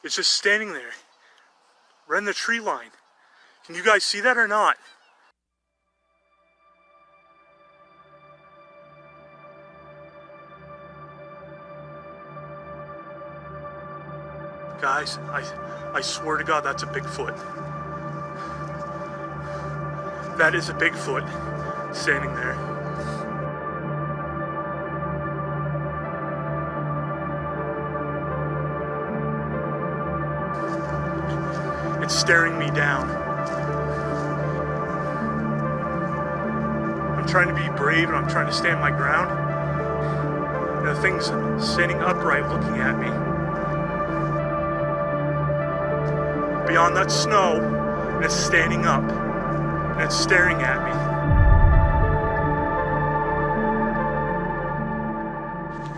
It's just standing there, right in the tree line. Can you guys see that or not? Guys, I swear to God, that's a Bigfoot. That is a Bigfoot standing there. It's staring me down. I'm trying to be brave and I'm trying to stand my ground. And the thing's standing upright looking at me. Beyond that snow, and it's standing up, and it's staring at me.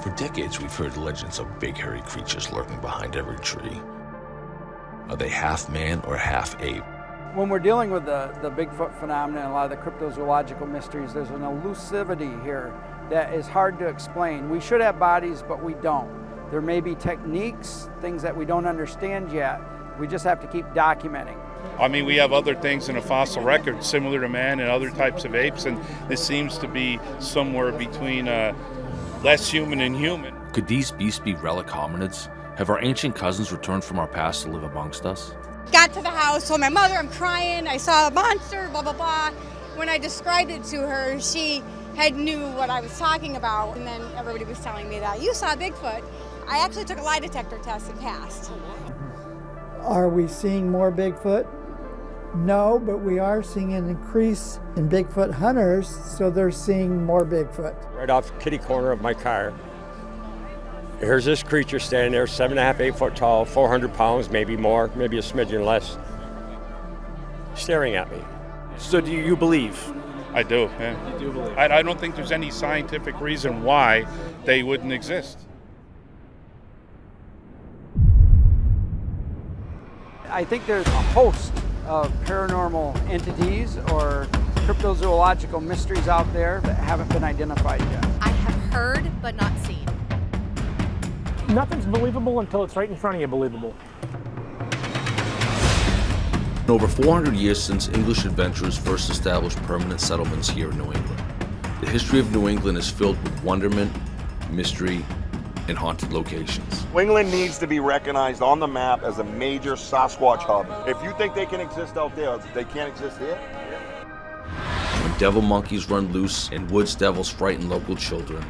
For decades, we've heard legends of big, hairy creatures lurking behind every tree. Are they half man or half ape? When we're dealing with the Bigfoot phenomenon, a lot of the cryptozoological mysteries, there's an elusivity here that is hard to explain. We should have bodies, but we don't. There may be techniques, things that we don't understand yet. We just have to keep documenting. I mean, we have other things in a fossil record similar to man and other types of apes, and this seems to be somewhere between less human and human. Could these beasts be relic hominids? Have our ancient cousins returned from our past to live amongst us? Got to the house, told my mother I'm crying, I saw a monster, blah, blah, blah. When I described it to her, she had knew what I was talking about, and then everybody was telling me that you saw Bigfoot. I actually took a lie detector test and passed. Are we seeing more Bigfoot? No, but we are seeing an increase in Bigfoot hunters, so they're seeing more Bigfoot. Right off the kitty corner of my car, here's this creature standing there, 7.5, 8 foot tall, 400 pounds, maybe more, maybe a smidgen less, staring at me. So do you believe? I do, yeah. You do believe? I don't think there's any scientific reason why they wouldn't exist. I think there's a host of paranormal entities or cryptozoological mysteries out there that haven't been identified yet. I have heard but not seen. Nothing's believable until it's right in front of you believable. In over 400 years since English adventurers first established permanent settlements here in New England, the history of New England is filled with wonderment, mystery, and haunted locations. New England needs to be recognized on the map as a major Sasquatch hub. If you think they can exist out there, they can't exist here. When devil monkeys run loose and woods devils frighten local children,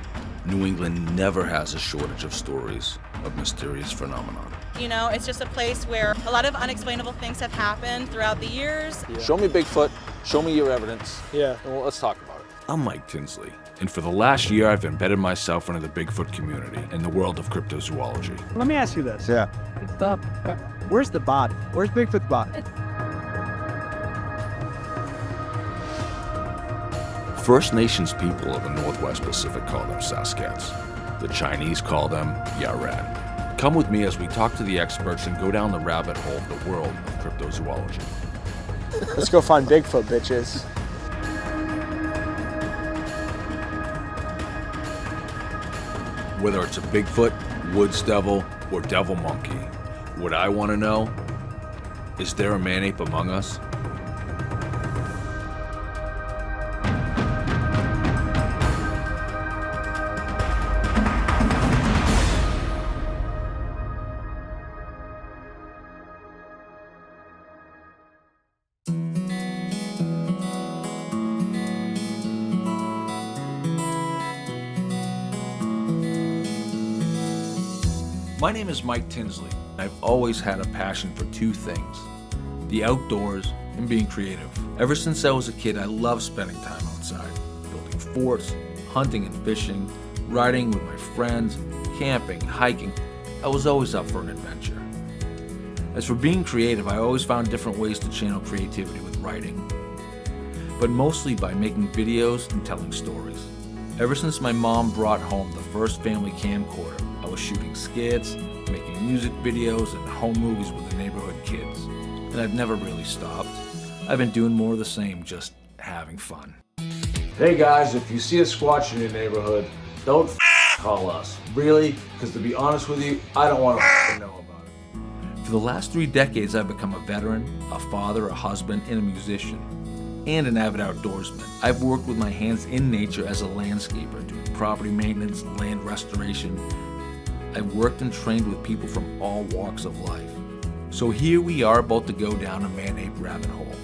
New England never has a shortage of stories of mysterious phenomenon. You know, it's just a place where a lot of unexplainable things have happened throughout the years. Yeah. Show me Bigfoot, show me your evidence. Yeah. And let's talk about it. I'm Mike Tinsley, and for the last year I've embedded myself into the Bigfoot community and the world of cryptozoology. Let me ask you this. Yeah. Where's the body? Where's Bigfoot's body? First Nations people of the Northwest Pacific call them Sasquatch. The Chinese call them Yaran. Come with me as we talk to the experts and go down the rabbit hole of the world of cryptozoology. Let's go find Bigfoot, bitches. Whether it's a Bigfoot, woods devil, or devil monkey, what I want to know, is there a man ape among us? My name is Mike Tinsley. I've always had a passion for two things: the outdoors and being creative. Ever since I was a kid, I loved spending time outside, building forts, hunting and fishing, riding with my friends, camping, hiking. I was always up for an adventure. As for being creative, I always found different ways to channel creativity with writing, but mostly by making videos and telling stories. Ever since my mom brought home the first family camcorder, I was shooting skits, making music videos, and home movies with the neighborhood kids. And I've never really stopped. I've been doing more of the same, just having fun. Hey guys, if you see a Squatch in your neighborhood, don't call us. Really? Because to be honest with you, I don't want to know about it. For the last 3 decades, I've become a veteran, a father, a husband, and a musician, and an avid outdoorsman. I've worked with my hands in nature as a landscaper, doing property maintenance, land restoration. I've worked and trained with people from all walks of life. So here we are about to go down a Man Ape rabbit hole.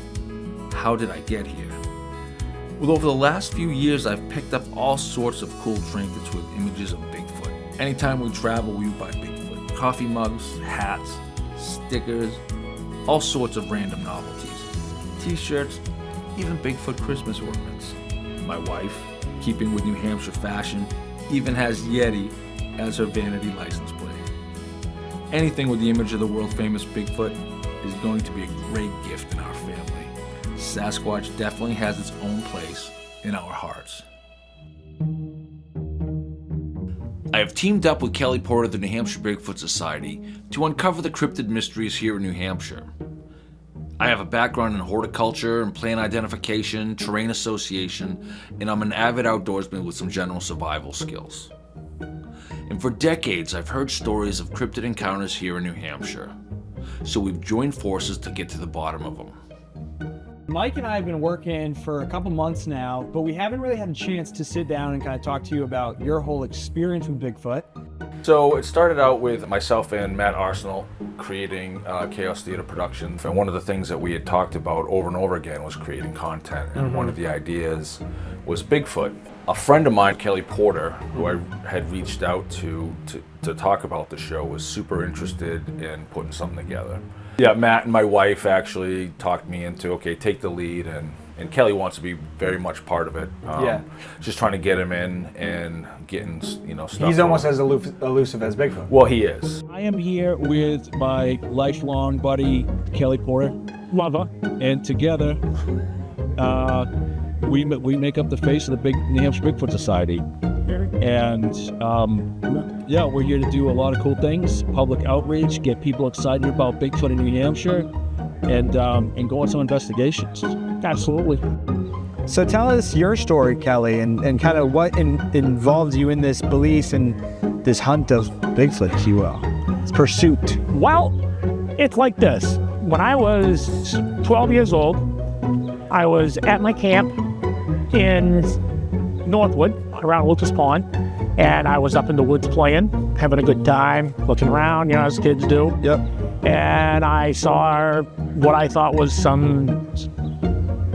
How did I get here? Well, over the last few years, I've picked up all sorts of cool trinkets with images of Bigfoot. Anytime we travel, we buy Bigfoot. Coffee mugs, hats, stickers, all sorts of random novelties. T-shirts, even Bigfoot Christmas ornaments. My wife, keeping with New Hampshire fashion, even has Yeti as her vanity license plate. Anything with the image of the world-famous Bigfoot is going to be a great gift in our family. Sasquatch definitely has its own place in our hearts. I have teamed up with Kelly Porter of the New Hampshire Bigfoot Society to uncover the cryptid mysteries here in New Hampshire. I have a background in horticulture and plant identification, terrain association, and I'm an avid outdoorsman with some general survival skills. And for decades, I've heard stories of cryptid encounters here in New Hampshire. So we've joined forces to get to the bottom of them. Mike and I have been working for a couple months now, but we haven't really had a chance to sit down and kind of talk to you about your whole experience with Bigfoot. So it started out with myself and Matt Arseneault creating Chaos Theater Productions. And one of the things that we had talked about over and over again was creating content. And one of the ideas was Bigfoot. A friend of mine, Kelly Porter, who I had reached out to talk about the show, was super interested in putting something together. Yeah, Matt and my wife actually talked me into, okay, take the lead, and Kelly wants to be very much part of it. Just trying to get him in and getting, stuff. He's almost as elusive as Bigfoot. Well, he is. I am here with my lifelong buddy, Kelly Porter, lover, and together we make up the face of the New Hampshire Bigfoot Society. And we're here to do a lot of cool things, public outreach, get people excited about Bigfoot in New Hampshire, and go on some investigations. Absolutely. So tell us your story, Kelly, and kind of what involves you in this belief and this hunt of Bigfoot, if you will, this pursuit. Well, it's like this. When I was 12 years old, I was at my camp in Northwood, around Lucas Pond, and I was up in the woods playing, having a good time, looking around, as kids do. Yep. And I saw what I thought was some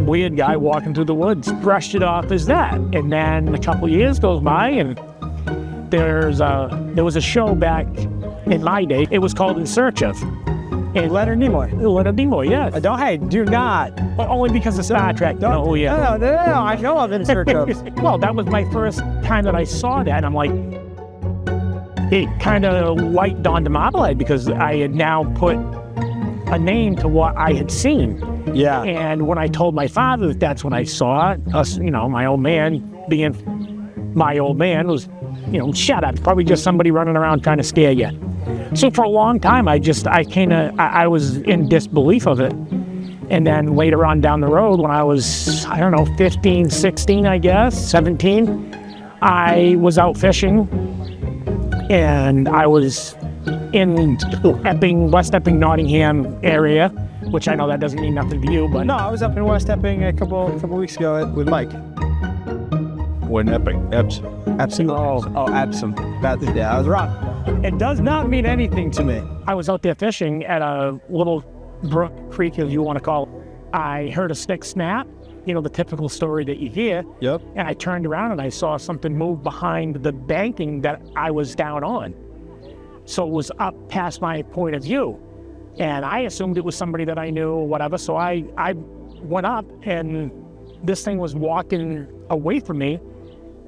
weird guy walking through the woods. Brushed it off as that. And then a couple years goes by, and there was a show back in my day. It was called In Search Of. And Leonard Nimoy, yes. Do not. But only because of Star Trek. No, I know of In Search Of. Well, that was my first time that I saw that, and I'm like, it kind of light dawned in my head because I had now put a name to what I had seen. Yeah. And when I told my father that that's when I saw it, my old man being my old man was, shut up, probably just somebody running around trying to scare you. So for a long time, I was in disbelief of it. And then later on down the road, when I was, 15, 16, I guess, 17, I was out fishing, and I was in West Epping, Nottingham area, which I know that doesn't mean nothing to you, but... No, I was up in West Epping a couple weeks ago with Mike. When Epsom. Oh, Epsom. I was wrong. It does not mean anything to me. I was out there fishing at a little brook, creek, if you want to call it. I heard a stick snap, the typical story that you hear. Yep. And I turned around and I saw something move behind the banking that I was down on. So it was up past my point of view. And I assumed it was somebody that I knew or whatever. So I went up, and this thing was walking away from me.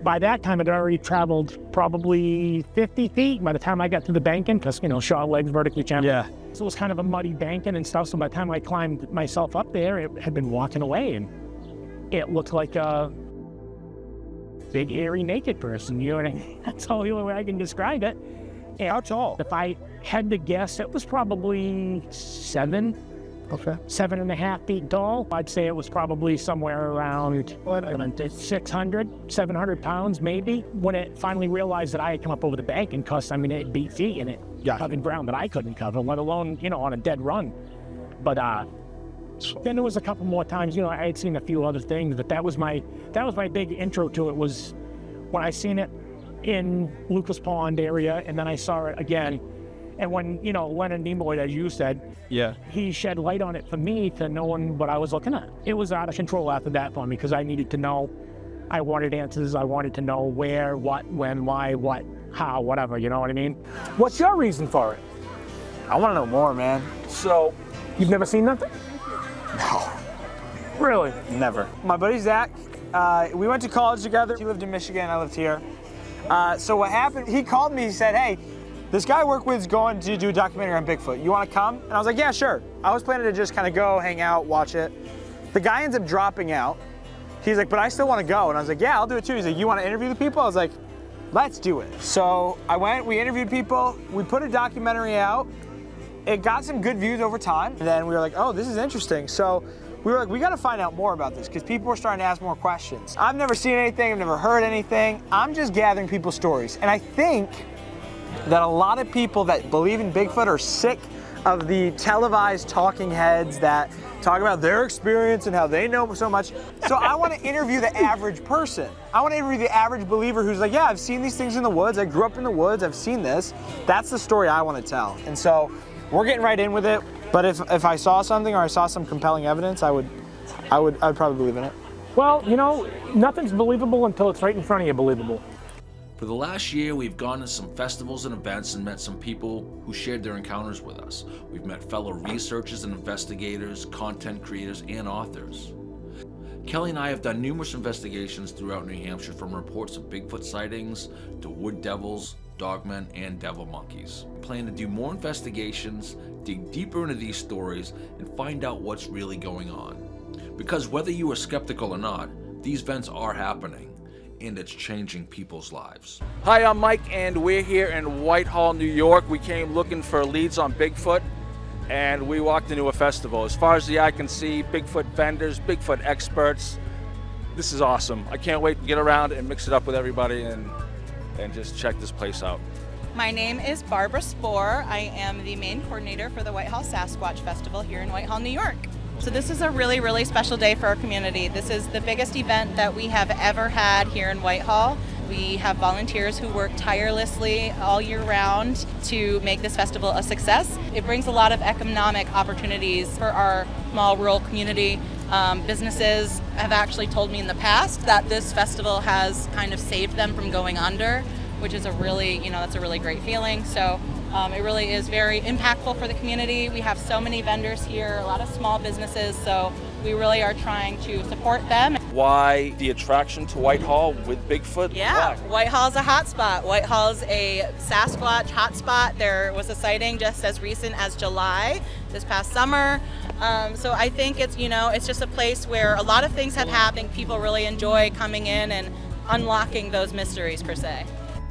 By that time, it had already traveled probably 50 feet by the time I got to the banking, because, short legs, vertically channeled. Yeah. So it was kind of a muddy banking and stuff. So by the time I climbed myself up there, it had been walking away, and it looked like a big, hairy, naked person. That's the only way I can describe it. And how tall? If I had to guess, it was probably 7 Okay. 7.5 feet tall. I'd say it was probably somewhere around 600, 700 pounds maybe. When it finally realized that I had come up over the bank and cussed, I mean, it beat feet and it covered ground that I couldn't cover, let alone, on a dead run. But then there was a couple more times, I had seen a few other things, but that was my big intro to it, was when I seen it in Lucas Pond area, and then I saw it again. And when, Leonard Nimoy, as you said, he shed light on it for me to knowing what I was looking at. It was out of control after that for me because I needed to know. I wanted answers. I wanted to know where, what, when, why, what, how, whatever, you know what I mean? What's your reason for it? I want to know more, man. So, you've never seen nothing? No. Really? Never. My buddy Zach, we went to college together. He lived in Michigan, I lived here. So what happened, he called me, he said, hey, this guy I work with is going to do a documentary on Bigfoot. You want to come? And I was like, yeah, sure. I was planning to just kind of go, hang out, watch it. The guy ends up dropping out. He's like, but I still want to go. And I was like, yeah, I'll do it too. He's like, you want to interview the people? I was like, let's do it. So I went, we interviewed people, we put a documentary out. It got some good views over time. And then we were like, oh, this is interesting. So we were like, we got to find out more about this because people were starting to ask more questions. I've never seen anything, I've never heard anything. I'm just gathering people's stories. And I think that a lot of people that believe in Bigfoot are sick of the televised talking heads that talk about their experience and how they know so much. So I want to interview the average person. I want to interview the average believer who's like, yeah, I've seen these things in the woods. I grew up in the woods. I've seen this. That's the story I want to tell. And so we're getting right in with it. But if I saw something or I saw some compelling evidence, I would probably believe in it. Well, nothing's believable until it's right in front of you believable. For the last year, we've gone to some festivals and events and met some people who shared their encounters with us. We've met fellow researchers and investigators, content creators, and authors. Kelly and I have done numerous investigations throughout New Hampshire, from reports of Bigfoot sightings to wood devils, dogmen, and devil monkeys. We plan to do more investigations, dig deeper into these stories, and find out what's really going on. Because whether you are skeptical or not, these events are happening, and it's changing people's lives. Hi, I'm Mike, and we're here in Whitehall, New York. We came looking for leads on Bigfoot, and we walked into a festival. As far as the eye can see, Bigfoot vendors, Bigfoot experts. This is awesome. I can't wait to get around and mix it up with everybody and just check this place out. My name is Barbara Spohr. I am the main coordinator for the Whitehall Sasquatch Festival here in Whitehall, New York. So this is a really, really special day for our community. This is the biggest event that we have ever had here in Whitehall. We have volunteers who work tirelessly all year round to make this festival a success. It brings a lot of economic opportunities for our small rural community. Businesses have actually told me in the past that this festival has kind of saved them from going under, which is a really, that's a really great feeling. So it really is very impactful for the community. We have so many vendors here, a lot of small businesses, so we really are trying to support them. Why the attraction to Whitehall with Bigfoot? Yeah, Why? Whitehall's a hotspot. Whitehall's a Sasquatch hotspot. There was a sighting just as recent as July, this past summer. So I think it's, it's just a place where a lot of things have happened. People really enjoy coming in and unlocking those mysteries per se.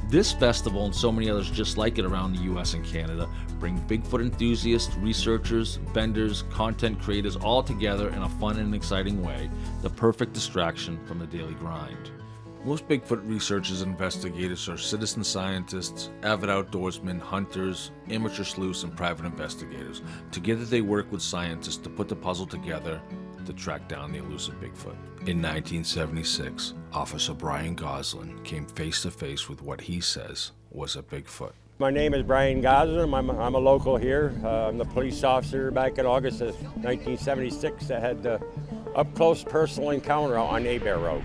This festival and so many others just like it around the US and Canada bring Bigfoot enthusiasts, researchers, vendors, content creators all together in a fun and exciting way, the perfect distraction from the daily grind. Most Bigfoot researchers and investigators are citizen scientists, avid outdoorsmen, hunters, amateur sleuths, and private investigators. Together they work with scientists to put the puzzle together to track down the elusive Bigfoot. In 1976, Officer Brian Goslin came face to face with what he says was a Bigfoot. My name is Brian Goslin. I'm a local here. I'm the police officer back in August of 1976 that had the up-close personal encounter on Abear Road.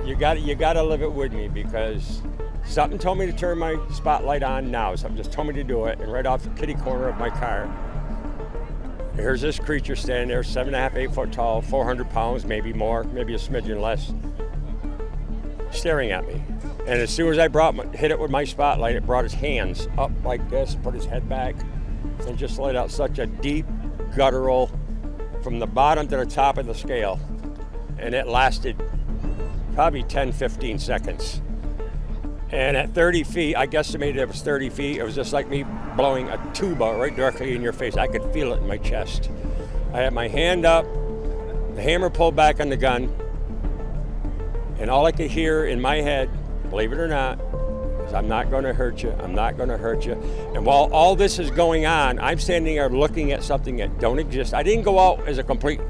You got to live it with me because something told me to turn my spotlight on now. Something just told me to do it, and right off the kitty corner of my car, here's this creature standing there, 7.5, 8 foot tall, 400 pounds, maybe more, maybe a smidgen less, staring at me. And as soon as I hit it with my spotlight, it brought his hands up like this, put his head back, and just let out such a deep, guttural, from the bottom to the top of the scale. And it lasted probably 10, 15 seconds. And at 30 feet, I guesstimated it was 30 feet, it was just like me blowing a tuba right directly in your face. I could feel it in my chest. I had my hand up, the hammer pulled back on the gun, and all I could hear in my head, believe it or not, is I'm not going to hurt you, I'm not going to hurt you. And while all this is going on, I'm standing there looking at something that don't exist. I didn't go out as a complete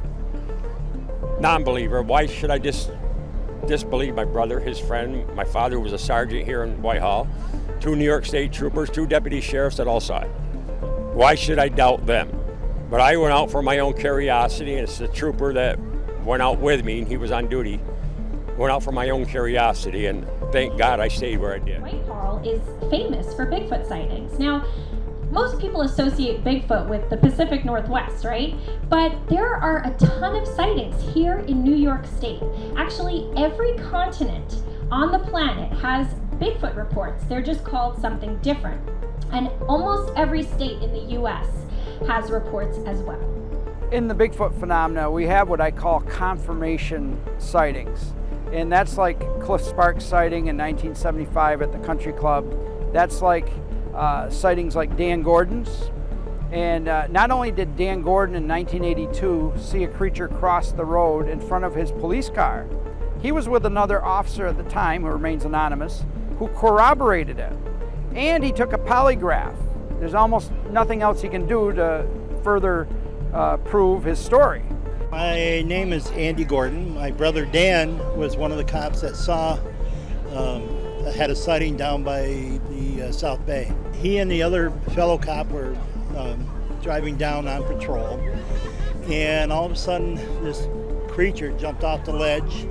non-believer. Why should I disbelieve my brother, his friend, my father who was a sergeant here in Whitehall, 2 New York State troopers, 2 deputy sheriffs that all saw it. Why should I doubt them? But I went out for my own curiosity, and it's the trooper that went out with me, and he was on duty, went out for my own curiosity, and thank God I stayed where I did. Whitehall is famous for Bigfoot sightings. Now, most people associate Bigfoot with the Pacific Northwest, right? But there are a ton of sightings here in New York State. Actually, every continent on the planet has Bigfoot reports. They're just called something different. And almost every state in the US has reports as well. In the Bigfoot phenomena, we have what I call confirmation sightings. And that's like Cliff Sparks' sighting in 1975 at the Country Club. That's like sightings like Dan Gordon's. And not only did Dan Gordon in 1982 see a creature cross the road in front of his police car, he was with another officer at the time, who remains anonymous, who corroborated it. And he took a polygraph. There's almost nothing else he can do to further prove his story. My name is Andy Gordon. My brother Dan was one of the cops that had a sighting down by the South Bay. He and the other fellow cop were driving down on patrol, and all of a sudden this creature jumped off the ledge,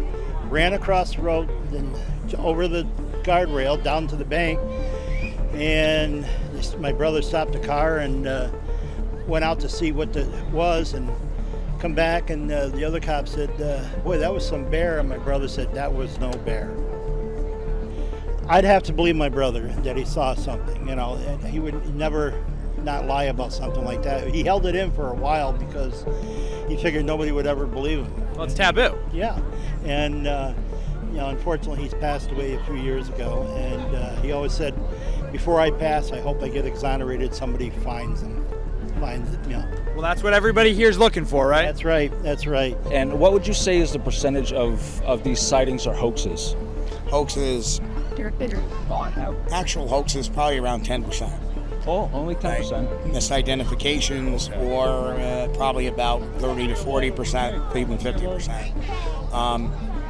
ran across the road, then over the guardrail down to the bank, and my brother stopped the car and went out to see what it was, and come back, and the other cop said, boy, that was some bear, and my brother said, that was no bear. I'd have to believe my brother that he saw something, and he would never not lie about something like that. He held it in for a while because he figured nobody would ever believe him. Well, it's taboo. Yeah, and unfortunately he's passed away a few years ago, and he always said, before I pass, I hope I get exonerated, somebody finds it. Well, that's what everybody here is looking for, right? That's right. And what would you say is the percentage of these sightings are hoaxes? Hoaxes, actual hoaxes, probably around 10%. Oh, only 10%. Misidentifications, or probably about 30 to 40%, even 50%.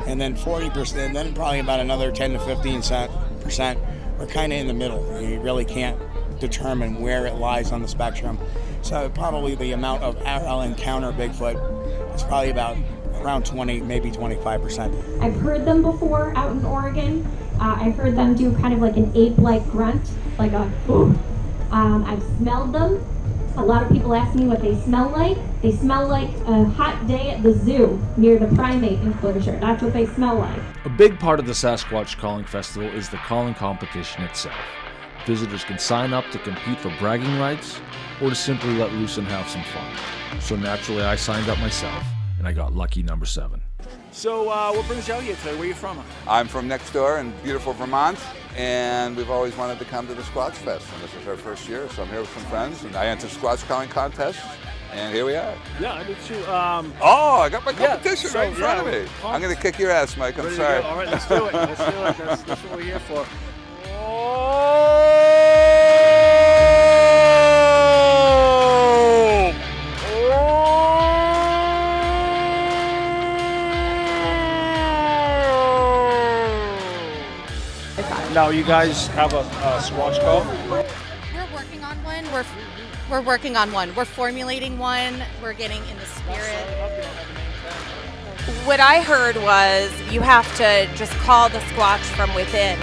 And then 40%, then probably about another 10 to 15%. We're kind of in the middle. You really can't determine where it lies on the spectrum. So probably the amount of I'll encounter Bigfoot is probably about around 20, maybe 25%. I've heard them before out in Oregon. I've heard them do kind of like an ape-like grunt, like a boom. I've smelled them. A lot of people ask me what they smell like. They smell like a hot day at the zoo near the primate enclosure. That's what they smell like. A big part of the Sasquatch Calling Festival is the calling competition itself. Visitors can sign up to compete for bragging rights or to simply let loose and have some fun. So naturally I signed up myself, and I got lucky number 7. So what brings you out here today? Where are you from? I'm from next door in beautiful Vermont, and we've always wanted to come to the Squatch Fest, and this is our first year, so I'm here with some friends, and I entered Squatch Calling Contest, and here we are. Yeah, I did too. I got my competition right in front of me. I'm going to kick your ass, Mike. I'm sorry. All right, let's do it. That's what we're here for. Now, you guys have a Squatch call? We're working on one. We're working on one. We're formulating one. We're getting in the spirit. What I heard was you have to just call the Squatch from within.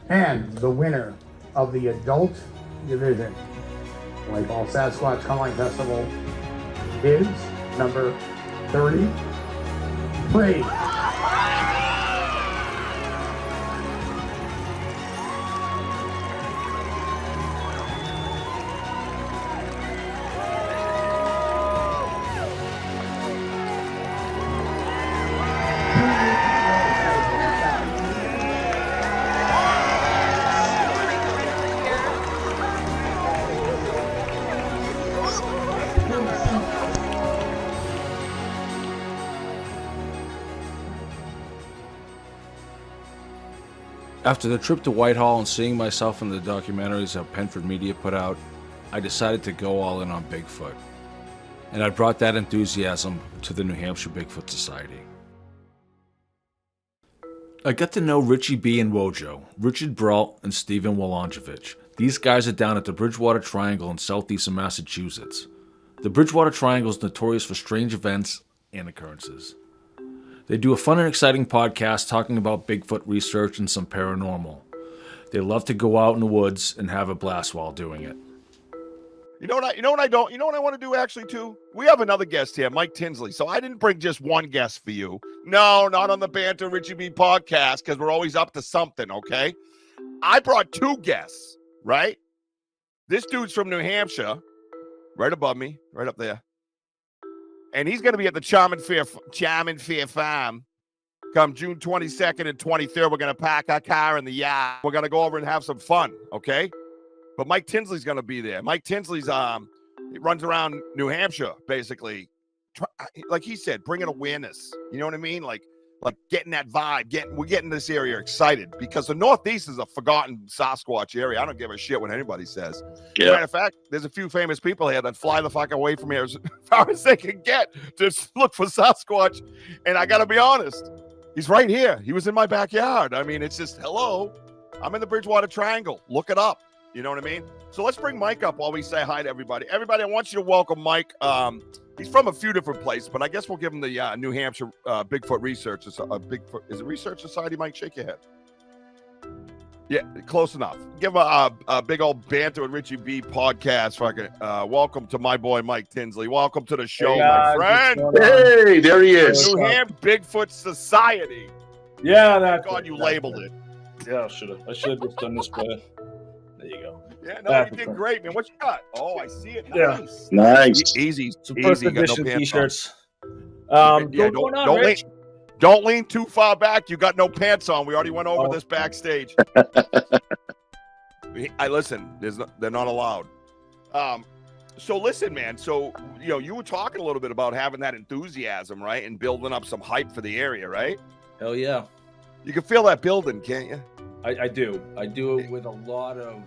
And the winner of the adult division, Whitehall Sasquatch Calling Festival, is number 33. After the trip to Whitehall and seeing myself in the documentaries that Penford Media put out, I decided to go all in on Bigfoot. And I brought that enthusiasm to the New Hampshire Bigfoot Society. I got to know Richie B. and Wojo, Richard Brault, and Stephen Wolonjevich. These guys are down at the Bridgewater Triangle in southeastern Massachusetts. The Bridgewater Triangle is notorious for strange events and occurrences. They do a fun and exciting podcast talking about Bigfoot research and some paranormal. They love to go out in the woods and have a blast while doing it. You know what I want to do actually too? We have another guest here, Mike Tinsley. So I didn't bring just one guest for you. No, not on the Banter Richie B podcast, because we're always up to something, okay? I brought two guests, right? This dude's from New Hampshire, right above me, right up there. And he's going to be at the Charming Fair Farm come June 22nd and 23rd. We're going to pack our car in the yard. We're going to go over and have some fun, okay? But Mike Tinsley's going to be there. Mike Tinsley's he runs around New Hampshire, basically. Like he said, bringing awareness. You know what I mean? Like getting that vibe. We're getting this area excited because the Northeast is a forgotten Sasquatch area. I don't give a shit what anybody says. Yeah. Matter of fact, there's a few famous people here that fly the fuck away from here as far as they can get to look for Sasquatch. And I got to be honest, he's right here. He was in my backyard. I mean, it's just, hello, I'm in the Bridgewater Triangle. Look it up. You know what I mean? So let's bring Mike up while we say hi to everybody. Everybody, I want you to welcome Mike. He's from a few different places, but I guess we'll give him the New Hampshire Bigfoot Research. Is it Research Society, Mike? Shake your head. Yeah, close enough. Give him a big old Banter with Richie B podcast. Fucking welcome to my boy Mike Tinsley. Welcome to the show, my friend. Hey, there he is. New Hampshire Bigfoot Society. Yeah, that's God, you labeled it. Yeah, I should have just done this better. There you go. Yeah, no, you did great, man. What you got? Oh, I see it. Nice. Yeah. Nice. Easy. Some first edition t-shirts. Don't lean too far back. You got no pants on. We already went over this backstage. Listen. They're not allowed. So listen, man. So you were talking a little bit about having that enthusiasm, right, and building up some hype for the area, right? Hell yeah. You can feel that building, can't you? I do. I do it with a lot of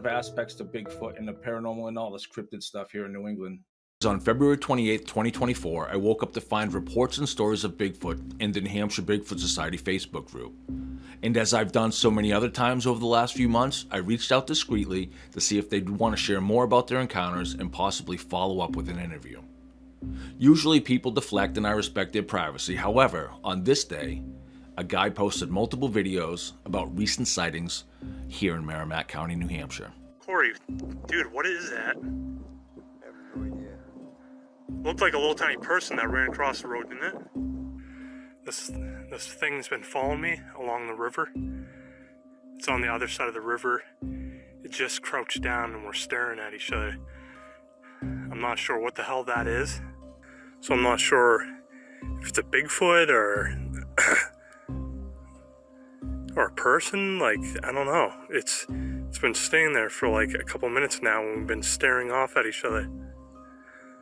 aspects to Bigfoot and the paranormal and all this cryptid stuff here in New England. On February 28th, 2024, I woke up to find reports and stories of Bigfoot in the New Hampshire Bigfoot Society Facebook group. And as I've done so many other times over the last few months, I reached out discreetly to see if they'd want to share more about their encounters and possibly follow up with an interview. Usually people deflect and I respect their privacy. However, on this day, a guy posted multiple videos about recent sightings here in Merrimack County, New Hampshire. Corey, dude, what is that? Looked like a little tiny person that ran across the road, didn't it? This thing's been following me along the river. It's on the other side of the river. It just crouched down and we're staring at each other. I'm not sure what the hell that is. So I'm not sure if it's a Bigfoot or a person. Like, I don't know. It's been staying there for like a couple minutes now and we've been staring off at each other.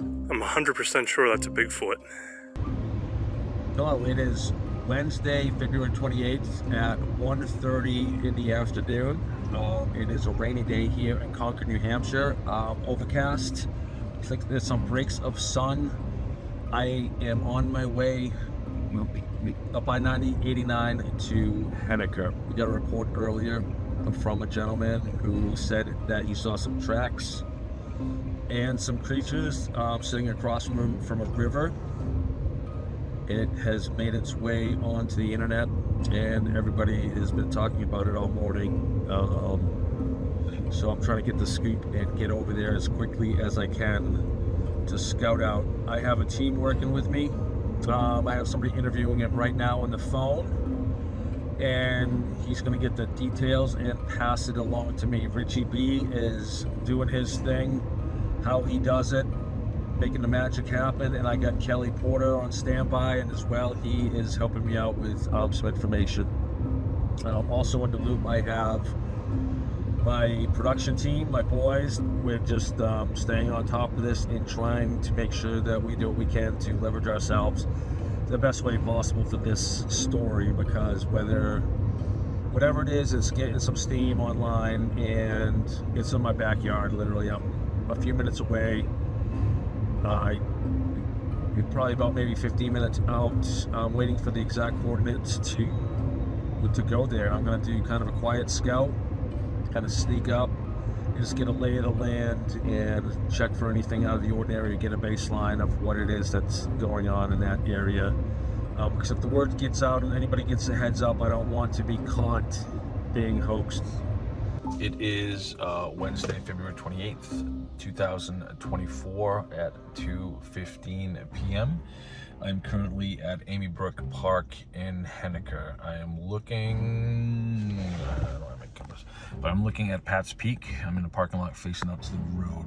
I'm 100% sure that's a Bigfoot. Hello, it is Wednesday, February 28th at 1:30 in the afternoon. It is a rainy day here in Concord, New Hampshire. Overcast. Looks like there's some breaks of sun. I am on my way up I-90-89 to Henniker. We got a report earlier from a gentleman who said that he saw some tracks and some creatures sitting across from a river. It has made its way onto the internet and everybody has been talking about it all morning. So I'm trying to get the scoop and get over there as quickly as I can to scout out. I have a team working with me. I have somebody interviewing it right now on the phone and he's going to get the details and pass it along to me. Richie B is doing his thing, how he does it, making the magic happen, and I got Kelly Porter on standby, and as well he is helping me out with some information. Also in the loop I have my production team, my boys. We're just staying on top of this and trying to make sure that we do what we can to leverage ourselves the best way possible for this story, because whatever it is, it's getting some steam online and it's in my backyard. Literally, I'm a few minutes away. Probably about maybe 15 minutes out. I'm waiting for the exact coordinates to go there. I'm going to do kind of a quiet scout, kind of sneak up, just get a lay of the land and check for anything out of the ordinary, get a baseline of what it is that's going on in that area. Because if the word gets out and anybody gets a heads up, I don't want to be caught being hoaxed. It is Wednesday, February 28th, 2024 at 2:15 p.m. I'm currently at Amy Brook Park in Henniker. I am looking, I don't have my compass, but I'm looking at Pat's Peak. I'm in the parking lot facing up to the road.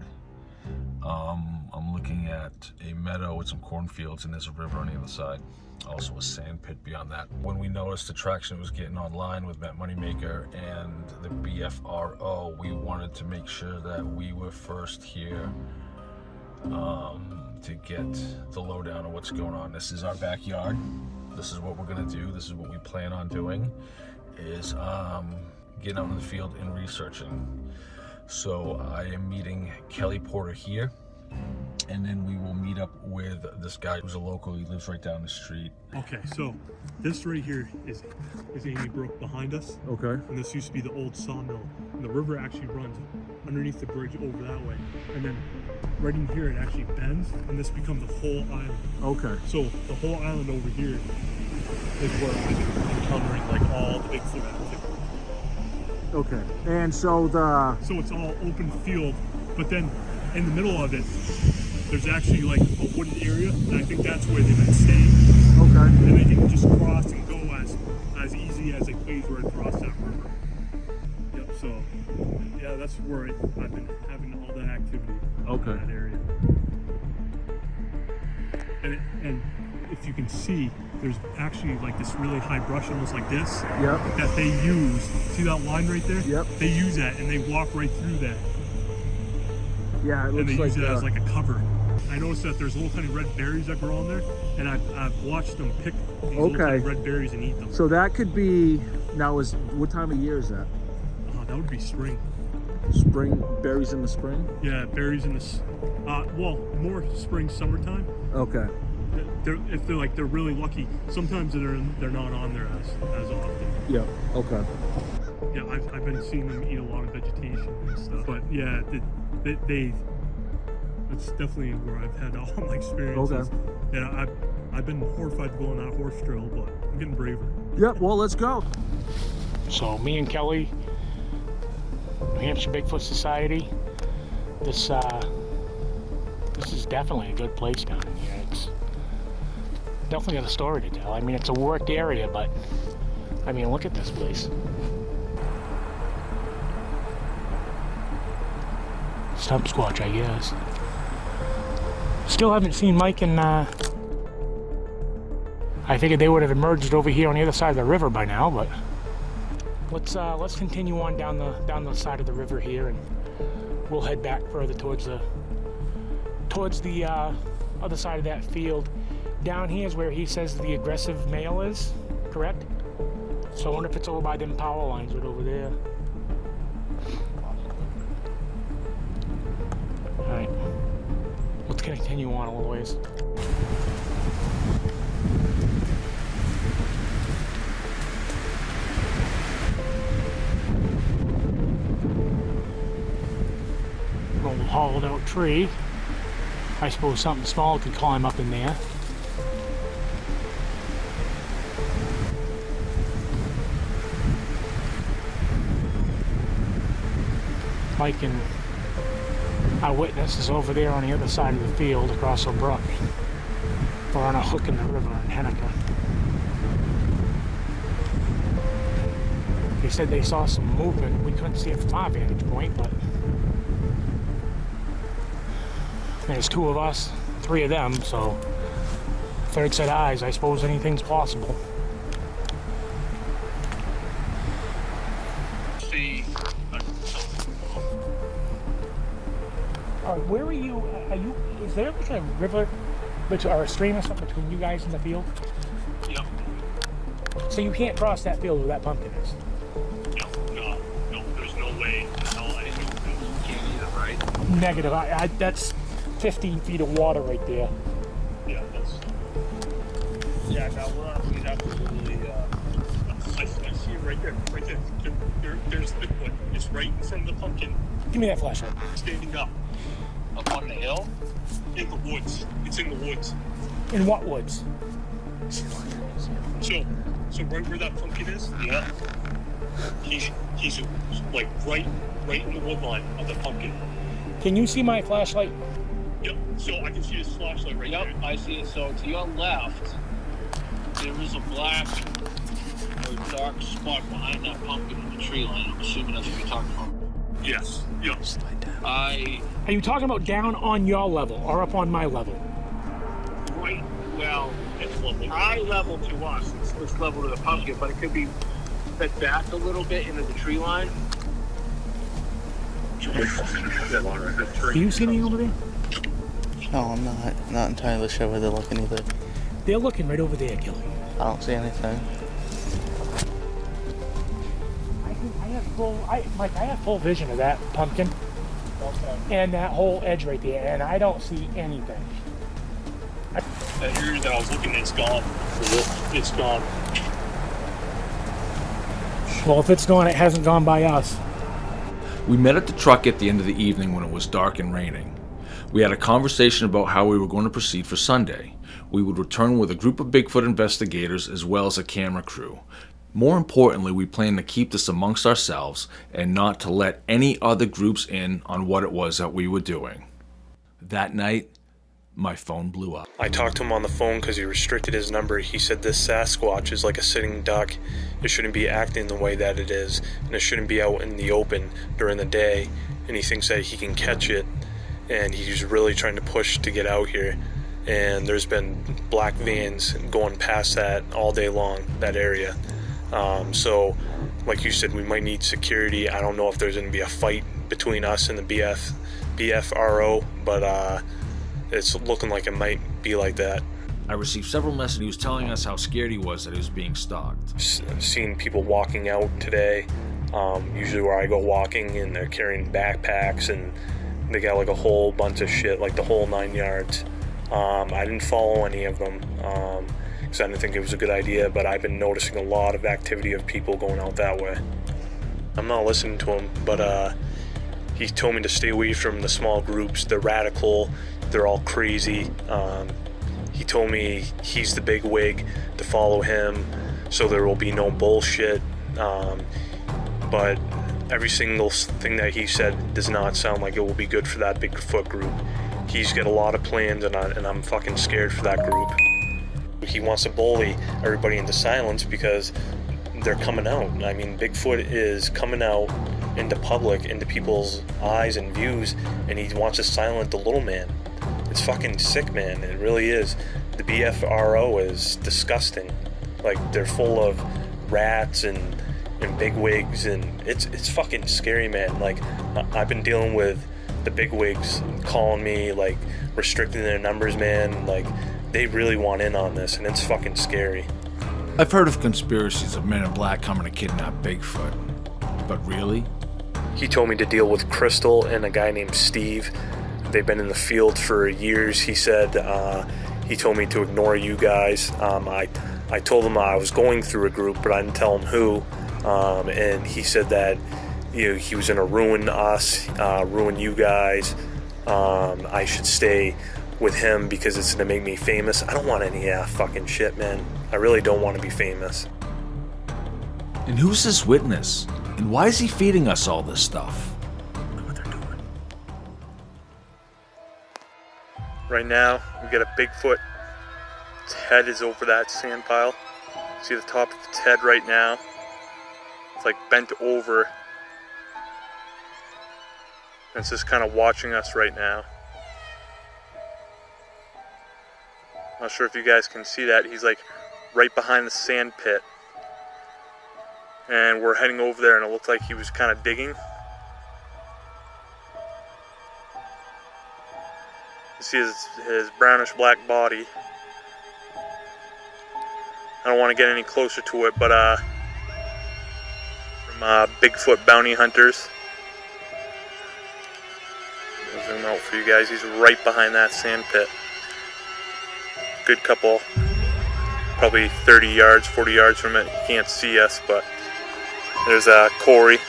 I'm looking at a meadow with some cornfields and there's a river on the other side. Also a sand pit beyond that. When we noticed the traction was getting online with Matt Moneymaker and the BFRO, we wanted to make sure that we were first here to get the lowdown of what's going on. This is our backyard. This is what we're gonna do. This is what we plan on doing, is getting out in the field and researching. So I am meeting Kelly Porter here, and then we will meet up with this guy who's a local. He lives right down the street. Okay, so this right here is Amy Brook behind us. Okay. And this used to be the old sawmill. And the river actually runs underneath the bridge over that way. And then right in here it actually bends and this becomes a whole island. Okay. So the whole island over here is where I'm encountering like all the Bigfoot activity. Okay. And so it's all open field, but then in the middle of it, there's actually like a wooden area, and I think that's where they've been staying. Okay. And they can just cross and go as easy as they please right across that river. Yep, so yeah, that's where I've been having all that activity in that area. And if you can see, there's actually like this really high brush, almost like this, that they use. See that line right there? Yep. They use that and they walk right through that. Yeah, it looks and they like use it as like a cover. I noticed that there's little tiny red berries that grow on there, and I've watched them pick these little tiny red berries and eat them. So that could be, what time of year is that? That would be spring. Spring, berries in the spring? Yeah, berries in the, well, more spring, summertime. Okay. they're really lucky, sometimes they're not on there as often. Yeah. Okay. Yeah, I've been seeing them eat a lot of vegetation and stuff. But yeah, that's definitely where I've had all my experiences. Okay. Yeah, I've been horrified to go on that horse trail, but I'm getting braver. Yep. Well, let's go. So me and Kelly, New Hampshire Bigfoot Society, this is definitely a good place down here. It's definitely got a story to tell. I mean, it's a worked area, but I mean, look at this place. Stump Squatch, I guess. Still haven't seen Mike and I figured they would have emerged over here on the other side of the river by now, but let's continue on down the side of the river here, and we'll head back further towards the other side of that field. Down here is where he says the aggressive male is, correct? So I wonder if it's over by them power lines right over there. Alright, let's continue on a little ways. Old hollowed out tree. I suppose something small could climb up in there. Mike and our witness is over there on the other side of the field across a brook. We're on a hook in the river in Henniker. They said they saw some movement. We couldn't see it from our vantage point, but there's two of us, three of them, so third set of eyes. I suppose anything's possible. See. Where are you? Is there like a river or a stream or something between you guys and the field? Yep. So you can't cross that field where that pumpkin is? No, there's no way. No, I can't either, right? Negative. That's 15 feet of water right there. Yeah, no, we're absolutely, I see it right there, there's Bigfoot, it's right in front of the pumpkin. Give me that flashlight. Standing up on the hill, in the woods, it's in the woods. In what woods? So right where that pumpkin is, yeah, he's like right in the wood line of the pumpkin. Can you see my flashlight? Yep, so I can see his flashlight right there. Yep, I see it. So to your left, there is a black or dark spot behind that pumpkin in the tree line. I'm assuming that's what you're talking about. Yes, yep. Are you talking about down on your level or up on my level? Right, well, it's level. Eye level to us, it's level to the pumpkin, but it could be set back a little bit into the tree line. Do you see anything over there? No, I'm not entirely sure where they're looking either. They're looking right over there, Kelly. I don't see anything. I have full vision of that pumpkin and that whole edge right there, and I don't see anything. That area that I was looking at, it's gone. It's gone. Well, if it's gone, it hasn't gone by us. We met at the truck at the end of the evening when it was dark and raining. We had a conversation about how we were going to proceed for Sunday. We would return with a group of Bigfoot investigators as well as a camera crew. More importantly, we planned to keep this amongst ourselves and not to let any other groups in on what it was that we were doing. That night, my phone blew up. I talked to him on the phone because he restricted his number. He said this Sasquatch is like a sitting duck. It shouldn't be acting the way that it is, and it shouldn't be out in the open during the day, and he thinks that he can catch it, and he's really trying to push to get out here. And there's been black vans going past that all day long, that area. So, like you said, we might need security. I don't know if there's going to be a fight between us and the BFRO, but it's looking like it might be like that. I received several messages telling us how scared he was that he was being stalked. I've seen people walking out today, usually where I go walking, and they're carrying backpacks, and they got like a whole bunch of shit, like the whole 9 yards. I didn't follow any of them because I didn't think it was a good idea, but I've been noticing a lot of activity of people going out that way. I'm not listening to him, but he told me to stay away from the small groups. They're radical, they're all crazy. He told me he's the big wig, to follow him so there will be no bullshit. But every single thing that he said does not sound like it will be good for that Bigfoot group. He's got a lot of plans, and I'm fucking scared for that group. He wants to bully everybody into silence because they're coming out. I mean, Bigfoot is coming out into public, into people's eyes and views, and he wants to silence the little man. It's fucking sick, man. It really is. The BFRO is disgusting. Like, they're full of rats and big wigs, and it's fucking scary, man. Like, I've been dealing with the big wigs calling me, like, restricting their numbers, man. Like, they really want in on this, and it's fucking scary. I've heard of conspiracies of men in black coming to kidnap Bigfoot, but really? He told me to deal with Crystal and a guy named Steve. They've been in the field for years, he said. He told me to ignore you guys. I told him I was going through a group, but I didn't tell him who. And he said that he was going to ruin us, ruin you guys. I should stay with him because it's going to make me famous. I don't want any of that fucking shit, man. I really don't want to be famous. And who's this witness? And why is he feeding us all this stuff? Look what they're doing. Right now, we got a Bigfoot. Its head is over that sand pile. See the top of its head right now? It's like bent over. And it's just kind of watching us right now. Not sure if you guys can see that. He's like right behind the sand pit. And we're heading over there, and it looked like he was kind of digging. You see his brownish black body. I don't want to get any closer to it, but from Bigfoot bounty hunters. I'll zoom out for you guys. He's right behind that sand pit. Good couple, probably 30 yards, 40 yards from it. You can't see us, but there's Corey.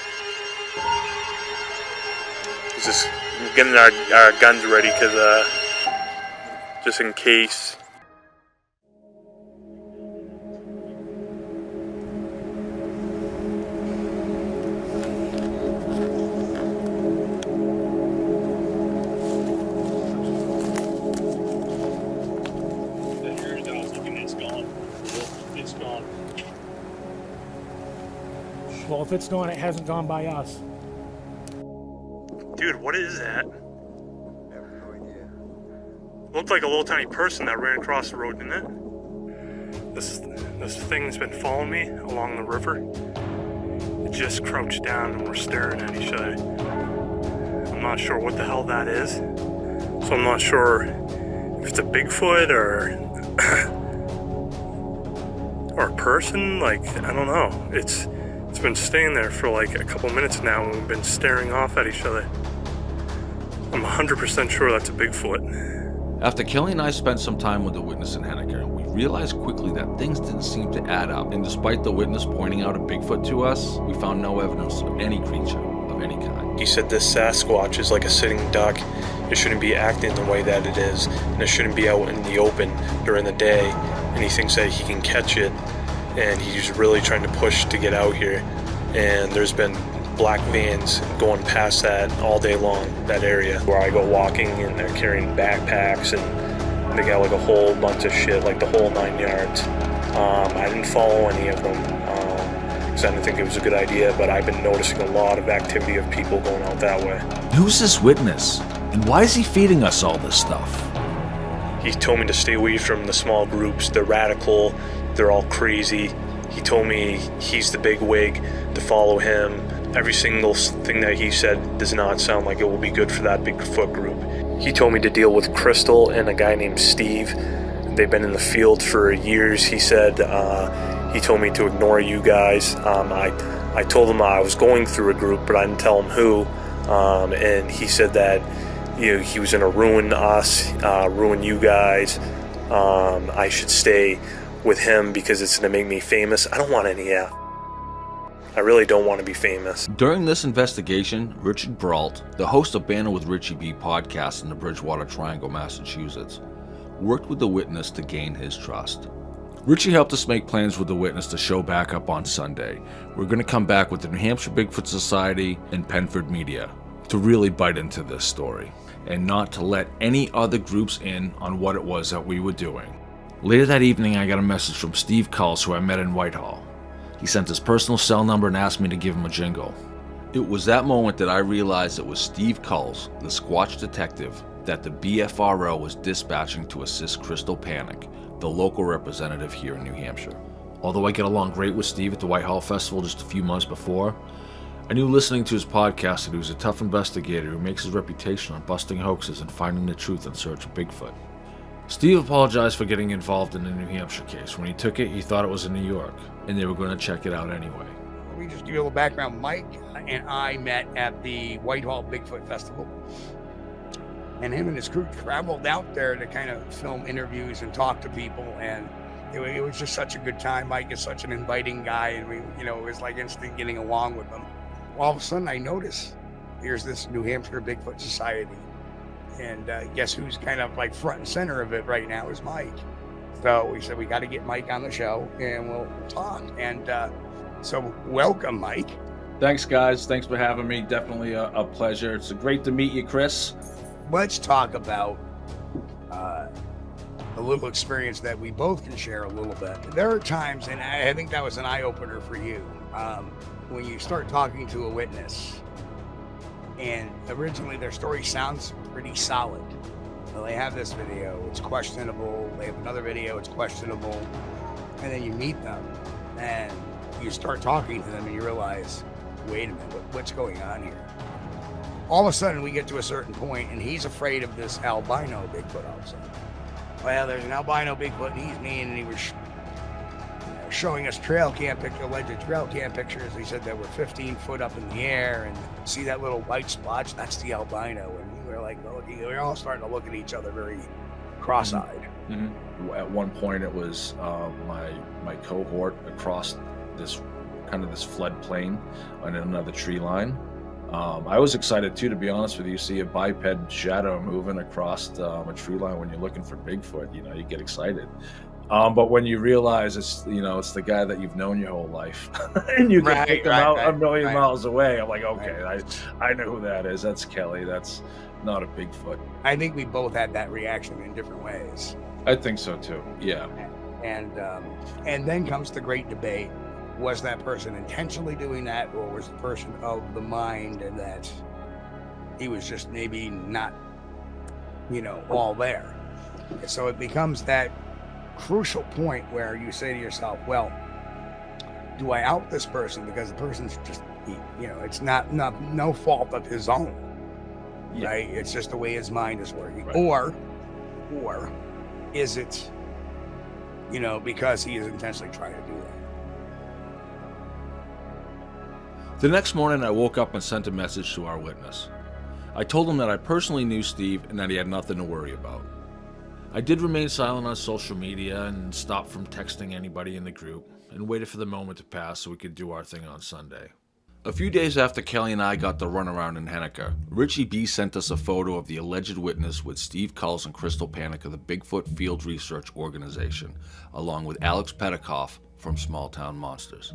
He's just getting our guns ready because just in case. Well, if it's gone, it hasn't gone by us. Dude, what is that? Looked like a little tiny person that ran across the road, didn't it? This thing's been following me along the river. It just crouched down and we're staring at each other. I'm not sure what the hell that is. So I'm not sure if it's a Bigfoot or a person. Like, I don't know. It's been staying there for like a couple minutes now, and we've been staring off at each other. I'm 100% sure that's a Bigfoot. After Kelly and I spent some time with the witness in Henniker, we realized quickly that things didn't seem to add up, and despite the witness pointing out a Bigfoot to us, we found no evidence of any creature of any kind. He said this Sasquatch is like a sitting duck. It shouldn't be acting the way that it is, and it shouldn't be out in the open during the day, and he thinks that he can catch it, and he's really trying to push to get out here. And there's been black vans going past that all day long, that area where I go walking, and they're carrying backpacks, and they got like a whole bunch of shit, like the whole 9 yards. I didn't follow any of them because I didn't think it was a good idea, but I've been noticing a lot of activity of people going out that way. Who's this witness? And why is he feeding us all this stuff? He told me to stay away from the small groups. They're radical, they're all crazy. He told me he's the big wig, to follow him. Every single thing that he said does not sound like it will be good for that Bigfoot group. He told me to deal with Crystal and a guy named Steve. They've been in the field for years, he said. He told me to ignore you guys. I told him I was going through a group, but I didn't tell him who. And he said that he was going to ruin us, ruin you guys. I should stay with him because it's going to make me famous. I don't want any of that. I really don't want to be famous. During this investigation, Richard Brault, the host of Banner with Richie B podcast in the Bridgewater Triangle, Massachusetts, worked with the witness to gain his trust. Richie helped us make plans with the witness to show back up on Sunday. We're going to come back with the New Hampshire Bigfoot Society and Penford Media to really bite into this story and not to let any other groups in on what it was that we were doing. Later that evening, I got a message from Steve Kulls, who I met in Whitehall. He sent his personal cell number and asked me to give him a jingle. It was that moment that I realized it was Steve Kulls, the Squatch detective, that the BFRO was dispatching to assist Crystal Panic, the local representative here in New Hampshire. Although I get along great with Steve at the Whitehall Festival just a few months before, I knew listening to his podcast that he was a tough investigator who makes his reputation on busting hoaxes and finding the truth in search of Bigfoot. Steve apologized for getting involved in the New Hampshire case. When he took it, he thought it was in New York, and they were going to check it out anyway. Let me just give you a little background. Mike and I met at the Whitehall Bigfoot Festival, and him and his crew traveled out there to kind of film interviews and talk to people, and it was just such a good time. Mike is such an inviting guy, and it was like instant getting along with him. All of a sudden, I notice here's this New Hampshire Bigfoot Society. And guess who's kind of like front and center of it right now is Mike. So we said we got to get Mike on the show and we'll talk. And so welcome, Mike. Thanks, guys. Thanks for having me. Definitely a pleasure. It's great to meet you, Chris. Let's talk about a little experience that we both can share a little bit. There are times, and I think that was an eye-opener for you, when you start talking to a witness. And originally their story sounds pretty solid. Well, they have this video, it's questionable. They have another video, it's questionable. And then you meet them and you start talking to them and you realize, wait a minute, what's going on here? All of a sudden we get to a certain point and he's afraid of this albino Bigfoot all of a sudden. Well, there's an albino Bigfoot and he's mean, and he was showing us alleged trail cam pictures. He said they were 15 foot up in the air, and see that little white splotch? That's the albino. And we were like, well, we're all starting to look at each other very cross-eyed. Mm-hmm. At one point, it was my cohort across this floodplain on another tree line. I was excited too, to be honest with you. See a biped shadow moving across a tree line when you're looking for Bigfoot. You get excited. But when you realize it's the guy that you've known your whole life, and you can pick him out a million miles away, I'm like, okay, I know who that is. That's Kelly. That's not a Bigfoot. I think we both had that reaction in different ways. I think so too. Yeah. And then comes the great debate: was that person intentionally doing that, or was the person of the mind and that he was just maybe not, all there? So it becomes that crucial point where you say to yourself, well, do I out this person because the person's just, it's not no fault of his own, right? It's just the way his mind is working. Right. Or is it, because he is intentionally trying to do that? The next morning, I woke up and sent a message to our witness. I told him that I personally knew Steve and that he had nothing to worry about. I did remain silent on social media and stopped from texting anybody in the group and waited for the moment to pass so we could do our thing on Sunday. A few days after Kelly and I got the runaround in Henniker, Richie B sent us a photo of the alleged witness with Steve Kulls and Crystal Panic of the Bigfoot Field Research Organization, along with Alex Petikoff from Small Town Monsters.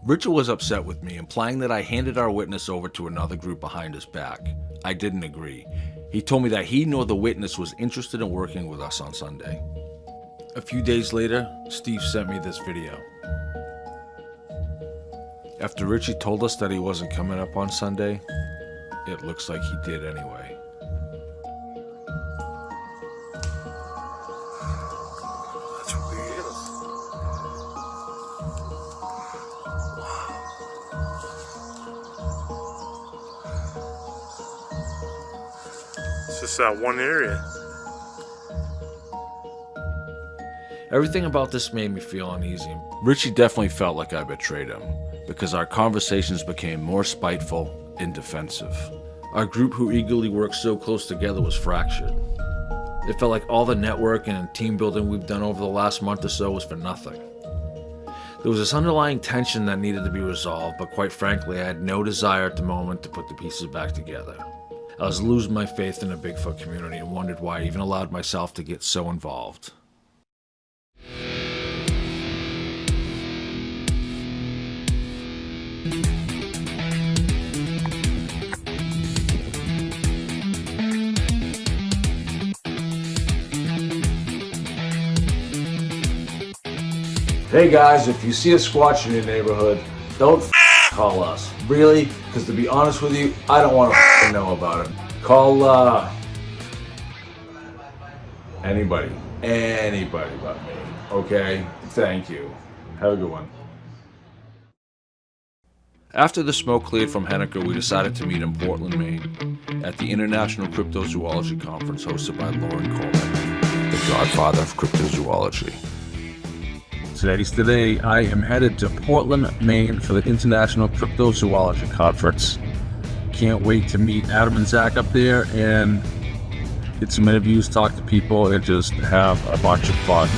Richard was upset with me, implying that I handed our witness over to another group behind his back. I didn't agree. He told me that he nor the witness was interested in working with us on Sunday. A few days later, Steve sent me this video. After Richie told us that he wasn't coming up on Sunday, it looks like he did anyway. That's weird. It's just that one area. Everything about this made me feel uneasy. Richie definitely felt like I betrayed him, because our conversations became more spiteful and defensive. Our group who eagerly worked so close together was fractured. It felt like all the networking and team building we've done over the last month or so was for nothing. There was this underlying tension that needed to be resolved, but quite frankly, I had no desire at the moment to put the pieces back together. I was losing my faith in the Bigfoot community and wondered why I even allowed myself to get so involved. Hey guys, if you see a Squatch in your neighborhood, don't call us. Really? Because to be honest with you, I don't want to know about it. Call anybody but me. Okay? Thank you. Have a good one. After the smoke cleared from Henniker, we decided to meet in Portland, Maine, at the International Cryptozoology Conference hosted by Loren Coleman, the godfather of cryptozoology. Today, I am headed to Portland, Maine for the International Cryptozoology Conference. Can't wait to meet Adam and Zack up there and get some interviews, talk to people, and just have a bunch of fun.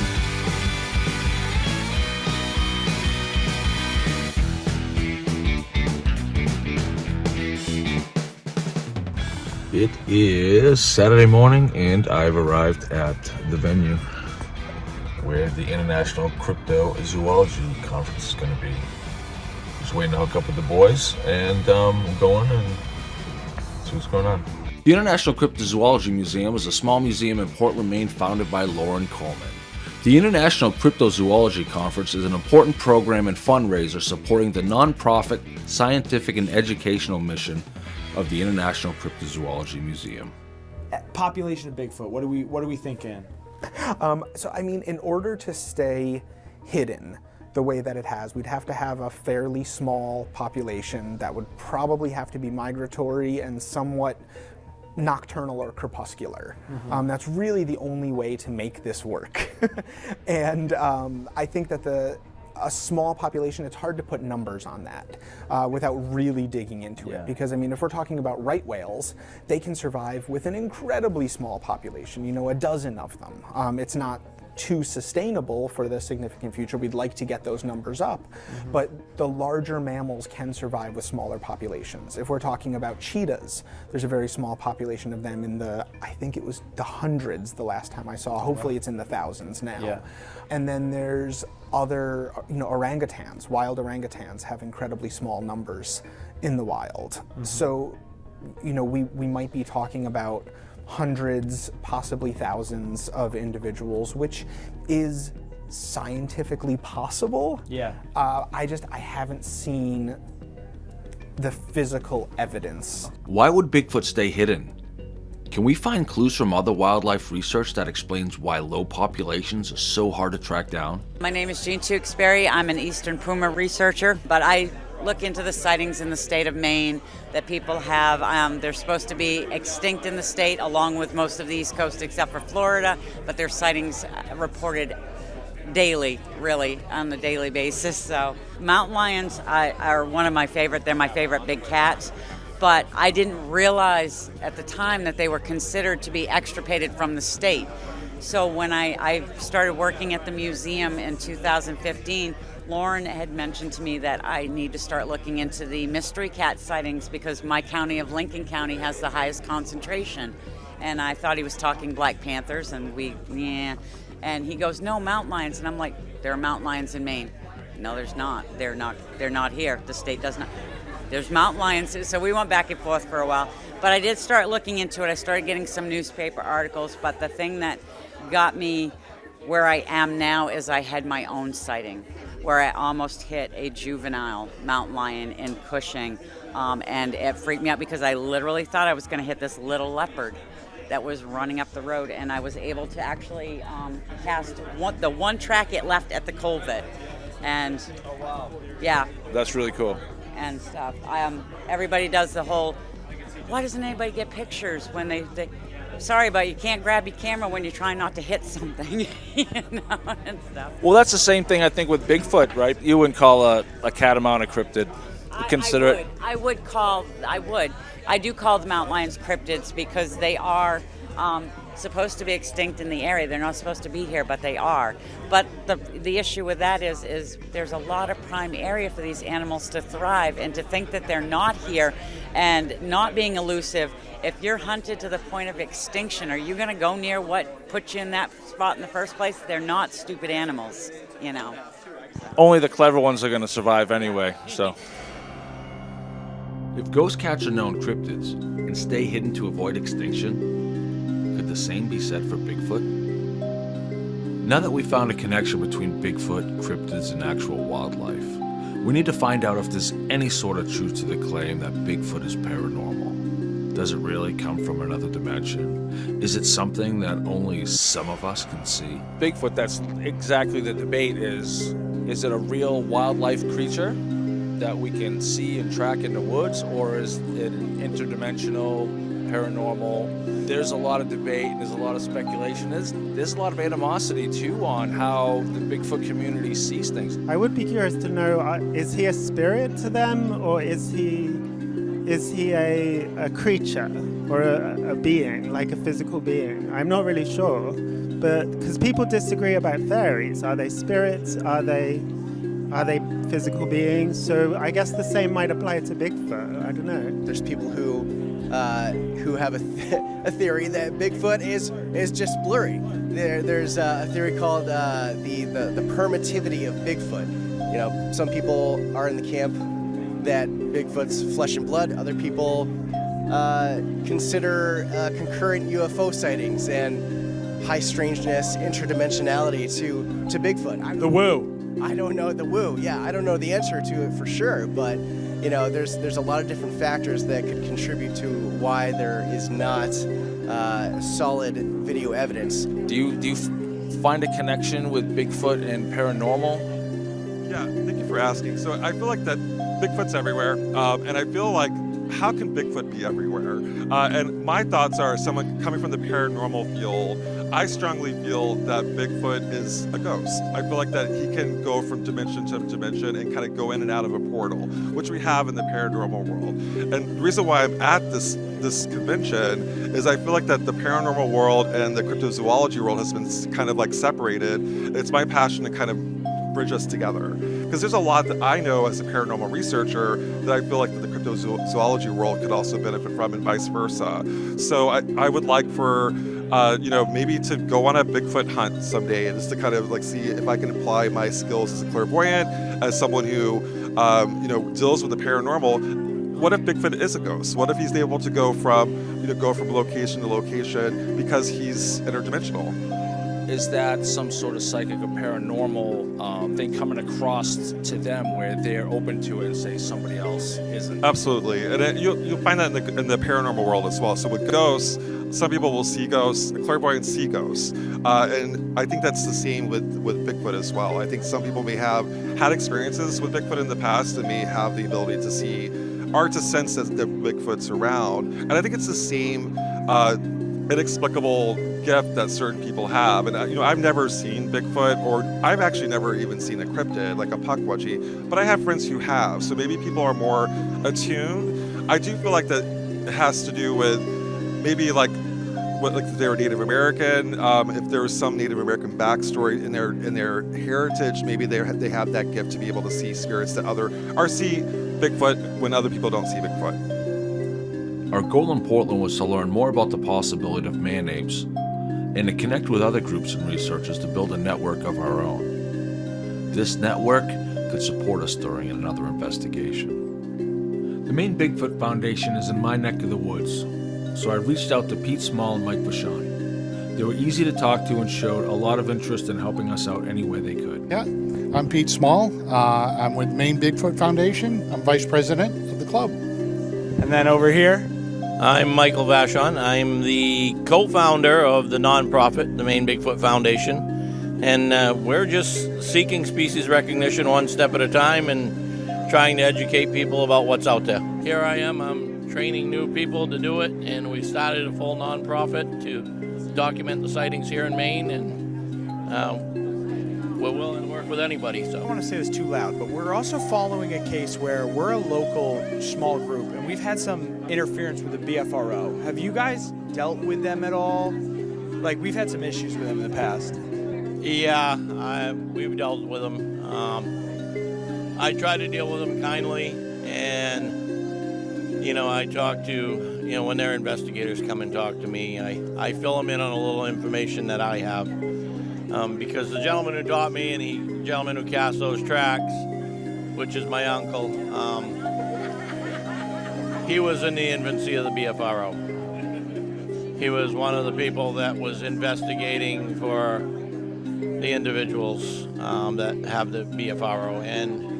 It is Saturday morning, and I've arrived at the venue where the International Cryptozoology Conference is going to be. Just waiting to hook up with the boys and go in and see what's going on. The International Cryptozoology Museum is a small museum in Portland, Maine, founded by Loren Coleman. The International Cryptozoology Conference is an important program and fundraiser supporting the nonprofit, scientific, and educational mission of the International Cryptozoology Museum. Population of Bigfoot, what are we thinking? So I mean, in order to stay hidden the way that it has, we'd have to have a fairly small population that would probably have to be migratory and somewhat nocturnal or crepuscular. Mm-hmm. That's really the only way to make this work. And I think that a small population, it's hard to put numbers on that without really digging into it. Because I mean, if we're talking about right whales, they can survive with an incredibly small population, a dozen of them. It's not too sustainable for the significant future. We'd like to get those numbers up, but the larger mammals can survive with smaller populations. If we're talking about cheetahs, there's a very small population of them in I think it was the hundreds the last time I saw. Hopefully it's in the thousands now. Yeah. And then there's other, orangutans. Wild orangutans have incredibly small numbers in the wild. So, we might be talking about hundreds, possibly thousands of individuals, which is scientifically possible. Yeah. I haven't seen the physical evidence. Why would Bigfoot stay hidden? Can we find clues from other wildlife research that explains why low populations are so hard to track down? My name is Jean Tewksbury. I'm an eastern puma researcher, but I look into the sightings in the state of Maine that people have. They're supposed to be extinct in the state along with most of the East Coast except for Florida, but their sightings reported daily, really, on a daily basis. So mountain lions are one of my favorite. They're my favorite big cats. But I didn't realize at the time that they were considered to be extirpated from the state. So when I started working at the museum in 2015, Loren had mentioned to me that I need to start looking into the mystery cat sightings because my county of Lincoln County has the highest concentration. And I thought he was talking black panthers, and and he goes, no, mountain lions. And I'm like, there are mountain lions in Maine. No, there's not. They're not here. The state does not. There's mountain lions, so we went back and forth for a while. But I did start looking into it. I started getting some newspaper articles, but the thing that got me where I am now is I had my own sighting, where I almost hit a juvenile mountain lion in Cushing, and it freaked me out because I literally thought I was going to hit this little leopard that was running up the road, and I was able to actually cast the one track it left at the culvert. And yeah, that's really cool. And stuff. Everybody does the whole, why doesn't anybody get pictures when they sorry, but you can't grab your camera when you're trying not to hit something, and stuff. Well, that's the same thing I think with Bigfoot, right? You wouldn't call a catamount a cryptid. consider it? I do call the mountain lions cryptids because they are supposed to be extinct in the area. They're not supposed to be here, but they are. But the issue with that is there's a lot of prime area for these animals to thrive, and to think that they're not here and not being elusive. If you're hunted to the point of extinction, are you going to go near what put you in that spot in the first place? They're not stupid animals, you know. Only the clever ones are going to survive anyway, so. If ghosts catch known cryptids and stay hidden to avoid extinction, could the same be said for Bigfoot? Now that we found a connection between Bigfoot, cryptids, and actual wildlife, we need to find out if there's any sort of truth to the claim that Bigfoot is paranormal. Does it really come from another dimension? Is it something that only some of us can see? Bigfoot, that's exactly the debate is it a real wildlife creature that we can see and track in the woods, or is it interdimensional, paranormal? There's a lot of debate, and there's a lot of speculation. There's a lot of animosity too on how the Bigfoot community sees things. I would be curious to know, is he a spirit to them, or is he a creature or a being, like a physical being? I'm not really sure, but because people disagree about fairies. Are they spirits? Are they physical beings? So I guess the same might apply to Bigfoot. I don't know. There's people who have a theory that Bigfoot is just blurry. There's a theory called the permittivity of Bigfoot. You know, some people are in the camp that Bigfoot's flesh and blood. Other people consider concurrent UFO sightings and high strangeness, interdimensionality to Bigfoot. The woo. I don't know the woo. Yeah, I don't know the answer to it for sure, but you know, there's a lot of different factors that could contribute to why there is not solid video evidence. Do you find a connection with Bigfoot and paranormal? Yeah, thank you for asking. So I feel like that Bigfoot's everywhere, and I feel like, how can Bigfoot be everywhere? And my thoughts are, someone coming from the paranormal field, I strongly feel that Bigfoot is a ghost. I feel like that he can go from dimension to dimension and kind of go in and out of a portal, which we have in the paranormal world. And the reason why I'm at this convention is I feel like that the paranormal world and the cryptozoology world has been kind of like separated. It's my passion to kind of bridge us together, because there's a lot that I know as a paranormal researcher that I feel like that the cryptozoology world could also benefit from, and vice versa. So I would like for maybe to go on a Bigfoot hunt someday, and just to kind of like see if I can apply my skills as a clairvoyant, as someone who deals with the paranormal. What if Bigfoot is a ghost? What if he's able to go from location to location because he's interdimensional? Is that some sort of psychic or paranormal thing coming across to them where they're open to it and say somebody else isn't? Absolutely, and you'll find that in the paranormal world as well. So with ghosts, some people will see ghosts, clairvoyants see ghosts, and I think that's the same with Bigfoot as well. I think some people may have had experiences with Bigfoot in the past and may have the ability to see or to sense that the Bigfoot's around, and I think it's the same inexplicable gift that certain people have. And I've never seen Bigfoot, or I've actually never even seen a cryptid like a pukwudgie, but I have friends who have, so maybe people are more attuned. I do feel like that it has to do with maybe like if they're Native American, if there's some Native American backstory in their heritage, maybe they have that gift to be able to see spirits that or see Bigfoot when other people don't see Bigfoot. Our goal in Portland was to learn more about the possibility of man apes and to connect with other groups and researchers to build a network of our own. This network could support us during another investigation. The Maine Bigfoot Foundation is in my neck of the woods, so I reached out to Pete Small and Mike Vachon. They were easy to talk to and showed a lot of interest in helping us out any way they could. Yeah, I'm Pete Small. I'm with Maine Bigfoot Foundation. I'm vice president of the club. And then over here, I'm Michael Vachon. I'm the co-founder of the nonprofit, the Maine Bigfoot Foundation, and we're just seeking species recognition one step at a time and trying to educate people about what's out there. Here I am, I'm training new people to do it, and we started a full nonprofit to document the sightings here in Maine, and we're willing to work with anybody. I So don't want to say this too loud, but we're also following a case where we're a local small group and we've had some interference with the BFRO. Have you guys dealt with them at all? Like, we've had some issues with them in the past. yeah, we've dealt with them. I try to deal with them kindly, and I talk to when their investigators come and talk to me, I fill them in on a little information that I have, because the gentleman who taught me and the gentleman who cast those tracks, which is my uncle, he was in the infancy of the BFRO. He was one of the people that was investigating for the individuals that have the BFRO, and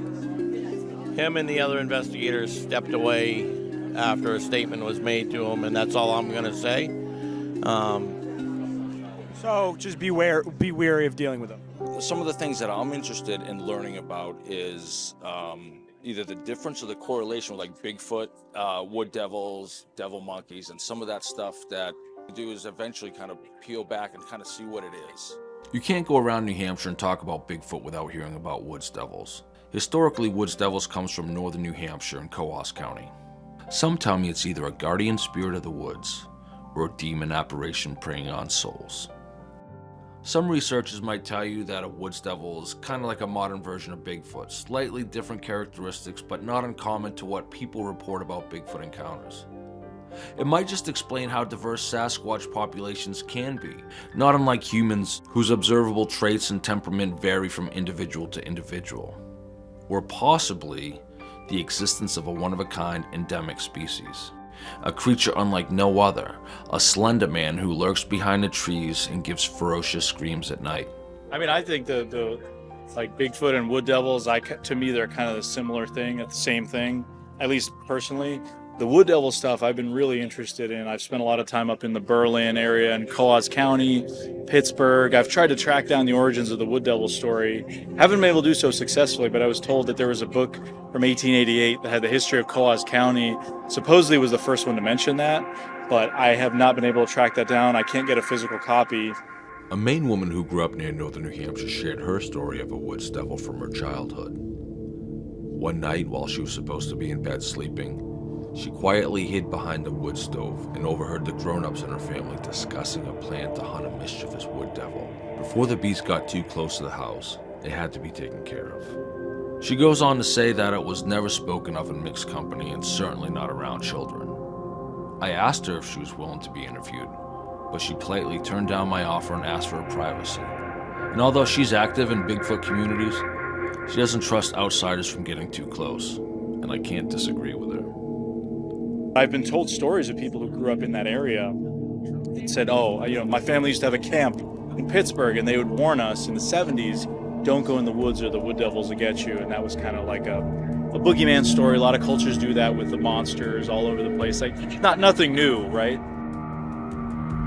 him and the other investigators stepped away after a statement was made to him, and that's all I'm going to say. So just be wary of dealing with them. Some of the things that I'm interested in learning about is either the difference or the correlation with like Bigfoot, wood devils, devil monkeys, and some of that stuff that we do is eventually kind of peel back and kind of see what it is. You can't go around New Hampshire and talk about Bigfoot without hearing about woods devils. Historically, woods devils comes from northern New Hampshire and Coos County. Some tell me it's either a guardian spirit of the woods or a demon apparition preying on souls. Some researchers might tell you that a woods devil is kind of like a modern version of Bigfoot, slightly different characteristics but not uncommon to what people report about Bigfoot encounters. It might just explain how diverse Sasquatch populations can be, not unlike humans whose observable traits and temperament vary from individual to individual. Or possibly the existence of a one-of-a-kind endemic species. A creature unlike no other, a slender man who lurks behind the trees and gives ferocious screams at night. I mean, I think the like Bigfoot and wood devils, to me, they're kind of a similar thing, the same thing, at least personally. The wood devil stuff I've been really interested in. I've spent a lot of time up in the Berlin area and Coos County, Pittsburgh. I've tried to track down the origins of the wood devil story. Haven't been able to do so successfully, but I was told that there was a book from 1888 that had the history of Coos County. Supposedly was the first one to mention that, but I have not been able to track that down. I can't get a physical copy. A Maine woman who grew up near northern New Hampshire shared her story of a woods devil from her childhood. One night, while she was supposed to be in bed sleeping, she quietly hid behind the wood stove and overheard the grown-ups in her family discussing a plan to hunt a mischievous wood devil. Before the beast got too close to the house, it had to be taken care of. She goes on to say that it was never spoken of in mixed company and certainly not around children. I asked her if she was willing to be interviewed, but she politely turned down my offer and asked for her privacy. And although she's active in Bigfoot communities, she doesn't trust outsiders from getting too close, and I can't disagree with her. I've been told stories of people who grew up in that area that said, my family used to have a camp in Pittsburgh, and they would warn us in the 70s, don't go in the woods or the wood devils will get you. And that was kind of like a boogeyman story. A lot of cultures do that with the monsters all over the place. Like, nothing new, right?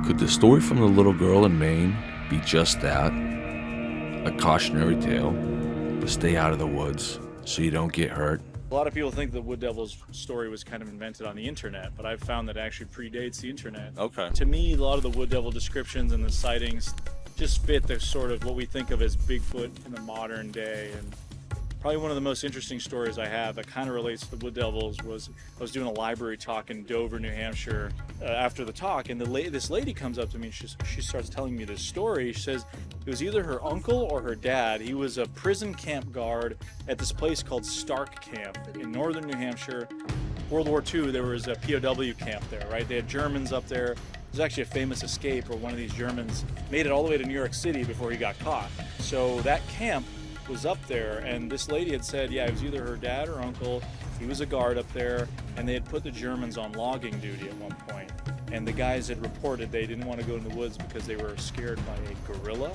Could the story from the little girl in Maine be just that? A cautionary tale to stay out of the woods so you don't get hurt? A lot of people think the wood devil's story was kind of invented on the internet, but I've found that it actually predates the internet. Okay. To me, a lot of the wood devil descriptions and the sightings just fit the sort of what we think of as Bigfoot in the modern day. And probably one of the most interesting stories I have that kind of relates to the wood devils was I was doing a library talk in Dover, New Hampshire after the talk, and this lady comes up to me and she starts telling me this story. She says it was either her uncle or her dad. He was a prison camp guard at this place called Stark Camp in northern New Hampshire. World War II, there was a POW camp there, right? They had Germans up there. There's actually a famous escape where one of these Germans made it all the way to New York City before he got caught. So that camp was up there, and this lady had said, it was either her dad or uncle. He was a guard up there, and they had put the Germans on logging duty at one point. And the guys had reported they didn't want to go in the woods because they were scared by a gorilla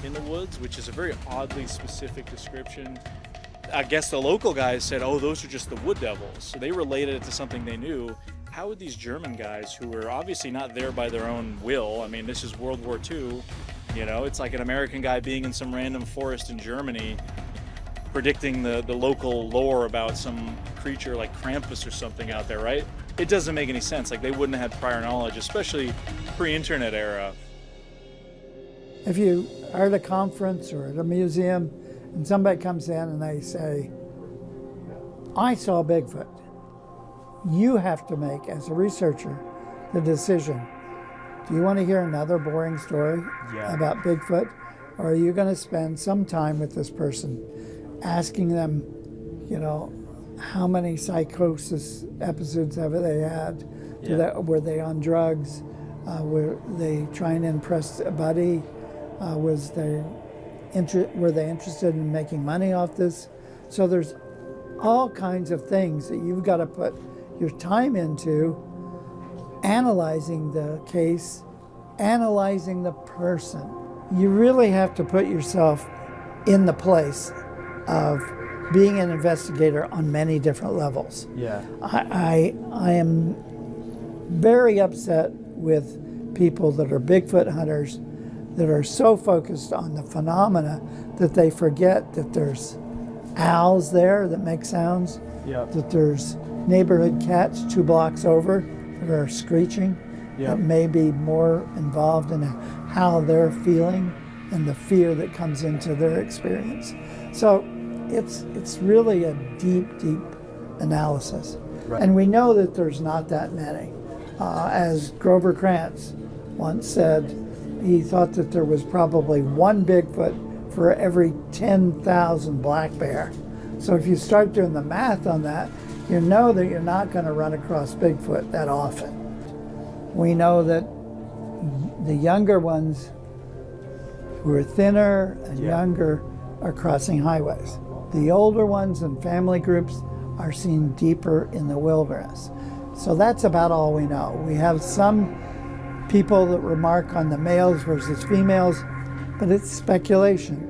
in the woods, which is a very oddly specific description. I guess the local guys said, those are just the wood devils. So they related it to something they knew. How would these German guys, who were obviously not there by their own will, I mean, this is World War II, it's like an American guy being in some random forest in Germany, predicting the local lore about some creature like Krampus or something out there, right? It doesn't make any sense. Like, they wouldn't have had prior knowledge, especially pre-internet era. If you are at a conference or at a museum and somebody comes in and they say, I saw Bigfoot, you have to make, as a researcher, the decision. Do you want to hear another boring story about Bigfoot? Or are you going to spend some time with this person asking them, you know, how many psychosis episodes have they had? Were they on drugs? Were they trying to impress a buddy? Were they interested in making money off this? So there's all kinds of things that you've got to put your time into, analyzing the case, analyzing the person. You really have to put yourself in the place of being an investigator on many different levels. Yeah. I am very upset with people that are Bigfoot hunters that are so focused on the phenomena that they forget that there's owls there that make sounds, that there's neighborhood cats 2 blocks over that are screeching, that may be more involved in how they're feeling and the fear that comes into their experience. So it's really a deep analysis. Right. And we know that there's not that many. As Grover Krantz once said, he thought that there was probably 1 Bigfoot for every 10,000 black bear. So if you start doing the math on that, you know that you're not going to run across Bigfoot that often. We know that the younger ones who are thinner and younger are crossing highways. The older ones and family groups are seen deeper in the wilderness. So that's about all we know. We have some people that remark on the males versus females, but it's speculation.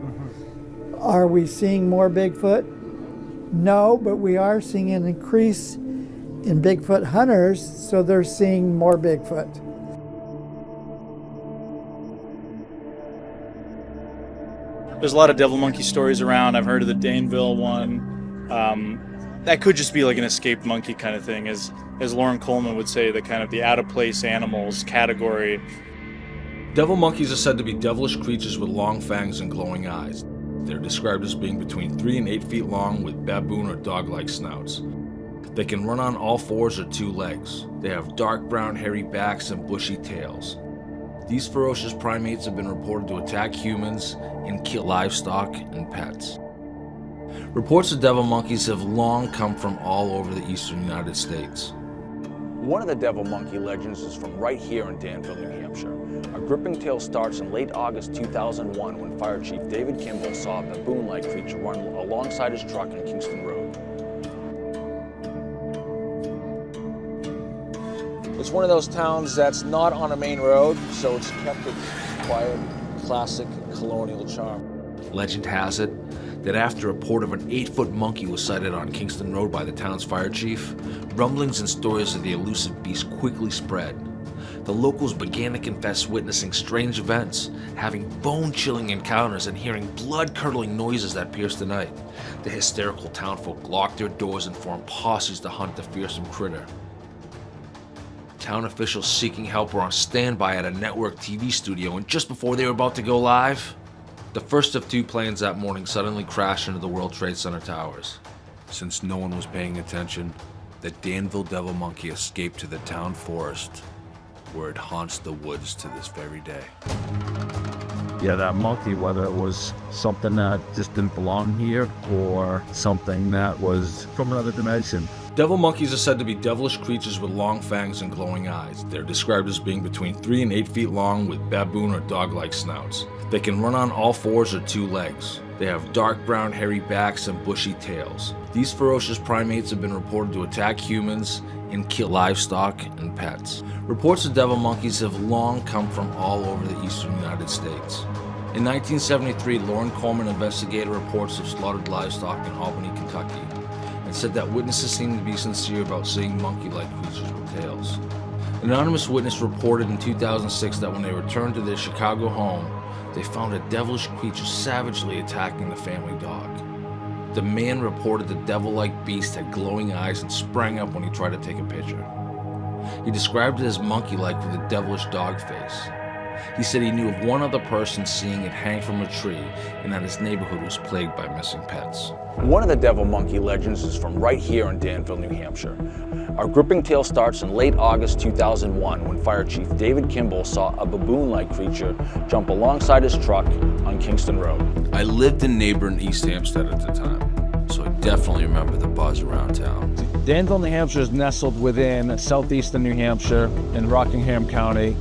Are we seeing more Bigfoot? No, but we are seeing an increase in Bigfoot hunters, so they're seeing more Bigfoot. There's a lot of devil monkey stories around. I've heard of the Danville one. That could just be like an escaped monkey kind of thing, as Loren Coleman would say, the kind of the out-of-place animals category. Devil monkeys are said to be devilish creatures with long fangs and glowing eyes. They're described as being between 3 and 8 feet long with baboon or dog-like snouts. They can run on all 4s or 2 legs. They have dark brown hairy backs and bushy tails. These ferocious primates have been reported to attack humans and kill livestock and pets. Reports of devil monkeys have long come from all over the eastern United States. One of the devil monkey legends is from right here in Danville, New Hampshire. A gripping tale starts in late August 2001 when Fire Chief David Kimball saw a baboon-like creature run alongside his truck on Kingston Road. It's one of those towns that's not on a main road, so it's kept its quiet, classic colonial charm. Legend has it that after a report of an 8-foot monkey was sighted on Kingston Road by the town's fire chief, rumblings and stories of the elusive beast quickly spread. The locals began to confess witnessing strange events, having bone-chilling encounters, and hearing blood-curdling noises that pierced the night. The hysterical townfolk locked their doors and formed posses to hunt the fearsome critter. Town officials seeking help were on standby at a network TV studio, and just before they were about to go live, the first of 2 planes that morning suddenly crashed into the World Trade Center towers. Since no one was paying attention, the Danville devil monkey escaped to the town forest, where it haunts the woods to this very day. Yeah, that monkey, whether it was something that just didn't belong here or something that was from another dimension. Devil monkeys are said to be devilish creatures with long fangs and glowing eyes. They're described as being between 3 and 8 feet long with baboon or dog-like snouts. They can run on all 4s or 2 legs. They have dark brown hairy backs and bushy tails. These ferocious primates have been reported to attack humans and kill livestock and pets. Reports of devil monkeys have long come from all over the eastern United States. In 1973, Loren Coleman investigated reports of slaughtered livestock in Albany, Kentucky, and said that witnesses seemed to be sincere about seeing monkey-like creatures with tails. An anonymous witness reported in 2006 that when they returned to their Chicago home, they found a devilish creature savagely attacking the family dog. The man reported the devil-like beast had glowing eyes and sprang up when he tried to take a picture. He described it as monkey-like with a devilish dog face. He said he knew of one other person seeing it hang from a tree and that his neighborhood was plagued by missing pets. One of the devil monkey legends is from right here in Danville, New Hampshire. Our gripping tale starts in late August 2001 when Fire Chief David Kimball saw a baboon-like creature jump alongside his truck on Kingston Road. I lived in neighboring East Hampstead at the time, so I definitely remember the buzz around town. Danville, New Hampshire is nestled within southeastern New Hampshire in Rockingham County.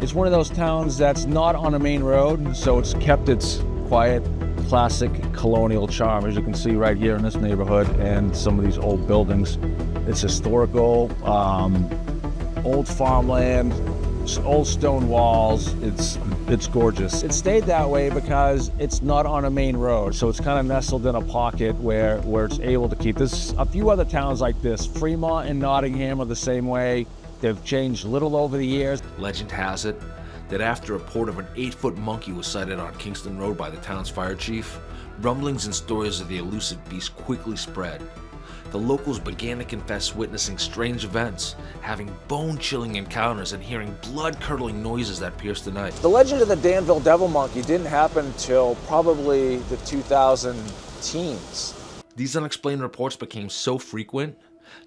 It's one of those towns that's not on a main road, so it's kept its quiet, classic colonial charm, as you can see right here in this neighborhood and some of these old buildings. It's historical, old farmland, old stone walls. It's gorgeous. It stayed that way because it's not on a main road, so it's kind of nestled in a pocket where it's able to keep this. A few other towns like this, Fremont and Nottingham, are the same way. They've changed little over the years. Legend has it that after a report of an 8-foot monkey was sighted on Kingston Road by the town's fire chief, rumblings and stories of the elusive beast quickly spread. The locals began to confess witnessing strange events, having bone-chilling encounters and hearing blood-curdling noises that pierced the night. The legend of the Danville devil monkey didn't happen until probably the 2010s. These unexplained reports became so frequent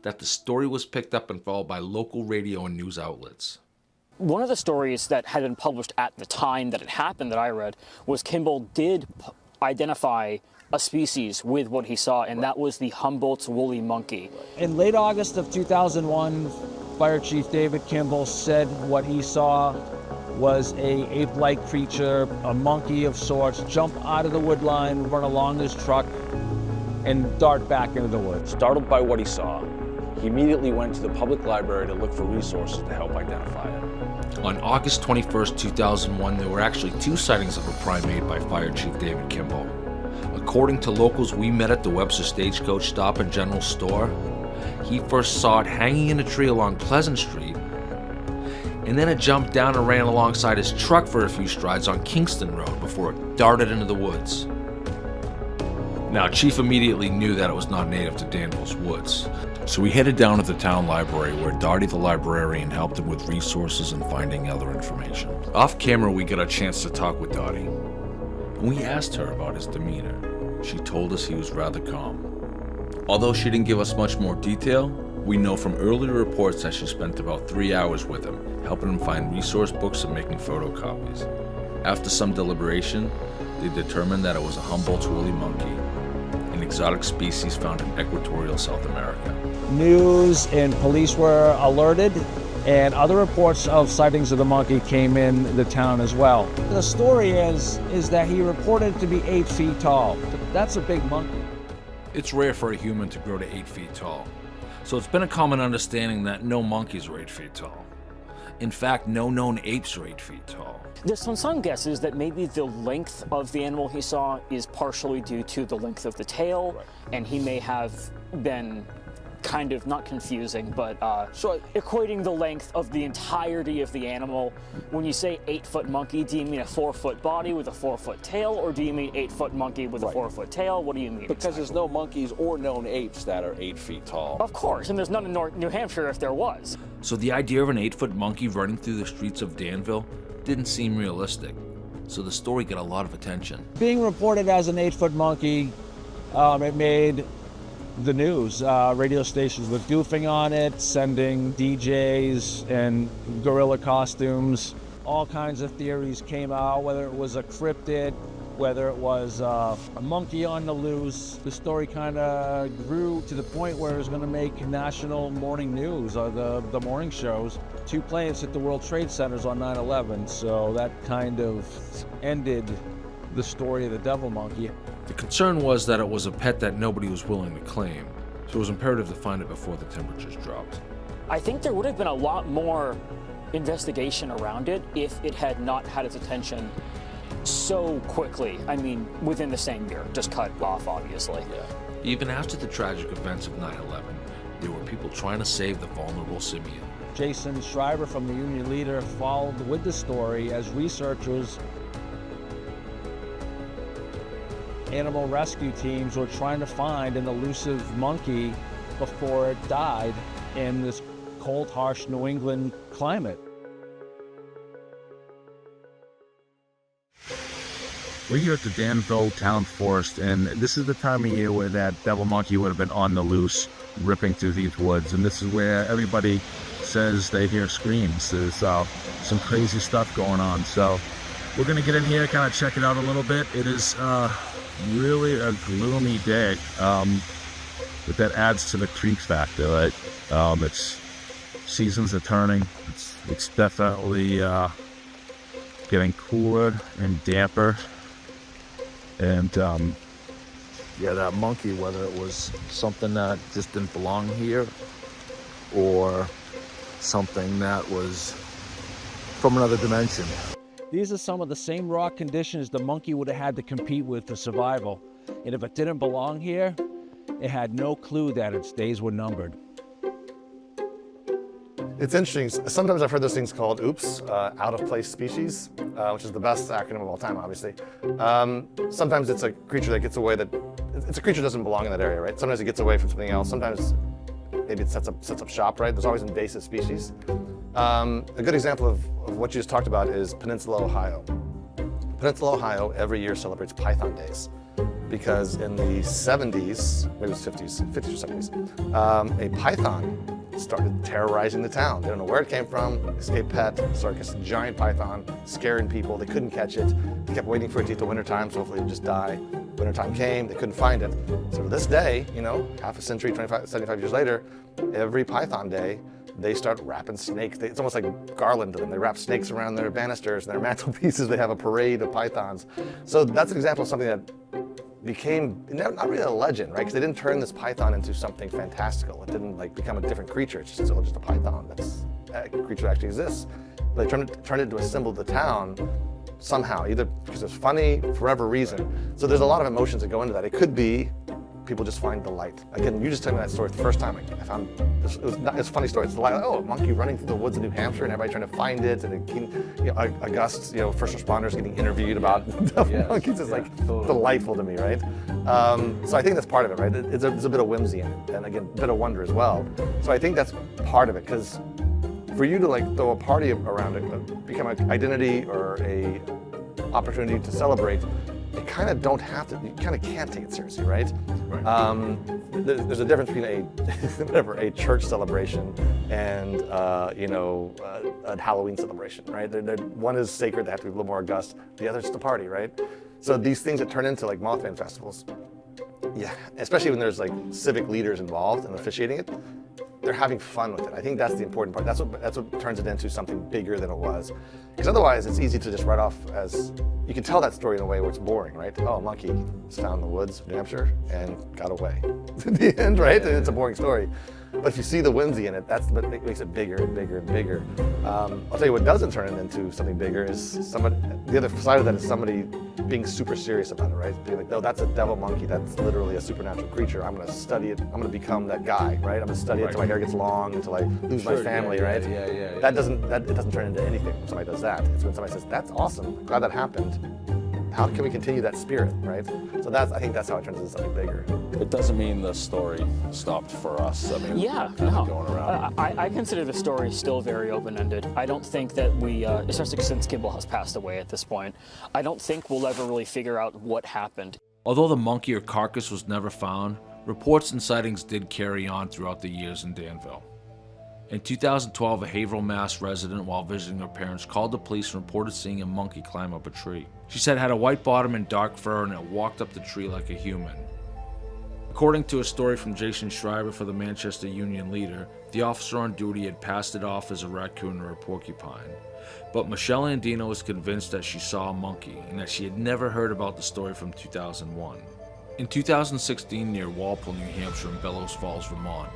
that the story was picked up and followed by local radio and news outlets. One of the stories that had been published at the time that it happened that I read was Kimball did identify a species with what he saw, and that was the Humboldt's woolly monkey. In late August of 2001, Fire Chief David Kimball said what he saw was a ape-like creature, a monkey of sorts, jump out of the wood line, run along his truck, and dart back into the woods. Startled by what he saw, he immediately went to the public library to look for resources to help identify it. On August 21st, 2001, there were actually 2 sightings of a primate by Fire Chief David Kimball. According to locals we met at the Webster Stagecoach Stop and General Store, he first saw it hanging in a tree along Pleasant Street, and then it jumped down and ran alongside his truck for a few strides on Kingston Road before it darted into the woods. Now, Chief immediately knew that it was not native to Danville's woods, so we headed down to the town library where Dottie the librarian helped him with resources and finding other information. Off camera, we got a chance to talk with Dottie. We asked her about his demeanor. She told us he was rather calm. Although she didn't give us much more detail, we know from earlier reports that she spent about 3 hours with him, helping him find resource books and making photocopies. After some deliberation, they determined that it was a Humboldt's woolly monkey, an exotic species found in equatorial South America. News and police were alerted, and other reports of sightings of the monkey came in the town as well. The story is that he reported to be 8 feet tall. That's a big monkey. It's rare for a human to grow to 8 feet tall, so it's been a common understanding that no monkeys are 8 feet tall. In fact, no known apes are 8 feet tall. There's some guesses that maybe the length of the animal he saw is partially due to the length of the tail, and he may have been kind of, not confusing, but equating the length of the entirety of the animal. When you say 8-foot monkey, do you mean a 4-foot body with a 4-foot tail, or do you mean 8-foot monkey with a 4-foot tail? What do you mean? Because there's no monkeys or known apes that are 8 feet tall. Of course, and there's none in New Hampshire if there was. So the idea of an 8-foot monkey running through the streets of Danville didn't seem realistic, so the story got a lot of attention. Being reported as an 8-foot monkey, it made the news. Radio stations were goofing on it, sending DJs and gorilla costumes. All kinds of theories came out, whether it was a cryptid, whether it was a monkey on the loose. The story kind of grew to the point where it was going to make national morning news, or the morning shows. 2 planes hit the World Trade Centers on 9/11, so that kind of ended the story of the devil monkey. The concern was that it was a pet that nobody was willing to claim, so it was imperative to find it before the temperatures dropped. I think there would have been a lot more investigation around it if it had not had its attention so quickly. I mean, within the same year, just cut off, obviously. Yeah. Even after the tragic events of 9/11, there were people trying to save the vulnerable simian. Jason Schreiber from the Union Leader followed with the story as researchers, animal rescue teams were trying to find an elusive monkey before it died in this cold, harsh New England climate. We're here at the Danville Town Forest, and this is the time of year where that devil monkey would have been on the loose, ripping through these woods. And this is where everybody says they hear screams. There's some crazy stuff going on. So we're going to get in here, kind of check it out a little bit. It is really a gloomy day, but that adds to the creep factor, right? It's seasons are turning. It's definitely getting cooler and damper. And yeah, that monkey, whether it was something that just didn't belong here or something that was from another dimension. These are some of the same rock conditions the monkey would have had to compete with for survival. And if it didn't belong here, it had no clue that its days were numbered. It's interesting. Sometimes I've heard those things called OOPS, out of place species, which is the best acronym of all time, obviously. Sometimes it's a creature that gets away it's a creature that doesn't belong in that area, right? Sometimes it gets away from something else. Sometimes maybe it sets up shop, right? There's always invasive species. A good example of what you just talked about is Peninsula, Ohio. Peninsula, Ohio every year celebrates Python Days because in the 70s, maybe it was 50s or 70s, a python started terrorizing the town. They don't know where it came from, escaped pet, started this giant python, scaring people. They couldn't catch it. They kept waiting for it to get to wintertime, so hopefully it would just die. Wintertime came, they couldn't find it. So to this day, half a century, 75 years later, every Python Day, they start wrapping snakes. It's almost like garland to them. They wrap snakes around their banisters and their mantelpieces. They have a parade of pythons. So that's an example of something that became not really a legend, right? Because they didn't turn this python into something fantastical. It didn't become a different creature. It's still just a python. That's a creature that actually exists. But they turned it into a symbol of the town somehow, either because it's funny, for whatever reason. So there's a lot of emotions that go into that. It could be people just find delight. Again, you just told me that story the first time I found it's a funny story. It's like, a monkey running through the woods of New Hampshire and everybody trying to find it, and August, first responders getting interviewed about monkeys. It's delightful to me, right? So I think that's part of it, right? It's a bit of whimsy in it, and again, a bit of wonder as well. So I think that's part of it, because for you to throw a party around it, become an identity or a opportunity to celebrate, you kind of don't have to, you kind of can't take it seriously, right? There's a difference between a church celebration and a Halloween celebration, right? One is sacred, they have to be a little more august. The other is just a party, right? So these things that turn into Mothman festivals, yeah, especially when there's civic leaders involved and officiating it, they're having fun with it. I think that's the important part. That's what turns it into something bigger than it was. Because otherwise, it's easy to just write off as, you can tell that story in a way where it's boring, right? Oh, a monkey was found in the woods of New Hampshire and got away. At the end, right? And it's a boring story. But if you see the whimsy in it, that's what makes it bigger and bigger and bigger. I'll tell you what doesn't turn it into something bigger is the other side of that is somebody being super serious about it, right? Being like, no, that's a devil monkey. That's literally a supernatural creature. I'm going to study it. I'm going to become that guy, right? I'm going to study it until my hair gets long, until I lose my family, right? Yeah. It doesn't turn into anything when somebody does that. It's when somebody says, that's awesome. Glad that happened. How can we continue that spirit, right? So I think that's how it turns into something bigger. It doesn't mean the story stopped for us. I mean, yeah, going no. around. I consider the story still very open-ended. I don't think that we, especially since Kimball has passed away at this point, I don't think we'll ever really figure out what happened. Although the monkey or carcass was never found, reports and sightings did carry on throughout the years in Danville. In 2012, a Haverhill, Mass. Resident, while visiting her parents, called the police and reported seeing a monkey climb up a tree. She said it had a white bottom and dark fur, and it walked up the tree like a human. According to a story from Jason Schreiber for the Manchester Union Leader, the officer on duty had passed it off as a raccoon or a porcupine. But Michelle Andino was convinced that she saw a monkey and that she had never heard about the story from 2001. In 2016, near Walpole, New Hampshire and Bellows Falls, Vermont,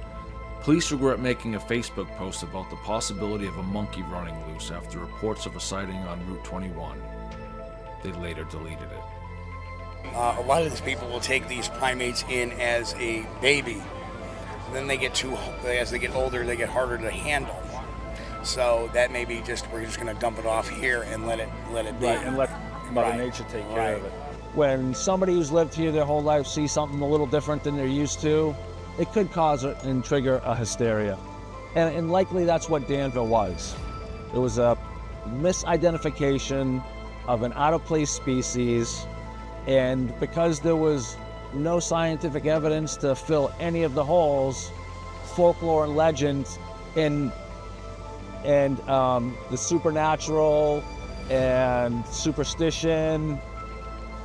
police regret making a Facebook post about the possibility of a monkey running loose after reports of a sighting on Route 21. They later deleted it. A lot of these people will take these primates in as a baby. Then as they get older, they get harder to handle. So that may be we're just going to dump it off here and let it be. Right, and let Mother Nature take care of it. When somebody who's lived here their whole life sees something a little different than they're used to, it could cause it and trigger a hysteria. And likely that's what Danville was. It was a misidentification of an out-of-place species And because there was no scientific evidence to fill any of the holes, folklore and legends and the supernatural and superstition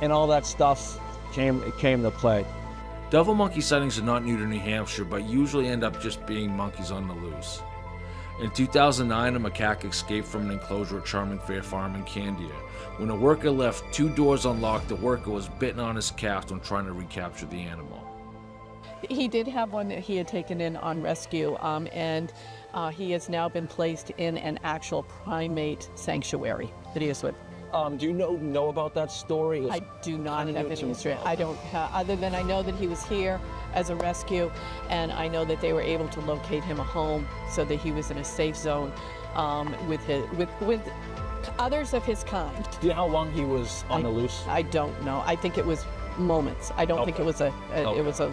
and all that stuff came to play. Devil monkey sightings are not new to New Hampshire, but usually end up just being monkeys on the loose. In 2009, a macaque escaped from an enclosure at Charming Fair Farm in Candia. When a worker left 2 doors unlocked, the worker was bitten on his calf when trying to recapture the animal. He did have one that he had taken in on rescue, and he has now been placed in an actual primate sanctuary that he is with. Do you know about that story? I do not have any history. I don't, other than I know that he was here as a rescue, and I know that they were able to locate him a home so that he was in a safe zone with others of his kind. Do you know how long he was on the loose? I don't know. I think it was moments. I don't think it was a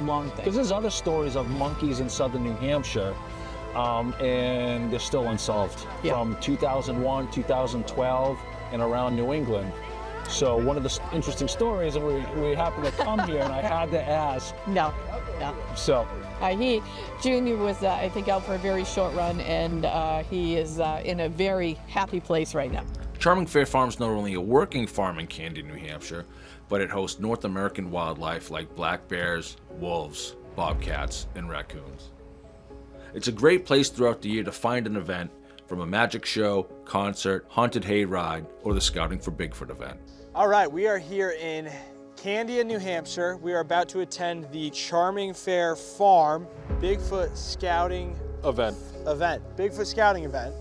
long thing. Because there's other stories of monkeys in southern New Hampshire, and they're still unsolved from 2001, 2012, and around New England. So one of the interesting stories, and we happened to come here, and I had to ask. No. So. Junior was, I think, out for a very short run, and he is in a very happy place right now. Charming Fair Farm is not only a working farm in Candia, New Hampshire, but it hosts North American wildlife like black bears, wolves, bobcats, and raccoons. It's a great place throughout the year to find an event, from a magic show, concert, haunted hayride, or the Scouting for Bigfoot event. All right, we are here in Candia, New Hampshire. We are about to attend the Charming Fair Farm Bigfoot Scouting event. Bigfoot Scouting event.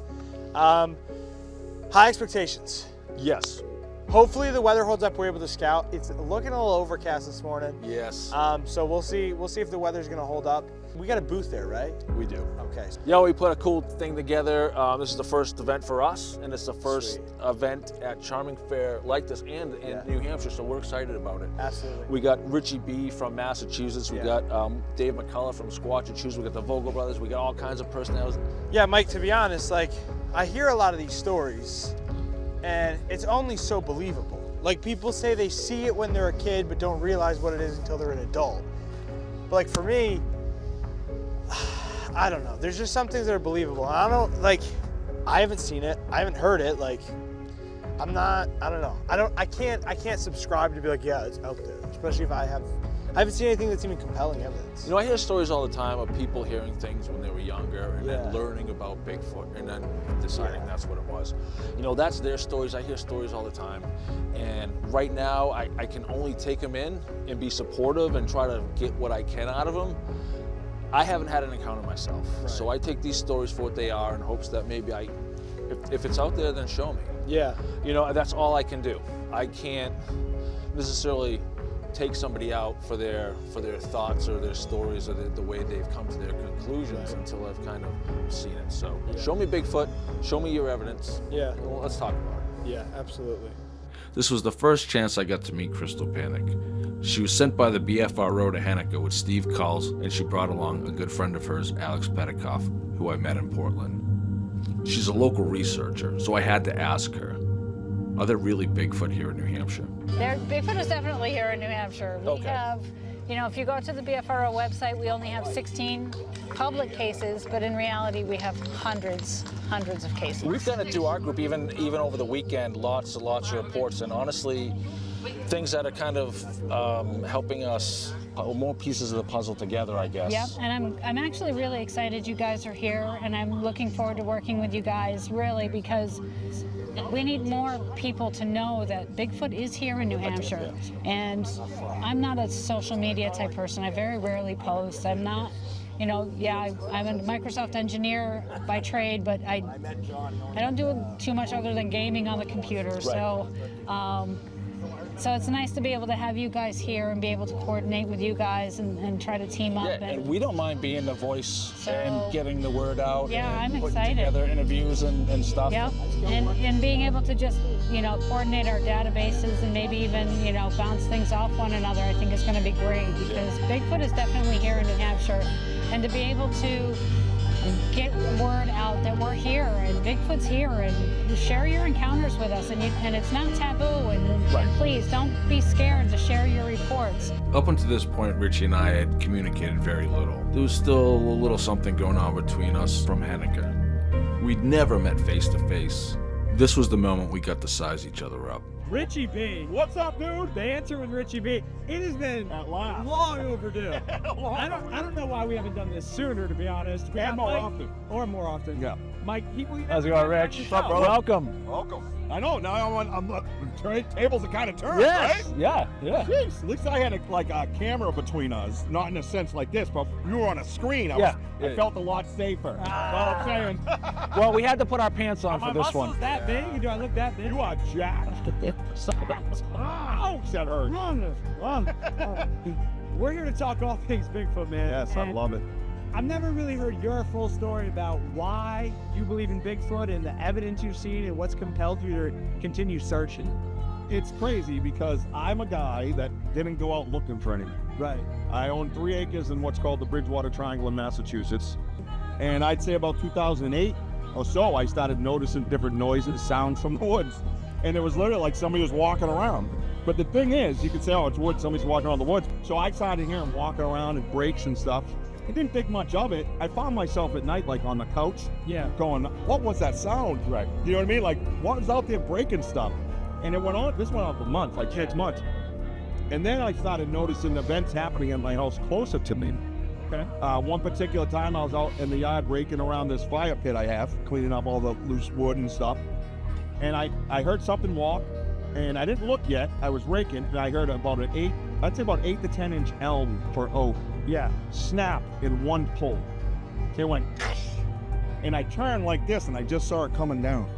High expectations. Yes. Hopefully the weather holds up. We're able to scout. It's looking a little overcast this morning. Yes. So we'll see if the weather's gonna hold up. We got a booth there, right? We do. Okay. Yeah, we put a cool thing together. This is the first event for us, and it's the first event at Charming Fair like this and in New Hampshire, so we're excited about it. Absolutely. We got Richie B from Massachusetts. We got Dave McCullough from Squatch. We got the Vogel brothers. We got all kinds of personalities. Yeah, Mike, to be honest, like, I hear a lot of these stories, and it's only so believable. Like, people say they see it when they're a kid, but don't realize what it is until they're an adult. But like, for me, I don't know. There's just some things that are believable. I haven't seen it. I haven't heard it. Like, I don't know. I can't subscribe to be like, yeah, it's out there. Especially if I haven't seen anything that's even compelling evidence. You know, I hear stories all the time of people hearing things when they were younger and then learning about Bigfoot and then deciding that's what it was. You know, that's their stories. I hear stories all the time. And right now, I can only take them in and be supportive and try to get what I can out of them. I haven't had an encounter myself, so I take these stories for what they are in hopes that maybe if it's out there, then show me. Yeah. You know, that's all I can do. I can't necessarily take somebody out for their thoughts or their stories or the way they've come to their conclusions until I've kind of seen it. So show me Bigfoot, show me your evidence. Yeah. Well, let's talk about it. Yeah, absolutely. This was the first chance I got to meet Crystal Panic. She was sent by the BFRO to Henniker with Steve Kulls, and she brought along a good friend of hers, Alex Petikoff, who I met in Portland. She's a local researcher, so I had to ask her, are there really Bigfoot here in New Hampshire? Bigfoot is definitely here in New Hampshire. We have, if you go to the BFRO website, we only have 16 public cases, but in reality, we have hundreds of cases. We've done it to our group, even over the weekend, lots of reports, and honestly, things that are kind of helping us put more pieces of the puzzle together, I guess. Yep, and I'm actually really excited you guys are here, and I'm looking forward to working with you guys, really, because we need more people to know that Bigfoot is here in New Hampshire. And I'm not a social media type person. I very rarely post. I'm not, I'm a Microsoft engineer by trade, but I don't do too much other than gaming on the computer. Right. So it's nice to be able to have you guys here and be able to coordinate with you guys and try to team up. Yeah, and we don't mind being the voice and getting the word out. Yeah, and I'm putting excited. together interviews and stuff. Yeah, and being able to just, coordinate our databases and maybe even, bounce things off one another, I think is going to be great because Bigfoot is definitely here in New Hampshire. And to be able to get word out that we're here and Bigfoot's here, and share your encounters with us. And it's not taboo. And please don't be scared to share your reports. Up until this point, Richie and I had communicated very little. There was still a little something going on between us from Henniker. We'd never met face to face. This was the moment we got to size each other up. Richie B. What's up, dude? The answer with Richie B. It has been long overdue. I don't know why we haven't done this sooner, to be honest. And more often. Or more often. Yeah. Mike, how's it going, Rich? What's up, brother? Welcome. I know. Now tables are kind of turned, Yes. right? Yeah. Jeez, at least I had a camera between us, not in a sense like this, but we were on a screen. I felt a lot safer. That's all I'm saying. Well, we had to put our pants on for this one. Are my muscles that big? Do I look that big? You are jacked. Ouch, that hurt. We're here to talk all things Bigfoot, man. Yes, I love it. I've never really heard your full story about why you believe in Bigfoot and the evidence you've seen and what's compelled you to continue searching. It's crazy because I'm a guy that didn't go out looking for anything. Right. I own 3 acres in what's called the Bridgewater Triangle in Massachusetts. And I'd say about 2008 or so, I started noticing different noises, sounds from the woods. And it was literally like somebody was walking around. But the thing is, you could say, oh, it's woods, somebody's walking around the woods. So I started hearing walking around and breaks and stuff. I didn't think much of it. I found myself at night, like on the couch, going, what was that sound? Right. You know what I mean? Like, what was out there breaking stuff? And this went on for months, like 6 months. And then I started noticing events happening in my house closer to me. Okay. One particular time I was out in the yard raking around this fire pit I have, cleaning up all the loose wood and stuff. And I heard something walk, and I didn't look yet. I was raking, and I heard about an 8 to 10 inch elm for oak. Yeah, snap in one pull. It went, and I turned like this, and I just saw it coming down.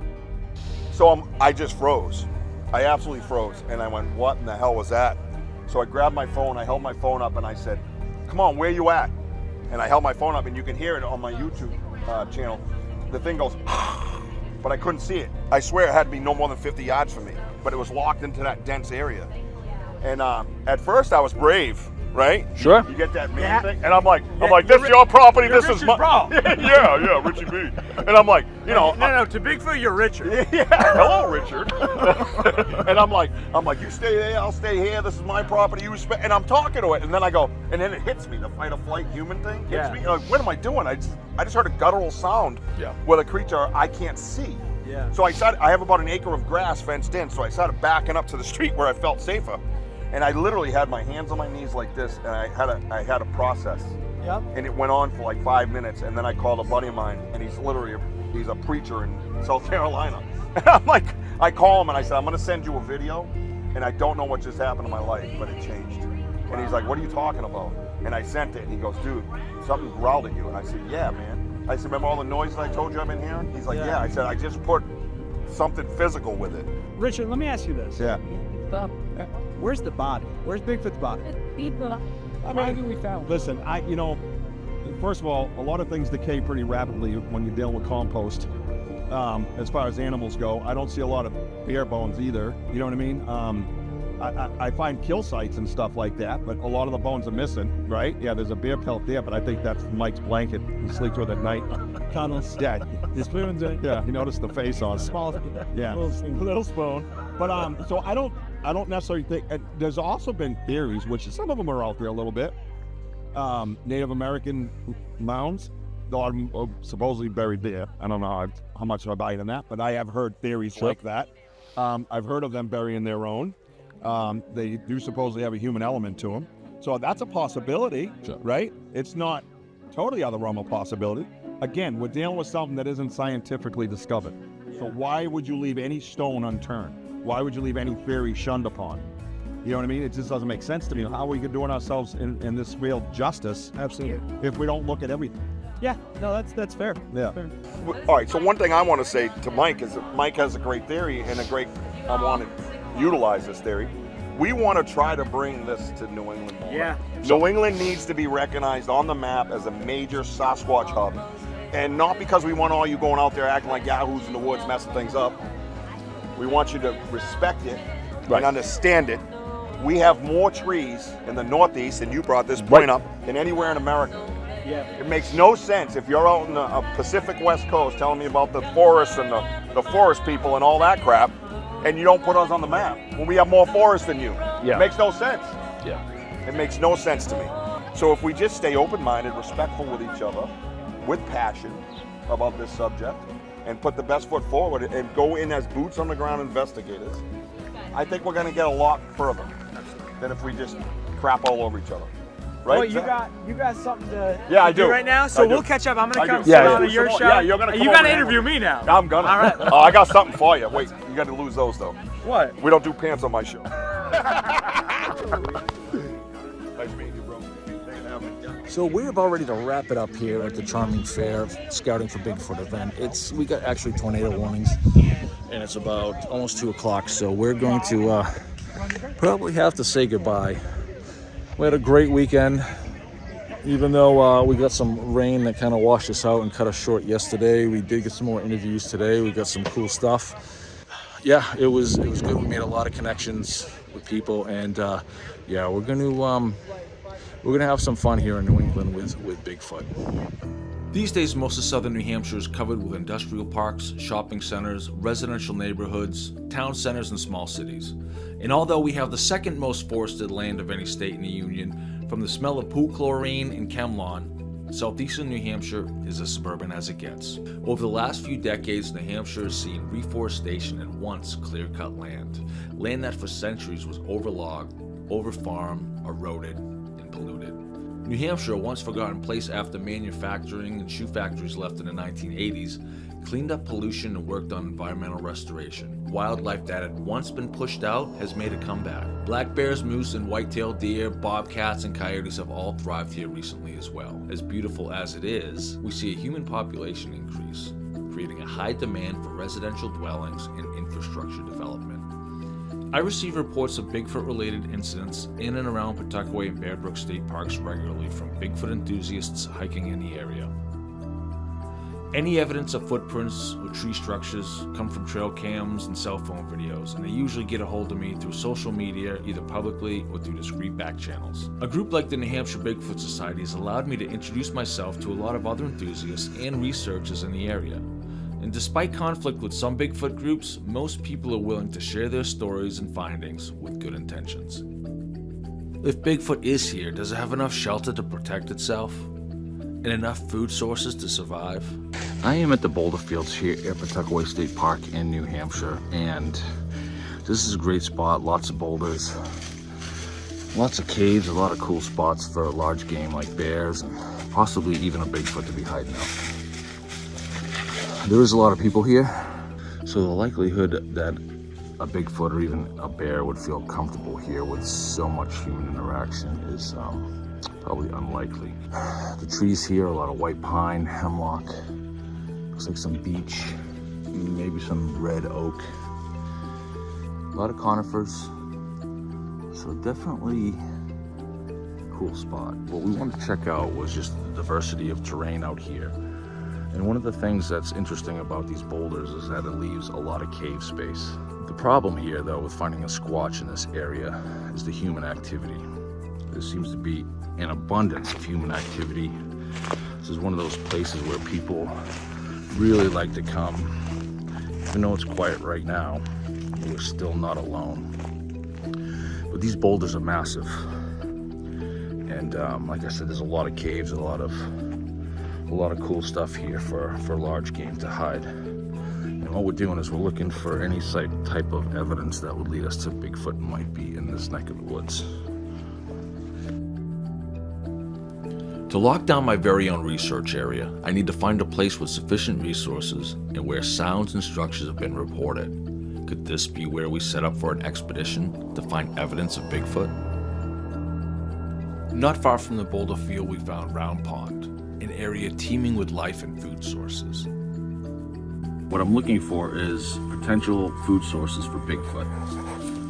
So I just froze. I absolutely froze, and I went, what in the hell was that? So I grabbed my phone, I held my phone up, and I said, come on, where you at? And I held my phone up, and you can hear it on my YouTube channel. The thing goes, but I couldn't see it. I swear it had to be no more than 50 yards from me, but it was locked into that dense area. And at first I was brave, right? Sure. You get that man thing, and I'm like, this is your property, this is my. yeah, Richie B. And I'm like, No, to Bigfoot, you're Richard. Yeah, hello, Richard. And I'm like, you stay there, I'll stay here. This is my property. You respect. And I'm talking to it, and then I go, and then it hits me. The fight or flight human thing hits me. Like, what am I doing? I just heard a guttural sound with a creature I can't see. Yeah. So I have about an acre of grass fenced in. So I started backing up to the street where I felt safer, and I literally had my hands on my knees like this, and I had a process. Yep. And it went on for like 5 minutes, and then I called a buddy of mine, and he's a preacher in South Carolina. And I'm like, I call him and I said, I'm gonna send you a video, and I don't know what just happened in my life, but it changed. And he's like, what are you talking about? And I sent it, and he goes, dude, something growled at you. And I said, yeah, man. I said, remember all the noises I told you I've been hearing? He's like, yeah. I said, I just put something physical with it. Richard, let me ask you this. Yeah. Where's the body? Where's Bigfoot's body? Why did we found? Listen, first of all, a lot of things decay pretty rapidly when you're dealing with compost. As far as animals go, I don't see a lot of bear bones either. You know what I mean? I find kill sites and stuff like that, but a lot of the bones are missing, right? Yeah, there's a bear pelt there, but I think that's Mike's blanket. He sleeps with at night. Tunnels. Yeah. Yeah, you noticed the face on it. Small. Yeah. Little spoon. But so I don't necessarily think. There's also been theories, which some of them are out there a little bit. Native American mounds, a lot of them are supposedly buried there. I don't know how much I buy in that, but I have heard theories like that. I've heard of them burying their own. They do supposedly have a human element to them. So that's a possibility, right? It's not totally out of the realm of possibility. Again, we're dealing with something that isn't scientifically discovered. So why would you leave any stone unturned? Why would you leave any theory shunned upon? You know what I mean? It just doesn't make sense to me. How are we doing ourselves in this real justice? Absolutely. If we don't look at everything. Yeah, no, that's fair. Yeah. Fair. All right, so one thing I want to say to Mike is that Mike has a great theory and I want to utilize this theory. We want to try to bring this to New England more. Yeah. New England needs to be recognized on the map as a major Sasquatch hub. And not because we want all you going out there acting like yahoos in the woods messing things up. We want you to respect it and understand it. We have more trees in the Northeast, and you brought this point up, than anywhere in America. Yeah. It makes no sense if you're out in the Pacific West Coast telling me about the forests and the forest people and all that crap, and you don't put us on the map when we have more forests than you. Yeah. It makes no sense. Yeah. It makes no sense to me. So if we just stay open-minded, respectful with each other, with passion about this subject, and put the best foot forward and go in as boots on the ground investigators, I think we're going to get a lot further than if we just crap all over each other. Right? Well, you got something to, Yeah, I do do. right now, so I do. we'll catch up. I'm gonna I come do. sit on to your show. Yeah, you're gonna come You gotta over and interview hang me now. I'm gonna. All right. Oh, I got something for you. Wait, you got to lose those though. What? We don't do pants on my show. Nice meeting you, bro. Thanks for having me. So we're about ready to wrap it up here at the Charming Fair Scouting for Bigfoot event. We got actually tornado warnings, and it's about almost 2 o'clock. So we're going to probably have to say goodbye. We had a great weekend, even though we got some rain that kind of washed us out and cut us short yesterday. We did get some more interviews today. We got some cool stuff. Yeah, it was good. We made a lot of connections with people, and yeah, we're gonna have some fun here in New England with Bigfoot. These days, most of southern New Hampshire is covered with industrial parks, shopping centers, residential neighborhoods, town centers, and small cities. And although we have the second most forested land of any state in the Union, from the smell of pool chlorine and chemlawn, southeastern New Hampshire is as suburban as it gets. Over the last few decades, New Hampshire has seen reforestation and once clear-cut land that for centuries was overlogged, overfarmed, eroded, and polluted. New Hampshire, a once forgotten place after manufacturing and shoe factories left in the 1980s, cleaned up pollution and worked on environmental restoration. Wildlife that had once been pushed out has made a comeback. Black bears, moose, and white-tailed deer, bobcats, and coyotes have all thrived here recently as well. As beautiful as it is, we see a human population increase, creating a high demand for residential dwellings and infrastructure development. I receive reports of Bigfoot-related incidents in and around Pawtucket and Bear Brook State Parks regularly from Bigfoot enthusiasts hiking in the area. Any evidence of footprints or tree structures come from trail cams and cell phone videos, and they usually get a hold of me through social media, either publicly or through discreet back channels. A group like the New Hampshire Bigfoot Society has allowed me to introduce myself to a lot of other enthusiasts and researchers in the area. And despite conflict with some Bigfoot groups, most people are willing to share their stories and findings with good intentions. If Bigfoot is here, does it have enough shelter to protect itself? And enough food sources to survive? I am at the boulder fields here at Pawtucket State Park in New Hampshire, and this is a great spot. Lots of boulders, lots of caves, a lot of cool spots for a large game like bears and possibly even a Bigfoot to be hiding out. There is a lot of people here, so the likelihood that a Bigfoot or even a bear would feel comfortable here with so much human interaction is probably unlikely. The trees here are a lot of white pine, hemlock, looks like some beech, maybe some red oak, a lot of conifers, so definitely a cool spot. What we wanted to check out was just the diversity of terrain out here. And one of the things that's interesting about these boulders is that it leaves a lot of cave space. The problem here, though, with finding a squatch in this area is the human activity. There seems to be an abundance of human activity. This is one of those places where people really like to come. Even though it's quiet right now, we're still not alone. But these boulders are massive. And like I said, there's a lot of caves, a lot of cool stuff here for large game to hide. And what we're doing is we're looking for any type of evidence that would lead us to Bigfoot might be in this neck of the woods. To lock down my very own research area, I need to find a place with sufficient resources and where sounds and structures have been reported. Could this be where we set up for an expedition to find evidence of Bigfoot? Not far from the boulder field, we found Round Pond, an area teeming with life and food sources. What I'm looking for is potential food sources for Bigfoot.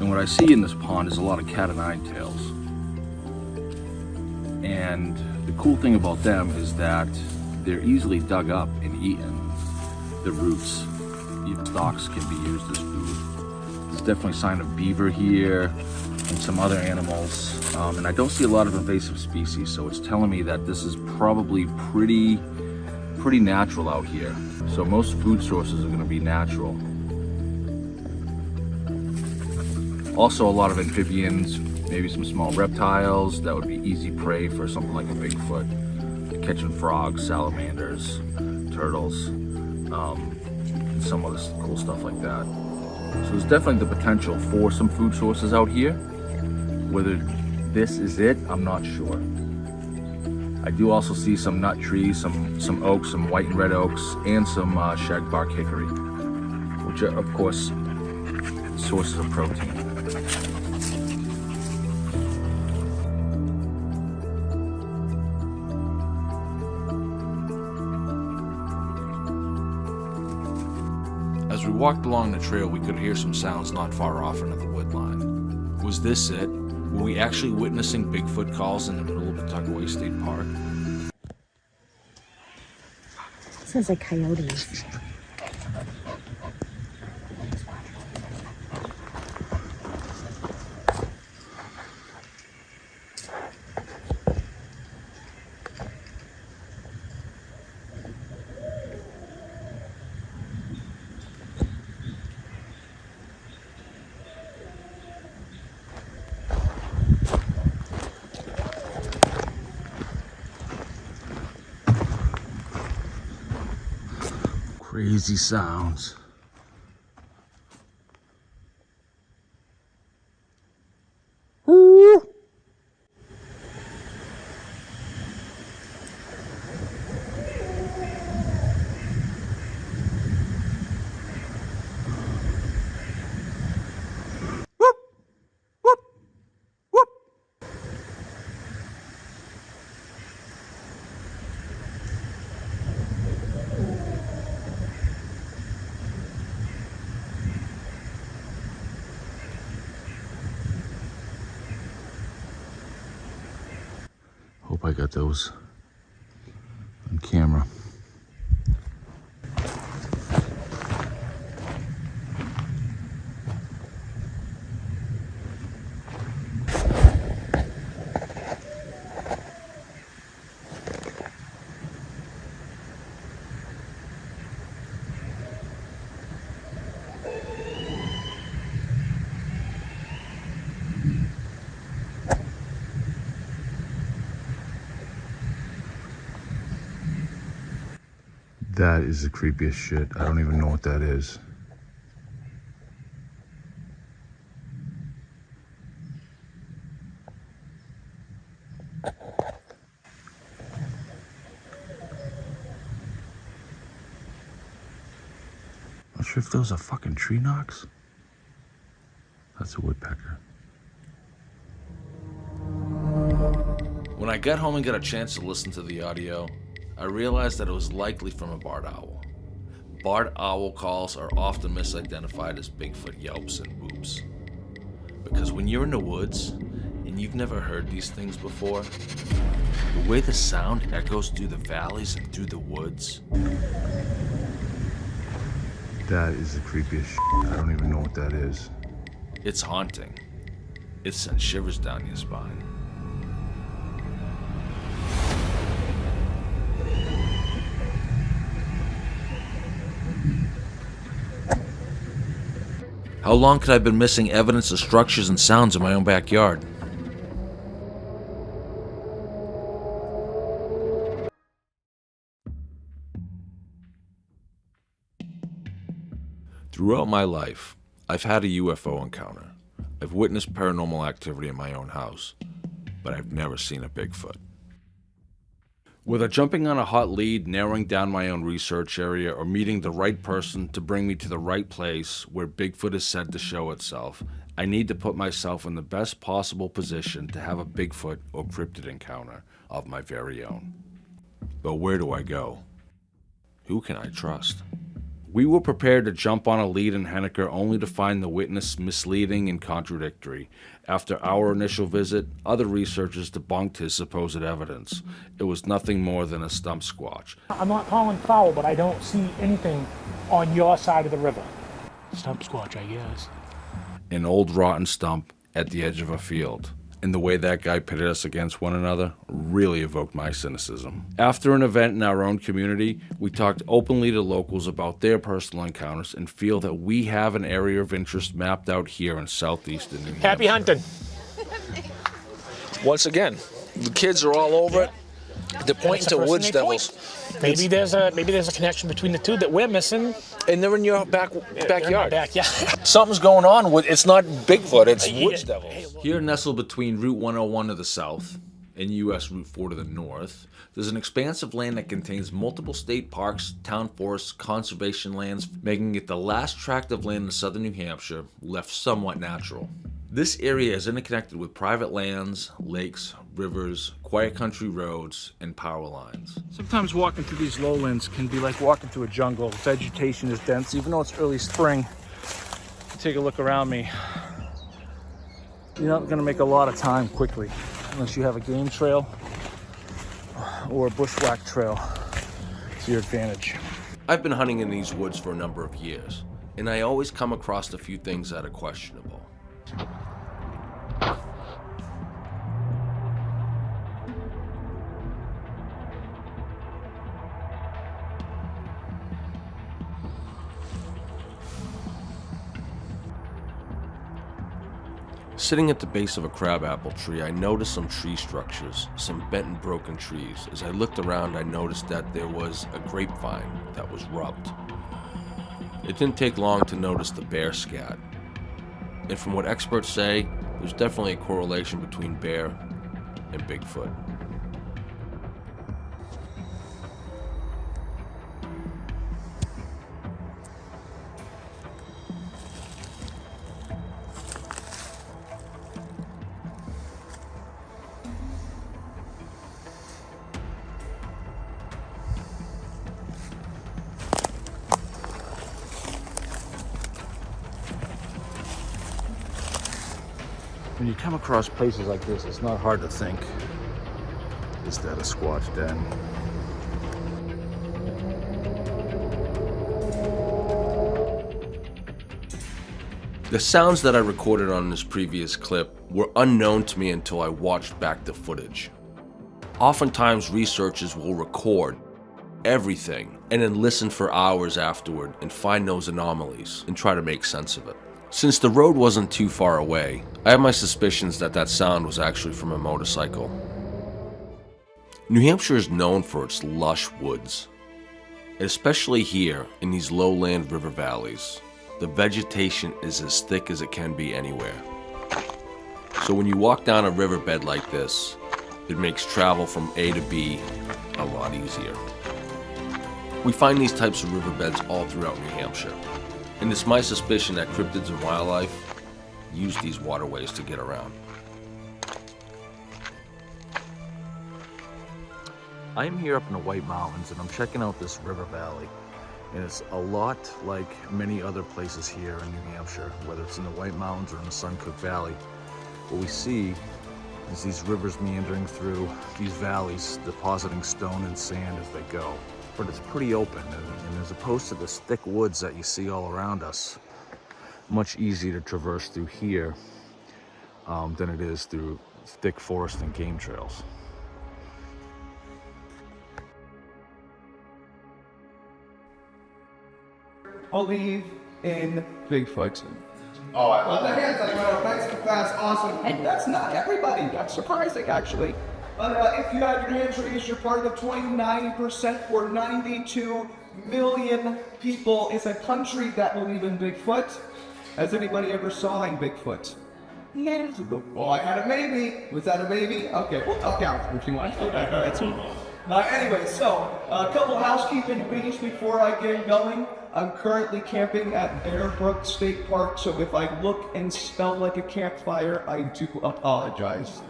And what I see in this pond is a lot of cat o' nine tails. And the cool thing about them is that they're easily dug up and eaten. The roots, even stalks, can be used as food. There's definitely a sign of beaver here, and some other animals. And I don't see a lot of invasive species, so it's telling me that this is probably pretty natural out here. So most food sources are going to be natural. Also a lot of amphibians, maybe some small reptiles. That would be easy prey for something like a Bigfoot. Catching frogs, salamanders, turtles, and some other cool stuff like that. So there's definitely the potential for some food sources out here. Whether this is it, I'm not sure. I do also see some nut trees, some oaks, some white and red oaks, and some shagbark hickory, which are, of course, sources of protein. As we walked along the trail, we could hear some sounds not far off into the woodline. Was this it? Were we actually witnessing Bigfoot calls in the middle of Pawtuckaway State Park? Sounds like coyotes. Crazy sounds. Ooh. Hope I got those on camera. That is the creepiest shit. I don't even know what that is. Not sure if those are fucking tree knocks. That's a woodpecker. When I got home and got a chance to listen to the audio, I realized that it was likely from a barred owl. Barred owl calls are often misidentified as Bigfoot yelps and whoops. Because when you're in the woods and you've never heard these things before, the way the sound echoes through the valleys and through the woods. That is the creepiest shit. I don't even know what that is. It's haunting. It sends shivers down your spine. How long could I have been missing evidence of structures and sounds in my own backyard? Throughout my life, I've had a UFO encounter. I've witnessed paranormal activity in my own house, but I've never seen a Bigfoot. Whether jumping on a hot lead, narrowing down my own research area, or meeting the right person to bring me to the right place where Bigfoot is said to show itself, I need to put myself in the best possible position to have a Bigfoot or cryptid encounter of my very own. But where do I go? Who can I trust? We were prepared to jump on a lead in Henniker only to find the witness misleading and contradictory. After our initial visit, other researchers debunked his supposed evidence. It was nothing more than a stump squatch. I'm not calling foul, but I don't see anything on your side of the river. Stump squatch, I guess. An old rotten stump at the edge of a field. And the way that guy pitted us against one another really evoked my cynicism. After an event in our own community, we talked openly to locals about their personal encounters and feel that we have an area of interest mapped out here in southeastern New Hampshire. Happy hunting. Once again, the kids are all over it. They're pointing to woods devils. Maybe there's a connection between the two that we're missing. And they're in your backyard. Yeah. Something's going on with, it's not Bigfoot, it's woods devils. Here, nestled between Route 101 to the south and US Route 4 to the north, there's an expanse of land that contains multiple state parks, town forests, conservation lands, making it the last tract of land in southern New Hampshire left somewhat natural. This area is interconnected with private lands, lakes, rivers, quiet country roads, and power lines. Sometimes walking through these lowlands can be like walking through a jungle. Vegetation is dense, even though it's early spring. Take a look around me. You're not gonna make a lot of time quickly unless you have a game trail or a bushwhack trail to your advantage. I've been hunting in these woods for a number of years, and I always come across a few things that are questionable. Sitting at the base of a crabapple tree, I noticed some tree structures, some bent and broken trees. As I looked around, I noticed that there was a grapevine that was rubbed. It didn't take long to notice the bear scat. And from what experts say, there's definitely a correlation between bear and Bigfoot. When you come across places like this, it's not hard to think, is that a Squatch den? The sounds that I recorded on this previous clip were unknown to me until I watched back the footage. Oftentimes, researchers will record everything and then listen for hours afterward and find those anomalies and try to make sense of it. Since the road wasn't too far away, I have my suspicions that that sound was actually from a motorcycle. New Hampshire is known for its lush woods, especially here in these lowland river valleys. The vegetation is as thick as it can be anywhere. So when you walk down a riverbed like this, it makes travel from A to B a lot easier. We find these types of riverbeds all throughout New Hampshire. And it's my suspicion that cryptids and wildlife use these waterways to get around. I am here up in the White Mountains and I'm checking out this river valley. And it's a lot like many other places here in New Hampshire, whether it's in the White Mountains or in the Suncook Valley. What we see is these rivers meandering through these valleys, depositing stone and sand as they go. But it's pretty open, and as opposed to the thick woods that you see all around us, much easier to traverse through here than it is through thick forest and game trails. Believe in Bigfoot. Oh, I love the hands that went up nice and fast, awesome. And that's not everybody. That's surprising, actually. If you have your hands raised, you're part of the 29% or 92 million people. It's a country that believe in Bigfoot. Has anybody ever saw Bigfoot? Yes. Oh, I had a maybe. Was that a maybe? Okay, we'll talk out if you want. Anyway, so a couple housekeeping things before I get going. I'm currently camping at Bear Brook State Park, so if I look and smell like a campfire, I do apologize.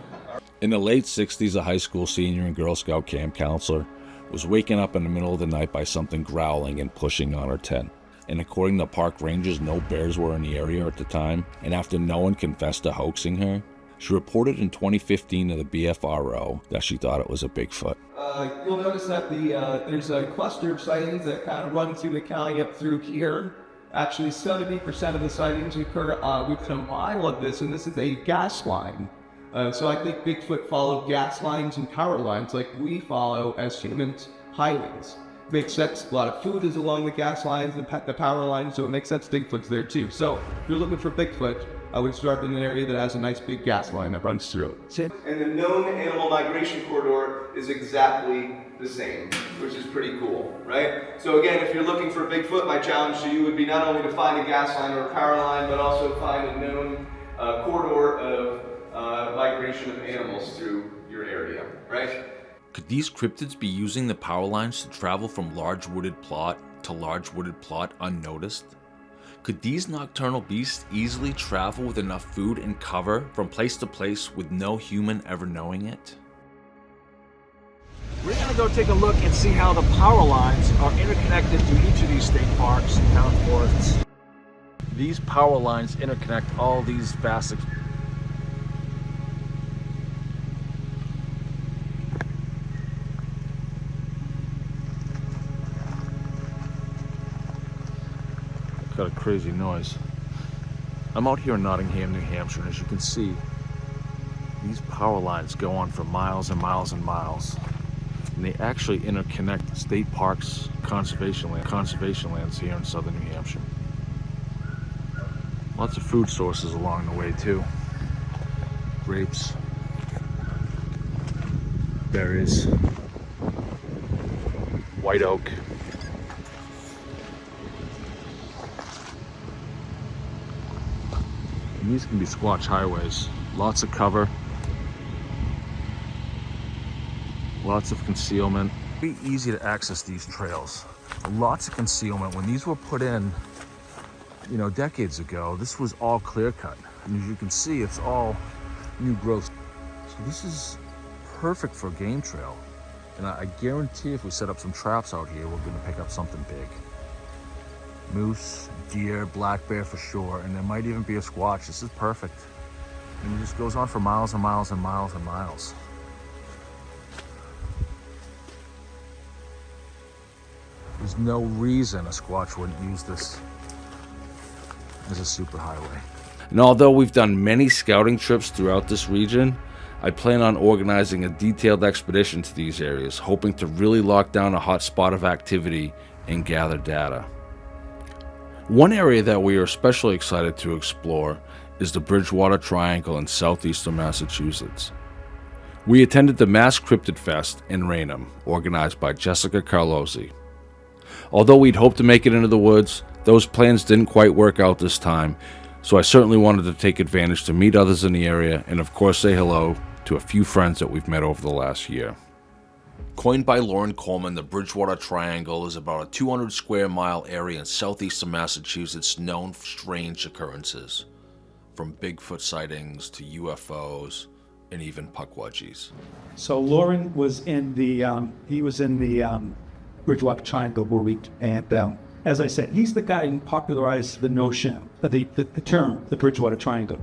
In the late 60s, a high school senior and Girl Scout camp counselor was waking up in the middle of the night by something growling and pushing on her tent. And according to park rangers, no bears were in the area at the time, and after no one confessed to hoaxing her, she reported in 2015 to the BFRO that she thought it was a Bigfoot. You'll notice that there's a cluster of sightings that kind of run through the county up through here. Actually, 70% of the sightings occur within a mile of this, and this is a gas line. So I think Bigfoot followed gas lines and power lines like we follow as humans highways. Makes sense. A lot of food is along the gas lines and the power lines, so it makes sense Bigfoot's there too. So if you're looking for Bigfoot, I would start in an area that has a nice big gas line that runs through it. And the known animal migration corridor is exactly the same, which is pretty cool, right? So again, if you're looking for Bigfoot, my challenge to you would be not only to find a gas line or a power line, but also find a known corridor of migration of animals through your area, right? Could these cryptids be using the power lines to travel from large wooded plot to large wooded plot unnoticed? Could these nocturnal beasts easily travel with enough food and cover from place to place with no human ever knowing it? We're going to go take a look and see how the power lines are interconnected to each of these state parks and town forests. These power lines interconnect all these vast got a crazy noise. I'm out here in Nottingham, New Hampshire, and as you can see, these power lines go on for miles and miles and miles. And they actually interconnect state parks, conservation lands here in southern New Hampshire. Lots of food sources along the way too. Grapes, berries, white oak. And these can be Squatch highways. Lots of cover. Lots of concealment. Very easy to access these trails. Lots of concealment. When these were put in, decades ago, this was all clear cut. And as you can see, it's all new growth. So this is perfect for a game trail. And I guarantee if we set up some traps out here, we're gonna pick up something big. Moose, deer, black bear for sure, and there might even be a squatch. This is perfect. And it just goes on for miles and miles and miles and miles. There's no reason a squatch wouldn't use this as a superhighway. And although we've done many scouting trips throughout this region, I plan on organizing a detailed expedition to these areas, hoping to really lock down a hot spot of activity and gather data. One area that we are especially excited to explore is the Bridgewater Triangle in southeastern Massachusetts. We attended the Mass Cryptid Fest in Raynham, organized by Jessica Carlozzi. Although we'd hoped to make it into the woods, those plans didn't quite work out this time, so I certainly wanted to take advantage to meet others in the area and of course say hello to a few friends that we've met over the last year. Coined by Loren Coleman, the Bridgewater Triangle is about a 200 square mile area in southeastern Massachusetts known for strange occurrences, from Bigfoot sightings to UFOs and even puckwudgies. So Loren was in the Bridgewater Triangle movie, and as I said, he's the guy who popularized the notion, the term, the Bridgewater Triangle.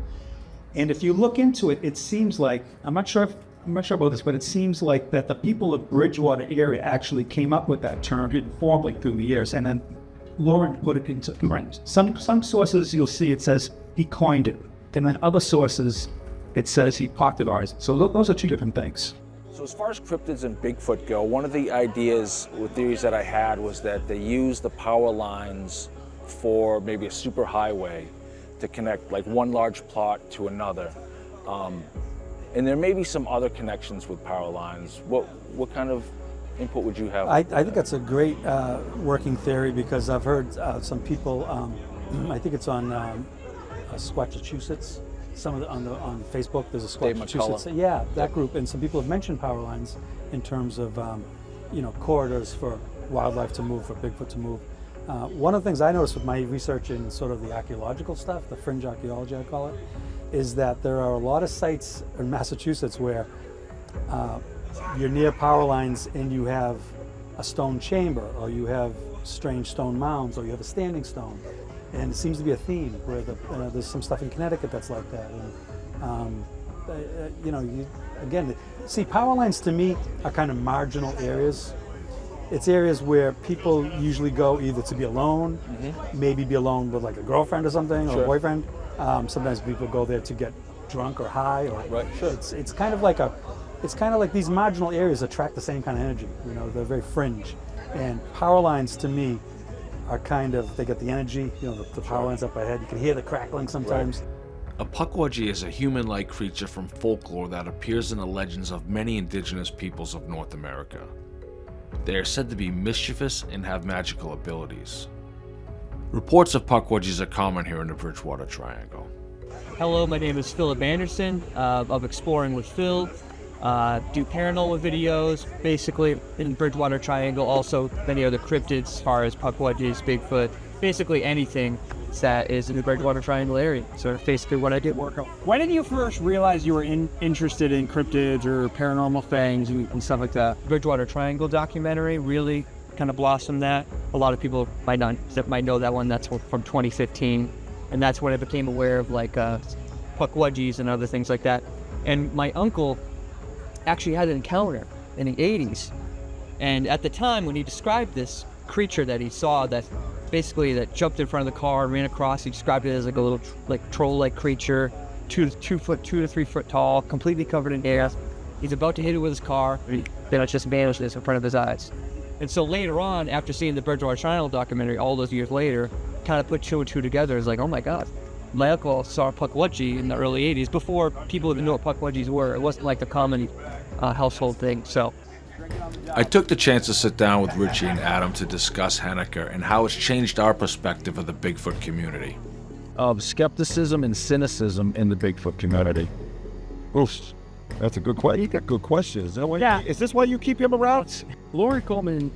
And if you look into it, it seems like, I'm not sure about this, but it seems like that the people of Bridgewater area actually came up with that term informally through the years, and then Loren put it into print. Some sources you'll see it says he coined it, and then other sources it says he popularized it. So those are two different things. So as far as cryptids and Bigfoot go, one of the ideas or theories that I had was that they use the power lines for maybe a superhighway to connect like one large plot to another. And there may be some other connections with power lines. What kind of input would you have? I think that's a great working theory, because I've heard some people, I think it's on Squatchachusetts, on Facebook, there's a Squatchachusetts. Yeah, that group, and some people have mentioned power lines in terms of corridors for wildlife to move, for Bigfoot to move. One of the things I noticed with my research in sort of the archaeological stuff, the fringe archaeology I call it, is that there are a lot of sites in Massachusetts where you're near power lines and you have a stone chamber, or you have strange stone mounds, or you have a standing stone. And it seems to be a theme where there's some stuff in Connecticut that's like that. And, again, see, power lines to me are kind of marginal areas. it's areas where people usually go either to be alone, maybe be alone with like a girlfriend or something, or a boyfriend. Sometimes people go there to get drunk or high. Or, It's kind of like these marginal areas attract the same kind of energy. You know, they're very fringe. And power lines to me are they get the energy, you know, the power lines up ahead. You can hear the crackling sometimes. A Pukwudgie is a human-like creature from folklore that appears in the legends of many indigenous peoples of North America. They are said to be mischievous and have magical abilities. Reports of Pukwudgies are common here in the Bridgewater Triangle. Hello, my name is Philip Anderson of Exploring with Phil. Do paranormal videos, basically in Bridgewater Triangle, also many other cryptids as far as Pukwudgies, Bigfoot, basically anything that is in the Bridgewater Triangle area. So basically what I did work on. When did you first realize you were interested in cryptids or paranormal things and stuff like that? Bridgewater Triangle documentary really kind of blossomed that. A lot of people might know that one. That's from 2015. And that's when I became aware of like Pukwudgies and other things like that. And my uncle actually had an encounter in the 80s. And at the time when he described this creature that he saw that jumped in front of the car, ran across, he described it as like a little troll-like creature, 2 to 3 foot tall, completely covered in hair. He's about to hit it with his car, then it just vanishes in front of his eyes. And so later on, after seeing the Bridgewater Triangle documentary all those years later, kind of put 2 and 2 together. It's like, oh my God, my uncle saw a Pukwudgie in the early 80s before people even knew what Pukwudgies were. It wasn't like a common household thing. So I took the chance to sit down with Richie and Adam to discuss Hanukkah and how it's changed our perspective of the Bigfoot community. Of skepticism and cynicism in the Bigfoot community. Oof, that's a good question. You got good questions. Is this why you keep him around? Loren Coleman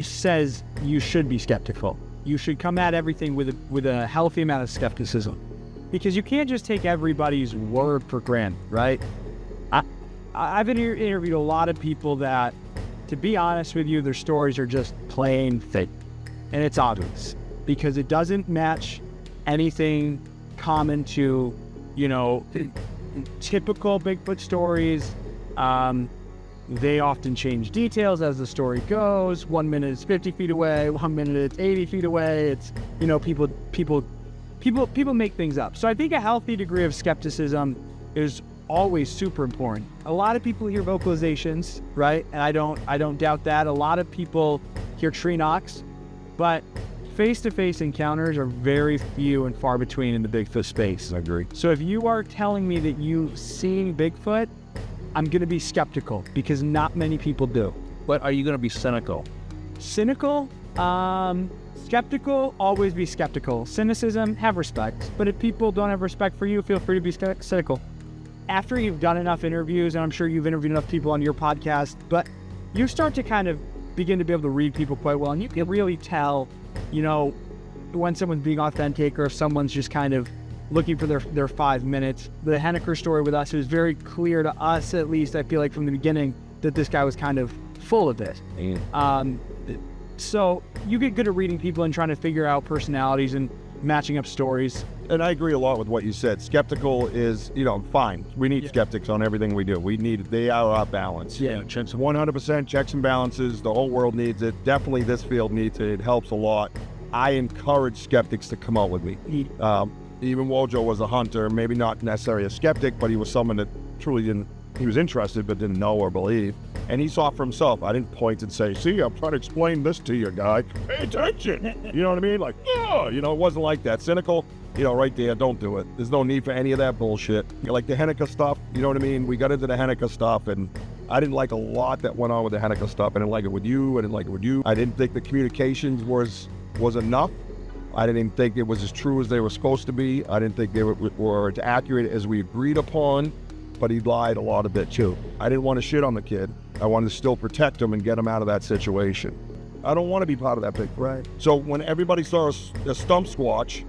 says you should be skeptical. You should come at everything with a healthy amount of skepticism, because you can't just take everybody's word for granted, right? I've interviewed a lot of people that, to be honest with you, their stories are just plain fake. And it's obvious because it doesn't match anything common to, you know, typical Bigfoot stories. They often change details as the story goes. 1 minute it's 50 feet away, 1 minute it's 80 feet away. It's, you know, people make things up. So I think a healthy degree of skepticism is always super important. A lot of people hear vocalizations, right? And I don't doubt that. A lot of people hear tree knocks, but face-to-face encounters are very few and far between in the Bigfoot space. I agree. So if you are telling me that you've seen Bigfoot, I'm going to be skeptical because not many people do. But are you going to be cynical? Cynical? Skeptical, always be skeptical. Cynicism, have respect. But if people don't have respect for you, feel free to be cynical. After you've done enough interviews, and I'm sure you've interviewed enough people on your podcast, but you start to kind of begin to be able to read people quite well, and you can really tell, you know, when someone's being authentic or if someone's just kind of looking for their 5 minutes. The Hanukkah story with us, it was very clear to us, at least, I feel like from the beginning, that this guy was kind of full of it. So you get good at reading people and trying to figure out personalities and matching up stories. And I agree a lot with what you said. Skeptical is, you know, fine. We need skeptics on everything we do. They are our balance. Yeah. 100% checks and balances. The whole world needs it. Definitely this field needs it. It helps a lot. I encourage skeptics to come out with me. Even Wojo was a hunter, maybe not necessarily a skeptic, but he was someone that truly he was interested but didn't know or believe. And he saw for himself. I didn't point and say, see, I'm trying to explain this to you, guy. Pay attention. You know what I mean? Like, yeah, you know, it wasn't like that. Cynical, you know, right there, don't do it. There's no need for any of that bullshit. Like the Hanukkah stuff, you know what I mean? We got into the Hanukkah stuff, and I didn't like a lot that went on with the Hanukkah stuff. I didn't like it with you. I didn't like it with you. I didn't think the communications was enough. I didn't think it was as true as they were supposed to be. I didn't think they were as accurate as we agreed upon, but he lied a lot of it too. I didn't want to shit on the kid. I wanted to still protect him and get him out of that situation. I don't want to be part of that big. Right. So when everybody saw a stump squatch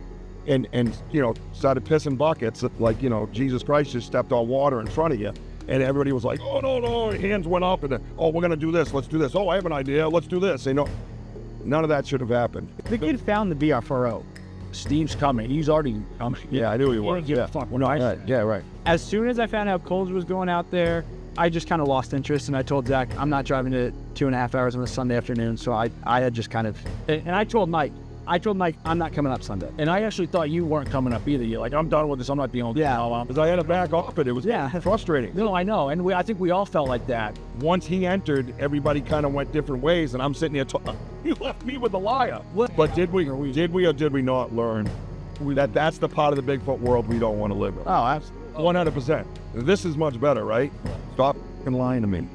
and you know, started pissing buckets, like, you know, Jesus Christ just stepped on water in front of you, and everybody was like, oh, no, hands went up, and oh, we're going to do this, let's do this. Oh, I have an idea, let's do this. You know, none of that should have happened. The kid found the BFRO. Steve's coming. He's already coming. Yeah, I knew he was. Yeah. Fuck. Well, no, yeah, right. As soon as I found out Kulls was going out there, I just kind of lost interest, and I told Zach, I'm not driving to 2.5 hours on a Sunday afternoon. So I had just kind of, and I told Mike, I'm not coming up Sunday. And I actually thought you weren't coming up either. You're like, I'm done with this. I'm not being because I had to back off it. It was frustrating. No, I know. And I think we all felt like that. Once he entered, everybody kind of went different ways, and I'm sitting there you left me with the liar. But did we or did we not learn that's the part of the Bigfoot world we don't want to live in? Oh, absolutely. 100%. This is much better, right? Stop lying to me.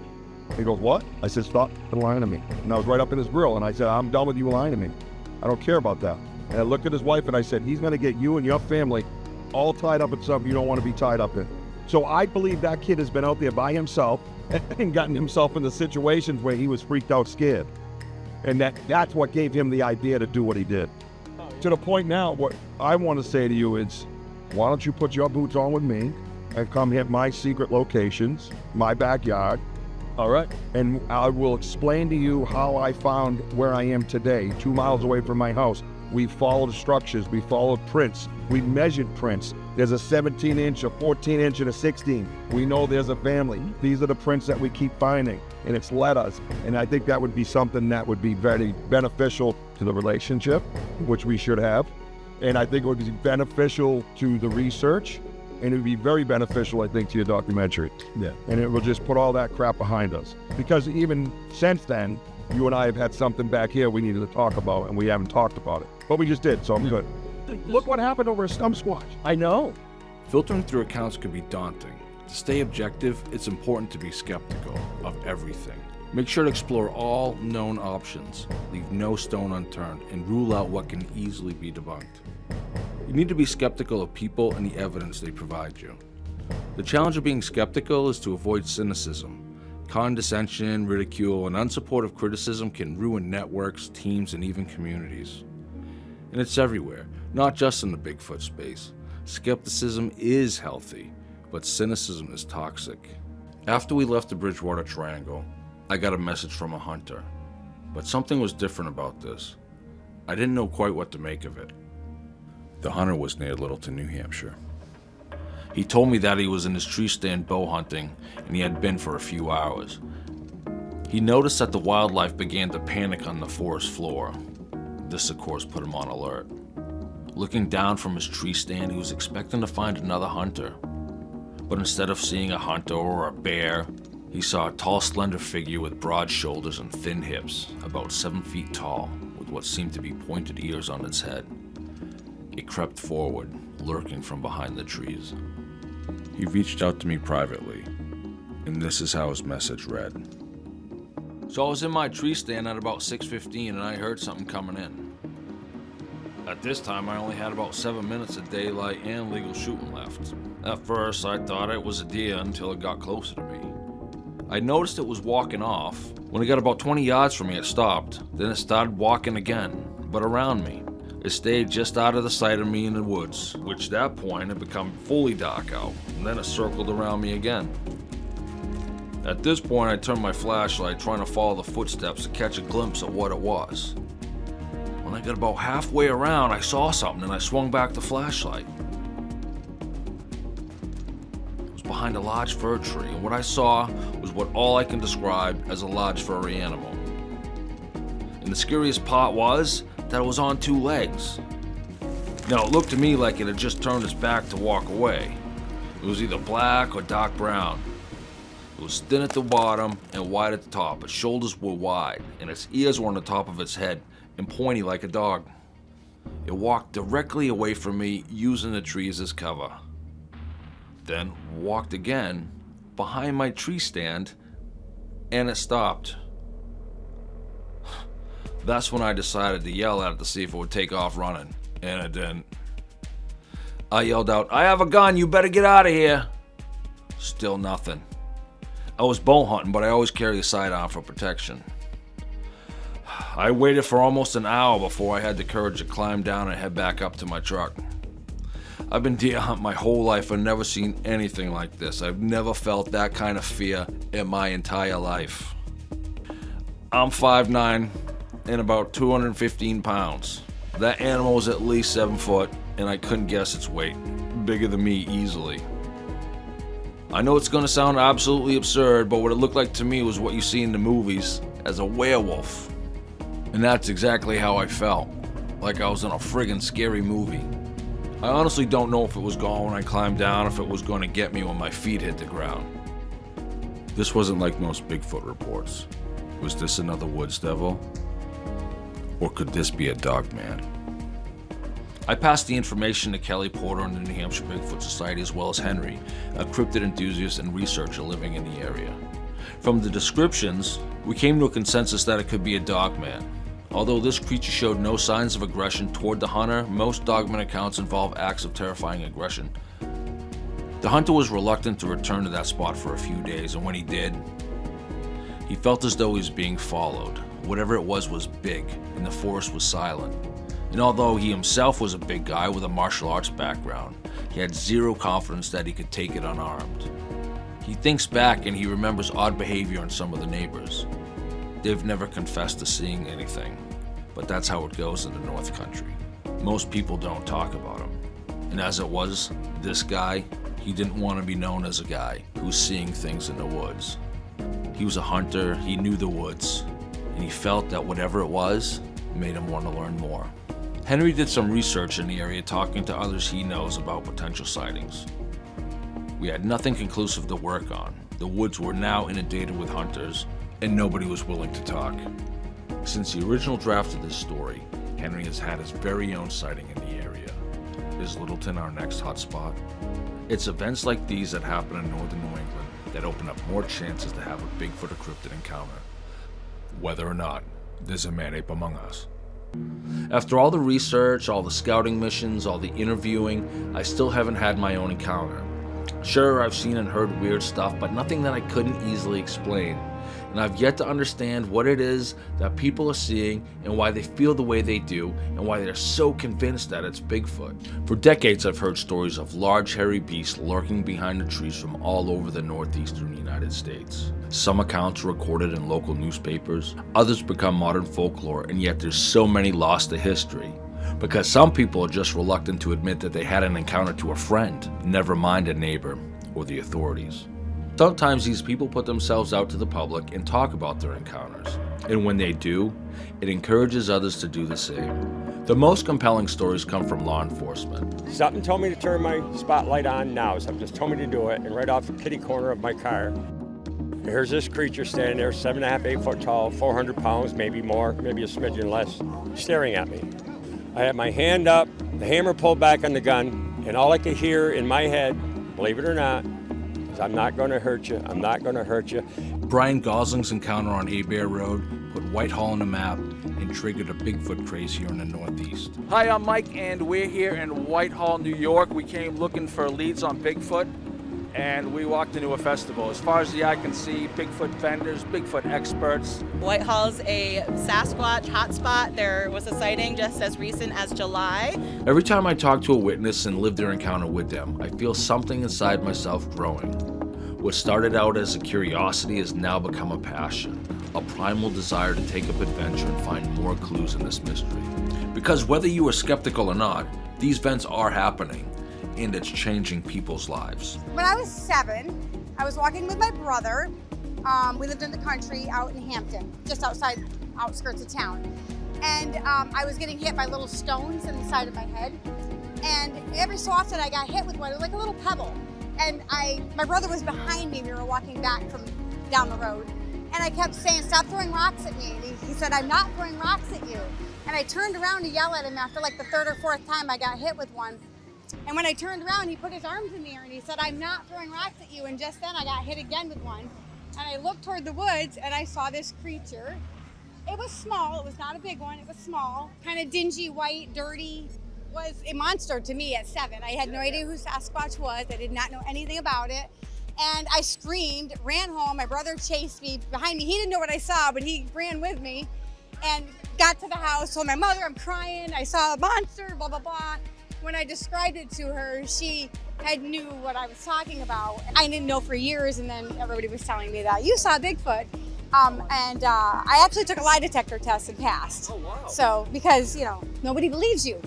He goes, what? I said, stop lying to me. And I was right up in his grill, and I said, I'm done with you lying to me. I don't care about that. And I looked at his wife and I said, he's going to get you and your family all tied up in something you don't want to be tied up in. So I believe that kid has been out there by himself and gotten himself into situations where he was freaked out scared. And that's what gave him the idea to do what he did. To the point now, what I want to say to you is, why don't you put your boots on with me and come hit my secret locations, my backyard. All right. And I will explain to you how I found where I am today, 2 miles away from my house. We followed structures, we followed prints, we measured prints. There's a 17-inch, a 14-inch, and a 16. We know there's a family. These are the prints that we keep finding, and it's led us. And I think that would be something that would be very beneficial to the relationship, which we should have. And I think it would be beneficial to the research, and it would be very beneficial, I think, to your documentary. Yeah. And it will just put all that crap behind us. Because even since then, you and I have had something back here we needed to talk about, and we haven't talked about it. But we just did, so I'm good. Look what happened over a stump squatch. I know. Filtering through accounts can be daunting. To stay objective, it's important to be skeptical of everything. Make sure to explore all known options, leave no stone unturned, and rule out what can easily be debunked. You need to be skeptical of people and the evidence they provide you. The challenge of being skeptical is to avoid cynicism. Condescension, ridicule, and unsupportive criticism can ruin networks, teams, and even communities. And it's everywhere, not just in the Bigfoot space. Skepticism is healthy, but cynicism is toxic. After we left the Bridgewater Triangle, I got a message from a hunter. But something was different about this. I didn't know quite what to make of it. The hunter was near Littleton, New Hampshire. He told me that he was in his tree stand bow hunting, and he had been for a few hours. He noticed that the wildlife began to panic on the forest floor. This, of course, put him on alert. Looking down from his tree stand, he was expecting to find another hunter. But instead of seeing a hunter or a bear, he saw a tall, slender figure with broad shoulders and thin hips, about 7 feet tall, with what seemed to be pointed ears on its head. It crept forward, lurking from behind the trees. He reached out to me privately, and this is how his message read. So I was in my tree stand at about 6:15 and I heard something coming in. At this time, I only had about 7 minutes of daylight and legal shooting left. At first, I thought it was a deer until it got closer to me. I noticed it was walking off. When it got about 20 yards from me, it stopped. Then it started walking again, but around me. It stayed just out of the sight of me in the woods, which at that point had become fully dark out, and then it circled around me again. At this point, I turned my flashlight, trying to follow the footsteps to catch a glimpse of what it was. When I got about halfway around, I saw something and I swung back the flashlight. It was behind a large fir tree, and what I saw was what all I can describe as a large furry animal. And the scariest part was that it was on 2 legs. Now, it looked to me like it had just turned its back to walk away. It was either black or dark brown. It was thin at the bottom and wide at the top. Its shoulders were wide, and its ears were on the top of its head and pointy like a dog. It walked directly away from me, using the trees as cover. Then walked again behind my tree stand, and it stopped. That's when I decided to yell at it to see if it would take off running, and it didn't. I yelled out, "I have a gun, you better get out of here." Still nothing. I was bow hunting, but I always carry a sidearm for protection. I waited for almost an hour before I had the courage to climb down and head back up to my truck. I've been deer hunting my whole life and never seen anything like this. I've never felt that kind of fear in my entire life. I'm 5'9" and about 215 pounds. That animal was at least 7 foot, and I couldn't guess its weight. Bigger than me easily. I know it's gonna sound absolutely absurd, but what it looked like to me was what you see in the movies as a werewolf. And that's exactly how I felt, like I was in a friggin' scary movie. I honestly don't know if it was gone when I climbed down, if it was going to get me when my feet hit the ground. This wasn't like most Bigfoot reports. Was this another woods devil? Or could this be a dog man? I passed the information to Kelly Porter and the New Hampshire Bigfoot Society, as well as Henry, a cryptid enthusiast and researcher living in the area. From the descriptions, we came to a consensus that it could be a dog man. Although this creature showed no signs of aggression toward the hunter, most dogman accounts involve acts of terrifying aggression. The hunter was reluctant to return to that spot for a few days, and when he did, he felt as though he was being followed. Whatever it was big, and the forest was silent. And although he himself was a big guy with a martial arts background, he had zero confidence that he could take it unarmed. He thinks back and he remembers odd behavior in some of the neighbors. They've never confessed to seeing anything, but that's how it goes in the North Country. Most people don't talk about him. And as it was, this guy, he didn't want to be known as a guy who's seeing things in the woods. He was a hunter, he knew the woods, and he felt that whatever it was made him want to learn more. Henry did some research in the area, talking to others he knows about potential sightings. We had nothing conclusive to work on. The woods were now inundated with hunters, and nobody was willing to talk. Since the original draft of this story, Henry has had his very own sighting in the area. Is Littleton our next hotspot? It's events like these that happen in northern New England that open up more chances to have a Bigfoot or cryptid encounter, whether or not there's a Man Ape Among Us. After all the research, all the scouting missions, all the interviewing, I still haven't had my own encounter. Sure, I've seen and heard weird stuff, but nothing that I couldn't easily explain. And I've yet to understand what it is that people are seeing and why they feel the way they do and why they're so convinced that it's Bigfoot. For decades, I've heard stories of large hairy beasts lurking behind the trees from all over the northeastern United States. Some accounts are recorded in local newspapers, others become modern folklore, and yet there's so many lost to history. Because some people are just reluctant to admit that they had an encounter to a friend, never mind a neighbor or the authorities. Sometimes these people put themselves out to the public and talk about their encounters, and when they do, it encourages others to do the same. The most compelling stories come from law enforcement. Something told me to turn my spotlight on now. Something just told me to do it, and right off the kitty corner of my car, here's this creature standing there, 7.5, 8 foot tall, 400 pounds, maybe more, maybe a smidgen less, staring at me. I had my hand up, the hammer pulled back on the gun, and all I could hear in my head, believe it or not, is I'm not going to hurt you, I'm not going to hurt you. Brian Goslin's encounter on Abear Road put Whitehall on the map and triggered a Bigfoot craze here in the Northeast. Hi, I'm Mike, and we're here in Whitehall, New York. We came looking for leads on Bigfoot, and we walked into a festival. As far as the eye can see, Bigfoot vendors, Bigfoot experts. Whitehall's a Sasquatch hotspot. There was a sighting just as recent as July. Every time I talk to a witness and live their encounter with them, I feel something inside myself growing. What started out as a curiosity has now become a passion, a primal desire to take up adventure and find more clues in this mystery. Because whether you are skeptical or not, these events are happening, and it's changing people's lives. When I was 7, I was walking with my brother. We lived in the country out in Hampton, just outside outskirts of town. And I was getting hit by little stones in the side of my head. And every so often I got hit with one, it was like a little pebble. And my brother was behind me, we were walking back from down the road. And I kept saying, stop throwing rocks at me. And he said, I'm not throwing rocks at you. And I turned around to yell at him after like the 3rd or 4th time I got hit with one. And when I turned around, he put his arms in the air and he said, I'm not throwing rocks at you. And just then I got hit again with one. And I looked toward the woods and I saw this creature. It was small, it was not a big one, it was small. Kind of dingy, white, dirty. Was a monster to me at 7. I had no idea who Sasquatch was. I did not know anything about it. And I screamed, ran home. My brother chased me behind me. He didn't know what I saw, but he ran with me and got to the house. Told my mother, I'm crying. I saw a monster, blah, blah, blah. When I described it to her, she had knew what I was talking about. I didn't know for years, and then everybody was telling me that you saw Bigfoot. And I actually took a lie detector test and passed. Oh, wow. So, because, you know, nobody believes you.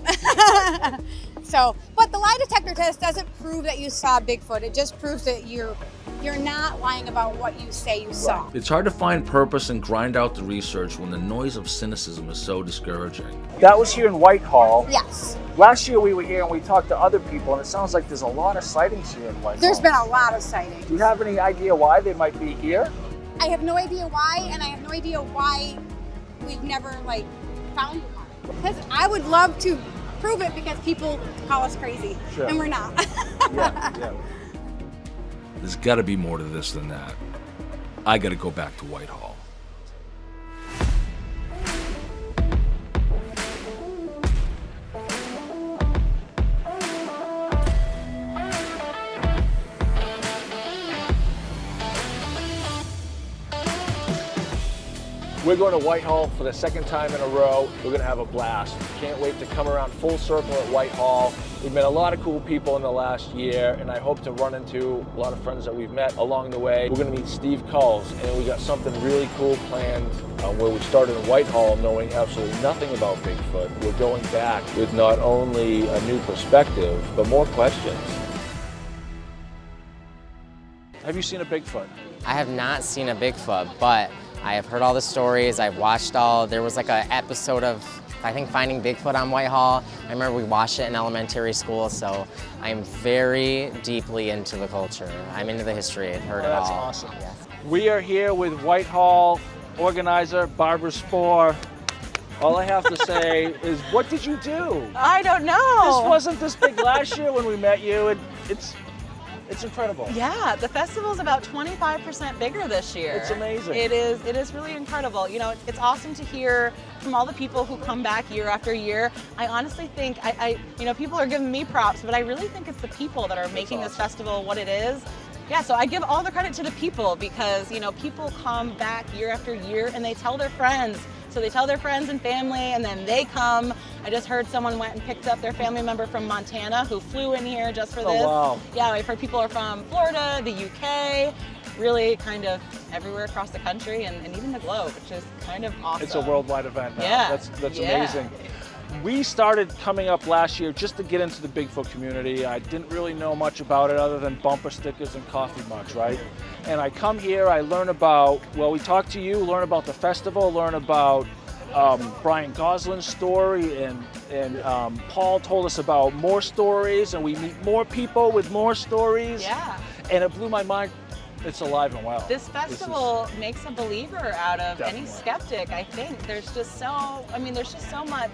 So, but the lie detector test doesn't prove that you saw Bigfoot. It just proves that you're you're not lying about what you say you saw. It's hard to find purpose and grind out the research when the noise of cynicism is so discouraging. That was here in Whitehall. Yes. Last year we were here and we talked to other people, and it sounds like there's a lot of sightings here in Whitehall. There's been a lot of sightings. Do you have any idea why they might be here? I have no idea why, and I have no idea why we've never found one. Because I would love to prove it, because people call us crazy, Sure. and we're not. Yeah. There's got to be more to this than that. I got to go back to Whitehall. We're going to Whitehall for the second time in a row. We're going to have a blast. Can't wait to come around full circle at Whitehall. We've met a lot of cool people in the last year, and I hope to run into a lot of friends that we've met along the way. We're going to meet Steve Kulls, and we got something really cool planned where we started in Whitehall knowing absolutely nothing about Bigfoot. We're going back with not only a new perspective, but more questions. Have you seen a Bigfoot? I have not seen a Bigfoot, but I have heard all the stories. I've watched there was like an episode of, I think, Finding Bigfoot on Whitehall. I remember we watched it in elementary school, so I'm very deeply into the culture. I'm into the history. I've heard it all. That's awesome. Yes. We are here with Whitehall organizer Barbara Spohr. All I have to say is, what did you do? I don't know. This wasn't this big last year when we met you, and it's incredible. Yeah, the festival's about 25% bigger this year. It's amazing. It is really incredible. You know, it's awesome to hear from all the people who come back year after year. I honestly think, people are giving me props, but I really think it's the people that are making this festival what it is. Yeah, so I give all the credit to the people, because, people come back year after year and they tell their friends. So they tell their friends and family, and then they come. I just heard someone went and picked up their family member from Montana who flew in here just for this. Oh, wow. Yeah, I've heard people are from Florida, the UK, really kind of everywhere across the country and even the globe, which is kind of awesome. It's a worldwide event now. Yeah. That's Yeah. amazing. We started coming up last year just to get into the Bigfoot community. I didn't really know much about it other than bumper stickers and coffee mugs, right? And I come here, I learn about, we talk to you, learn about the festival, learn about Brian Goslin's story, and Paul told us about more stories, and we meet more people with more stories. Yeah. And it blew my mind. It's alive and well. This festival makes a believer out of Definitely. any skeptic, I think. There's just so much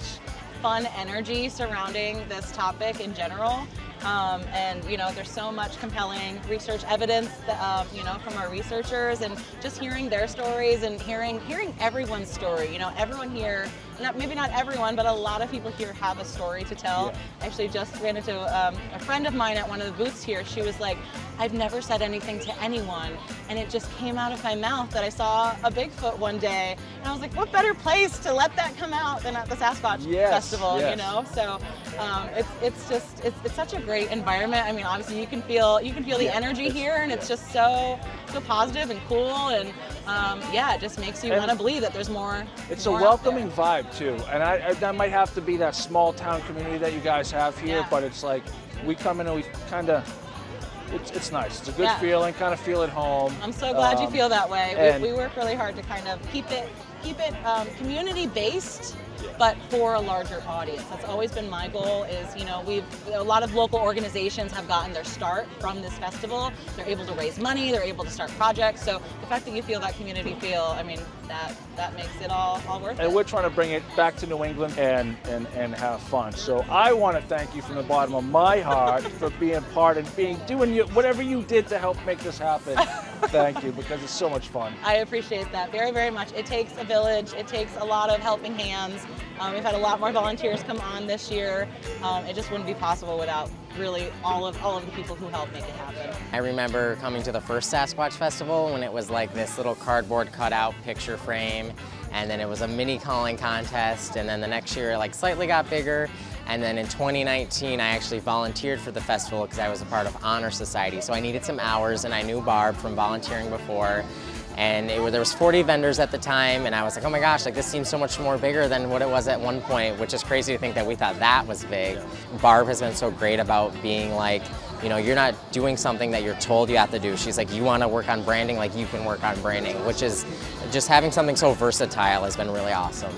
fun energy surrounding this topic in general. And there's so much compelling research evidence that, from our researchers, and just hearing their stories and hearing everyone's story. Everyone here, maybe not everyone, but a lot of people here have a story to tell. Yeah. Actually just ran into a friend of mine at one of the booths here. She was like, I've never said anything to anyone, and it just came out of my mouth that I saw a Bigfoot one day. And I was like, what better place to let that come out than at the Sasquatch Festival, yes. So it's such a great environment. I mean, obviously you can feel the energy here, and it's just so positive and cool, and it just makes you want to believe that there's more. It's a welcoming vibe too, and that might have to be that small town community that you guys have here, but it's like we come in and we kind of, it's nice. It's a good feeling, kind of feel at home. I'm so glad you feel that way. We work really hard to kind of keep it community based, but for a larger audience. That's always been my goal. Is a lot of local organizations have gotten their start from this festival. They're able to raise money. They're able to start projects. So the fact that you feel that community feel, I mean, that makes it all worth it. And we're trying to bring it back to New England and have fun. So I want to thank you from the bottom of my heart for being part and doing whatever you did to help make this happen. Thank you, because it's so much fun. I appreciate that very, very much. It takes a village. It takes a lot of helping hands. We've had a lot more volunteers come on this year. It just wouldn't be possible without really all of the people who helped make it happen. I remember coming to the first Sasquatch Festival when it was like this little cardboard cutout picture frame, and then it was a mini calling contest, and then the next year it slightly got bigger. And then in 2019, I actually volunteered for the festival because I was a part of Honor Society. So I needed some hours, and I knew Barb from volunteering before. And there was 40 vendors at the time, and I was like, oh my gosh, this seems so much more bigger than what it was at one point, which is crazy to think that we thought that was big. Barb has been so great about being you know, you're not doing something that you're told you have to do. She's like, you want to work on branding, like you can work on branding, which is just having something so versatile has been really awesome.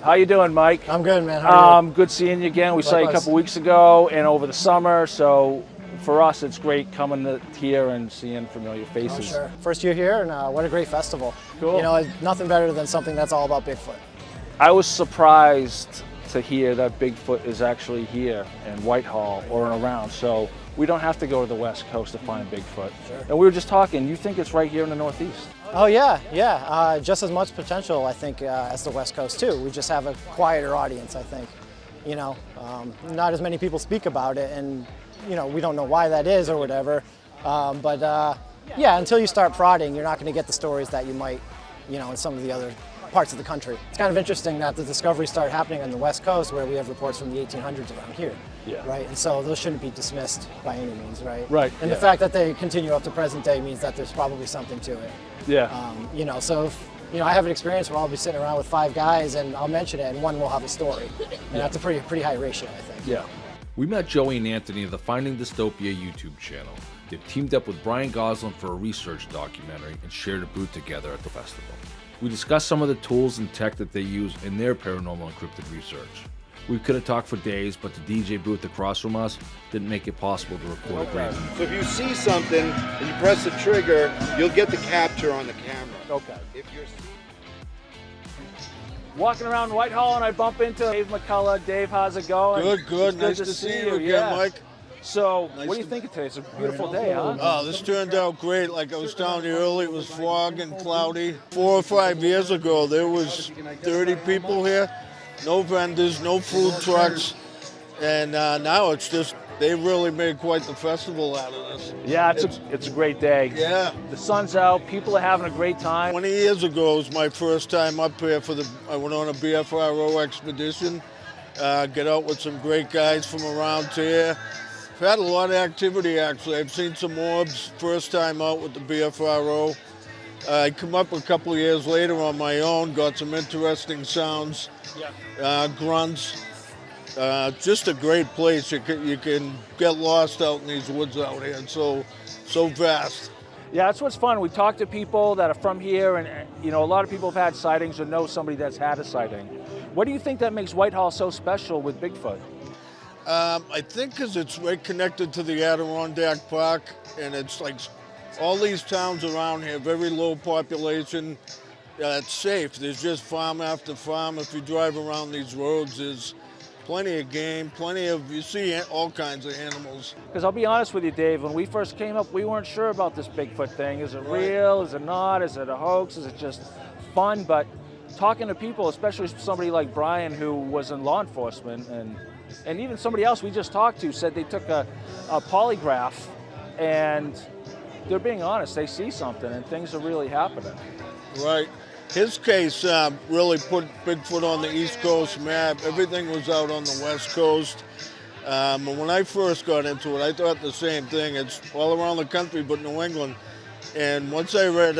How you doing, Mike? I'm good, man. How are you? Good seeing you again. We saw you a Likewise. couple weeks ago and over the summer, so for us it's great coming here and seeing familiar faces. Oh, sure. First year here, and what a great festival. Cool. You know, nothing better than something that's all about Bigfoot. I was surprised to hear that Bigfoot is actually here in Whitehall or around, so we don't have to go to the West Coast to find Bigfoot. Sure. And we were just talking, you think it's right here in the Northeast? Oh yeah, yeah. Just as much potential, I think, as the West Coast too. We just have a quieter audience, I think. You know, not as many people speak about it, and you know, we don't know why that is or whatever. Yeah, until you start prodding, you're not going to get the stories that you might, you know, in some of the other parts of the country. It's kind of interesting that the discoveries start happening on the West Coast, where we have reports from the 1800s around here. Yeah. Right, and so those shouldn't be dismissed by any means, right? Right. And yeah. the fact that they continue up to present day means that there's probably something to it. Yeah. You know, so if, you know, I have an experience where I'll be sitting around with 5 guys and I'll mention it and one will have a story. And that's a pretty high ratio, I think. Yeah. We met Joey and Anthony of the Finding Dystopia YouTube channel. They've teamed up with Brian Goslin for a research documentary and shared a booth together at the festival. We discussed some of the tools and tech that they use in their paranormal and cryptid research. We could have talked for days, but the DJ booth across from us didn't make it possible to record a great interview. So if you see something and you press the trigger, you'll get the capture on the camera. Okay. If you're Walking around Whitehall and I bump into Dave McCullough. Dave, how's it going? Good, good. It's Nice to see you again, yeah. Mike. So, Nice what do you to- think of today? It's a beautiful day, huh? Oh, this turned out great. Like I was telling you earlier, it was fog and cloudy. 4 or 5 years ago, there was 30 people here. No vendors, no food trucks. And now it's just, they really made quite the festival out of this. Yeah, it's a great day. Yeah. The sun's out. People are having a great time. 20 years ago was my first time up here I went on a BFRO expedition. Get out with some great guys from around here. I've had a lot of activity, actually. I've seen some orbs, first time out with the BFRO. I come up a couple of years later on my own, got some interesting sounds, grunts. Just a great place. You can get lost out in these woods out here. It's so vast. Yeah, that's what's fun. We talk to people that are from here, and you know, a lot of people have had sightings or know somebody that's had a sighting. What do you think that makes Whitehall so special with Bigfoot? I think because it's right connected to the Adirondack Park, and it's like all these towns around here, very low population. It's safe. There's just farm after farm. If you drive around these roads, there's plenty of game, you see all kinds of animals. Because I'll be honest with you, Dave, when we first came up, we weren't sure about this Bigfoot thing. Is it real? Is it not? Is it a hoax? Is it just fun? But talking to people, especially somebody like Brian, who was in law enforcement, and even somebody else we just talked to said they took a polygraph, and they're being honest. They see something, and things are really happening. Right. His case really put Bigfoot on the East Coast map. Everything was out on the West Coast. When I first got into it, I thought the same thing. It's all around the country but New England. And once I read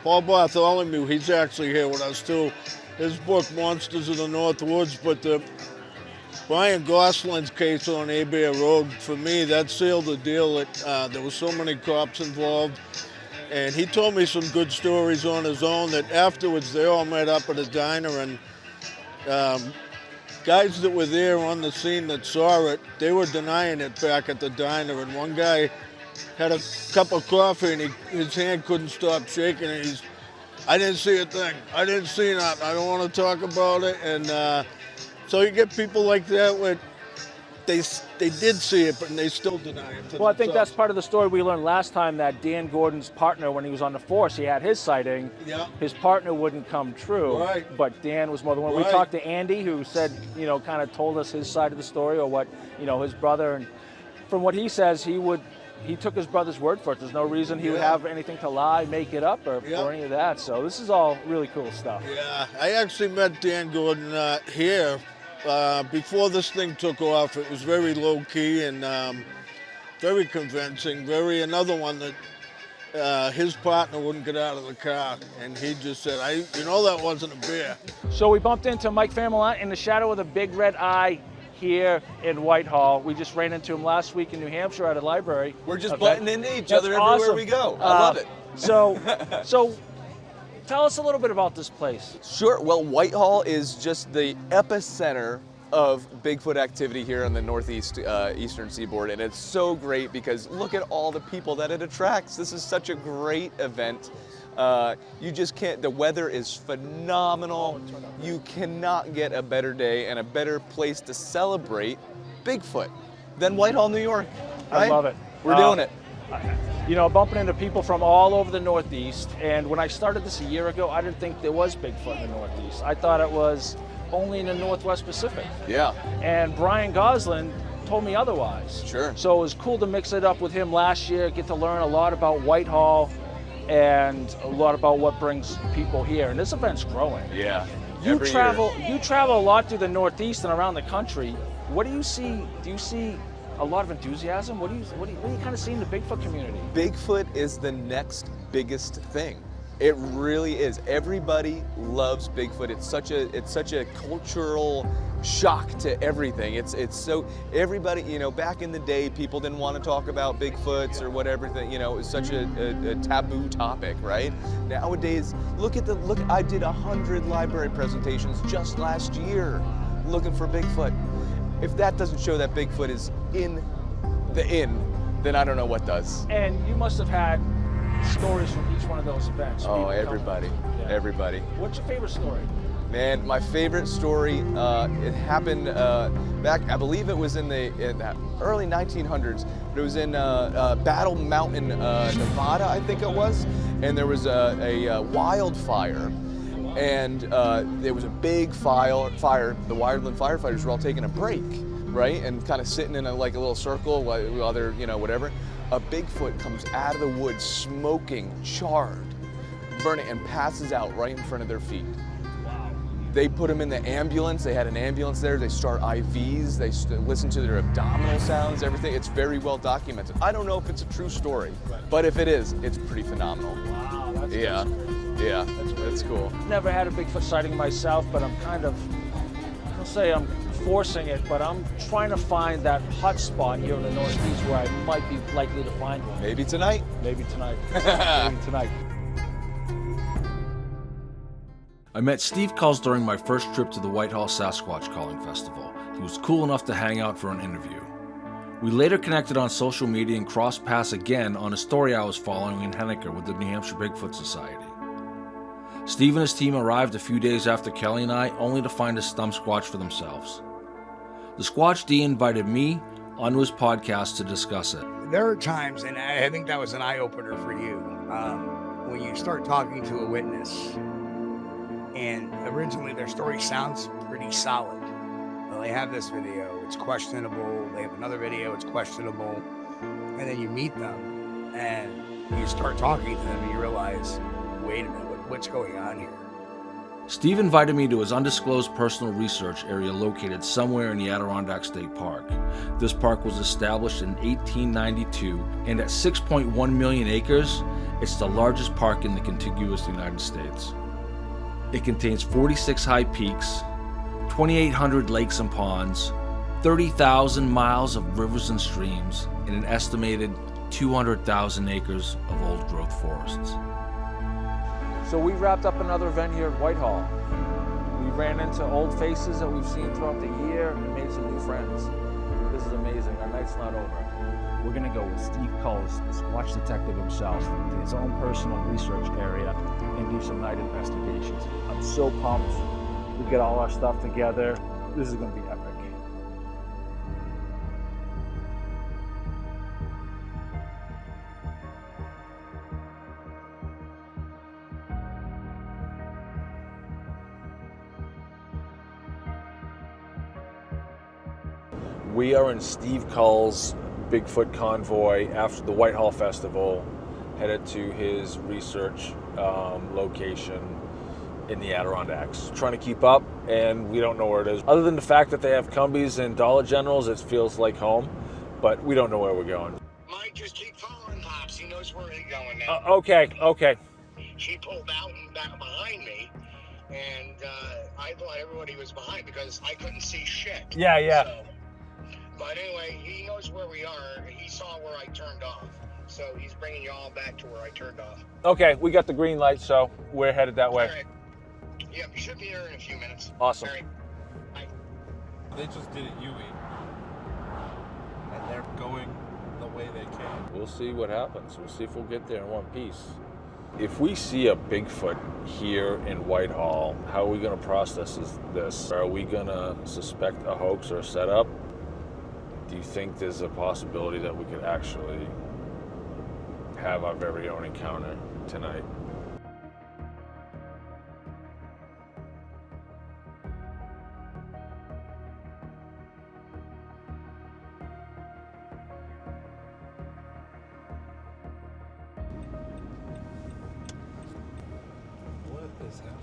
Paul Bartholomew, he's actually here with us too. His book, Monsters of the North Woods, but Brian Gosselin's case on Abear Road, for me, that sealed the deal. There were so many cops involved. And he told me some good stories on his own that afterwards they all met up at a diner, and guys that were there on the scene that saw it, they were denying it back at the diner. And one guy had a cup of coffee and his hand couldn't stop shaking. And I didn't see a thing. I didn't see nothing. I don't want to talk about it. And so you get people like that where they did see it, but they still deny it. Well, I think that's part of the story we learned last time, that Dan Gordon's partner, when he was on the force, he had his sighting. Yeah. His partner wouldn't come true. Right. But Dan was more than one. Right. We talked to Andy, who said, you know, kind of told us his side of the story, or what, you know, his brother. And from what he says, he took his brother's word for it. There's no reason he would have anything to lie, make it up, or any of that. So this is all really cool stuff. Yeah, I actually met Dan Gordon here. Before this thing took off, it was very low key and very convincing. Another one that his partner wouldn't get out of the car, and he just said, that wasn't a bear. So we bumped into Mike Fairmont in the shadow of the big red eye. here in Whitehall. We just ran into him last week in New Hampshire at a library. We're just event. butting into each That's other everywhere awesome. we go. I love it. So tell us a little bit about this place. Sure. Well, Whitehall is just the epicenter of Bigfoot activity here on the northeast eastern seaboard, and it's so great because look at all the people that it attracts. This is such a great event. You just can't, the weather is phenomenal. You cannot get a better day and a better place to celebrate Bigfoot than Whitehall, New York. Right? I love it. We're doing it. You know, bumping into people from all over the Northeast, and when I started this a year ago, I didn't think there was Bigfoot in the Northeast. I thought it was only in the Northwest Pacific. Yeah. And Brian Goslin told me otherwise. Sure. So it was cool to mix it up with him last year, get to learn a lot about Whitehall and a lot about what brings people here. And this event's growing. Yeah. You Every travel year. a lot through the Northeast and around the country. What do you see? Do you see a lot of enthusiasm? What do you kind of see in the Bigfoot community? Bigfoot is the next biggest thing. It really is. Everybody loves Bigfoot. It's such a cultural shock to everything. It's so everybody, you know, back in the day people didn't want to talk about Bigfoots or whatever, you know, it was such a taboo topic, right? Nowadays, look, I did 100 library presentations just last year looking for Bigfoot. If that doesn't show that Bigfoot is in the inn, then I don't know what does. And you must have had stories from each one of those events. Oh, everybody. Everybody. What's your favorite story? Man, my favorite story, it happened back, I believe it was in the early 1900s, but it was in Battle Mountain, Nevada, I think it was, and there was a wildfire, and there was a big fire. The wildland firefighters were all taking a break, right, and kind of sitting in like a little circle while they're, you know, whatever. A Bigfoot comes out of the woods smoking, charred, burning, and passes out right in front of their feet. Wow. They put him in the ambulance. They had an ambulance there. They start IVs. They listen to their abdominal sounds, everything. It's very well documented. I don't know if it's a true story, but if it is, it's pretty phenomenal. Wow, that's yeah, yeah, that's cool. Never had a Bigfoot sighting myself, but I'm kind of, I'll say I'm forcing it, but I'm trying to find that hot spot here in the Northeast where I might be likely to find one. Maybe tonight. Maybe tonight. Maybe tonight. I met Steve Kulls during my first trip to the Whitehall Sasquatch Calling Festival. He was cool enough to hang out for an interview. We later connected on social media and crossed paths again on a story I was following in Henniker with the New Hampshire Bigfoot Society. Steve and his team arrived a few days after Kelly and I, only to find a stump squatch for themselves. The Squatch D invited me onto his podcast to discuss it. There are times, and I think that was an eye-opener for you, when you start talking to a witness, and originally their story sounds pretty solid. Well, they have this video, it's questionable. They have another video, it's questionable. And then you meet them, and you start talking to them, and you realize, wait a minute, what's going on here? Steve invited me to his undisclosed personal research area located somewhere in the Adirondack State Park. This park was established in 1892, and at 6.1 million acres, it's the largest park in the contiguous United States. It contains 46 high peaks, 2,800 lakes and ponds, 30,000 miles of rivers and streams, and an estimated 200,000 acres of old-growth forests. So we wrapped up another event here at Whitehall. We ran into old faces that we've seen throughout the year and made some new friends. This is amazing. Our night's not over. We're gonna go with Steve Kulls, the Squatch detective himself, to his own personal research area and do some night investigations. I'm so pumped. We get all our stuff together. This is gonna be epic. We are in Steve Kulls' Bigfoot convoy after the Whitehall Festival, headed to his research location in the Adirondacks. Trying to keep up, and we don't know where it is. Other than the fact that they have Cumbies and Dollar Generals, it feels like home, but we don't know where we're going. Mike, just keep following Pops. He knows where he's going now. Okay. She pulled out and back behind me, and I thought everybody was behind because I couldn't see shit. Yeah. So, but anyway, he knows where we are. He saw where I turned off. So he's bringing you all back to where I turned off. Okay, we got the green light, so we're headed that way. All right. Yeah, you should be here in a few minutes. Awesome. All right. Bye. They just did it UE. And they're going the way they can. We'll see what happens. We'll see if we'll get there in one piece. If we see a Bigfoot here in Whitehall, how are we going to process this? Are we going to suspect a hoax or a setup? Do you think there's a possibility that we could actually have our very own encounter tonight? What is happening?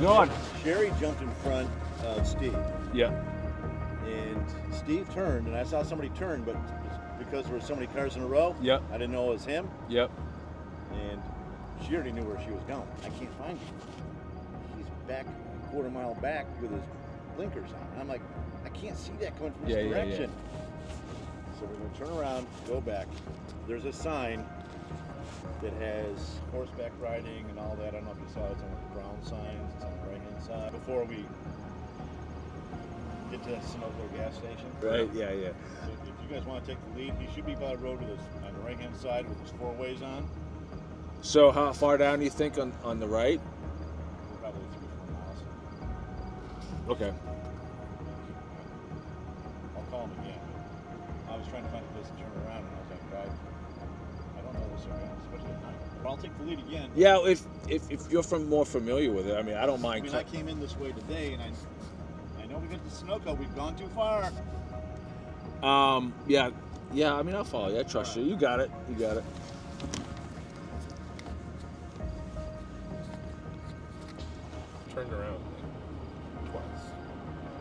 Go on. Sherry jumped in front of Steve. Yeah. And Steve turned, and I saw somebody turn, but because there were so many cars in a row, Yep. I didn't know it was him. Yep. And she already knew where she was going. I can't find him. He's back a quarter mile back with his blinkers on. And I'm like, I can't see that coming from this direction. So we're gonna turn around, go back. There's a sign that has horseback riding and all that. I don't know if you saw it. It's on the brown signs. It's on the right-hand side. Before we get to the Sunoco gas station. Right, yeah. So if you guys want to take the lead, he should be by the road with his, on the right-hand side with his four ways on. So how far down do you think on the right? Probably 3 or 4 miles. Okay. I'll call him again. I was trying to find a place to turn around, and I was like, God, I don't know this area, especially at night. But I'll take the lead again. Yeah, if you're more familiar with it, I mean, I don't mind. I came in this way today, and I know we got to Sunoco. We've gone too far. Yeah. I mean, I'll follow you. I trust you. You got it. Turned around like twice,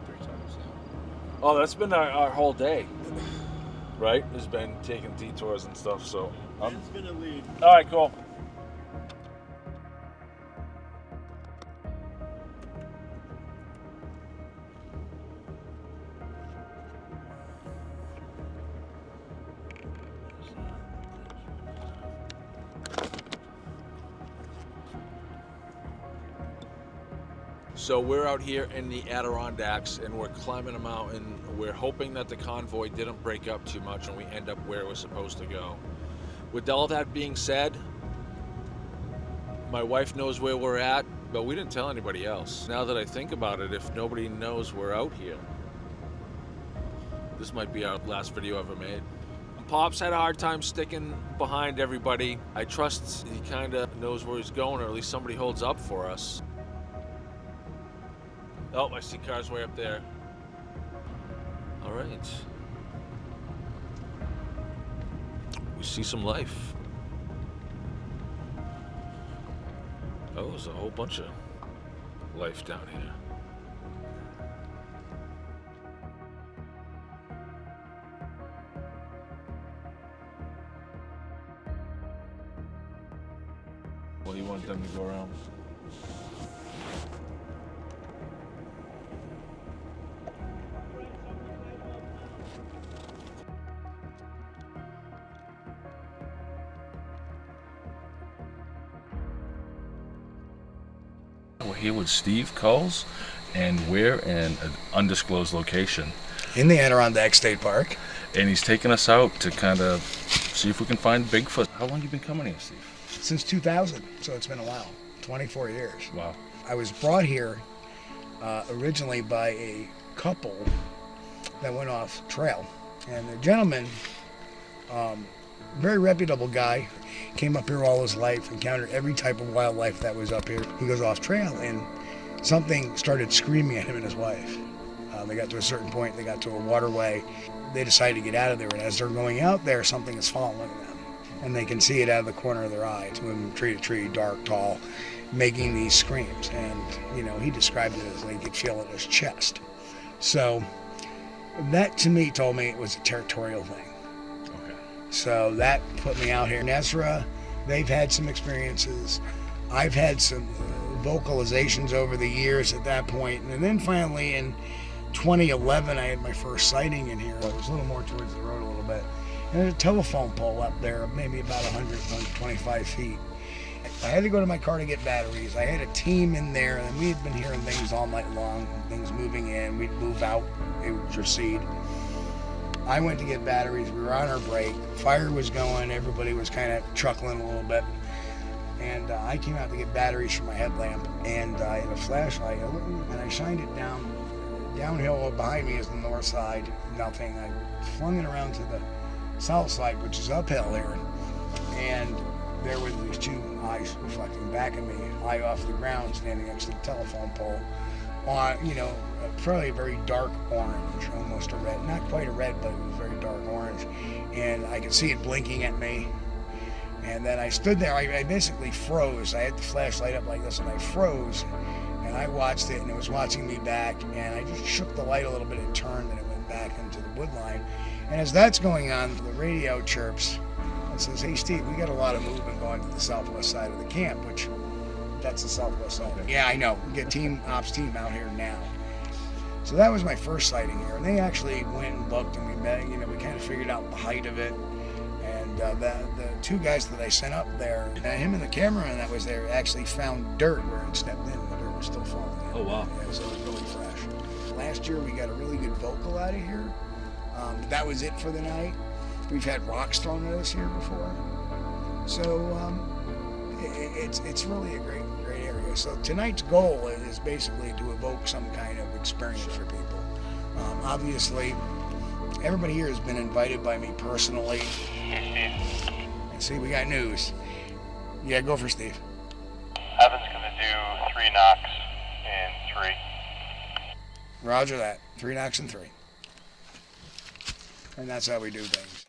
3 times now. Oh, that's been our whole day, right? Has been taking detours and stuff. So Ben's gonna lead. All right, cool. So we're out here in the Adirondacks and we're climbing a mountain. We're hoping that the convoy didn't break up too much and we end up where we're supposed to go. With all that being said, my wife knows where we're at, but we didn't tell anybody else. Now that I think about it, if nobody knows we're out here, this might be our last video ever made. Pops had a hard time sticking behind everybody. I trust he kind of knows where he's going, or at least somebody holds up for us. Oh, I see cars way up there. All right. We see some life. Oh, there's a whole bunch of life down here. Well, you want them to go around? We're here with Steve Kulls, and we're in an undisclosed location. In the Adirondack State Park. And he's taking us out to kind of see if we can find Bigfoot. How long have you been coming here, Steve? Since 2000, so it's been a while, 24 years. Wow. I was brought here originally by a couple that went off trail. And the gentleman, very reputable guy, came up here all his life, encountered every type of wildlife that was up here. He goes off trail and something started screaming at him and his wife. They got to a certain point, they got to a waterway. They decided to get out of there, and as they're going out there, something is following them. And they can see it out of the corner of their eye. It's moving tree to tree, dark, tall, making these screams. And, you know, he described it as they could feel it in his chest. So That to me told me it was a territorial thing. Okay. So that put me out here. Nezra, they've had some experiences. I've had some vocalizations over the years at that point. And then finally in 2011, I had my first sighting in here. I was a little more towards the road a little bit. And there's a telephone pole up there, maybe about 125 feet. I had to go to my car to get batteries. I had a team in there, and we had been hearing things all night long, things moving in. We'd move out, it would proceed. I went to get batteries. We were on our break. Fire was going. Everybody was kind of chuckling a little bit. And I came out to get batteries for my headlamp, and I had a flashlight, and I shined it downhill. Behind me is the north side, nothing. I flung it around to the south side, which is uphill there, and there were these two eyes reflecting back at me, eye off the ground, standing next to the telephone pole, on, probably a very dark orange, almost a red, not quite a red, but it was very dark orange, and I could see it blinking at me. And then I stood there, I basically froze. I had the flashlight up like this, and I froze, and I watched it, and it was watching me back, and I just shook the light a little bit, it turned, and it went back into the wood line. And as that's going on, the radio chirps and says, "Hey Steve, we got a lot of movement going to the southwest side of the camp," which, that's the southwest side. Yeah, I know, we get ops team out here now. So that was my first sighting here, and they actually went and looked, and we kind of figured out the height of it. And the two guys that I sent up there, him and the cameraman that was there actually found dirt where it stepped in, and the dirt was still falling in. Oh wow. Yeah, so it was really fresh. Last year we got a really good vocal out of here. That was it for the night. We've had rocks thrown at us here before. So it's really a great area. So tonight's goal is basically to evoke some kind of experience for people. Obviously, everybody here has been invited by me personally. And see, we got news. Yeah, go for Steve. Evan's gonna do 3 knocks in 3. Roger that. 3 knocks in 3. And that's how we do things.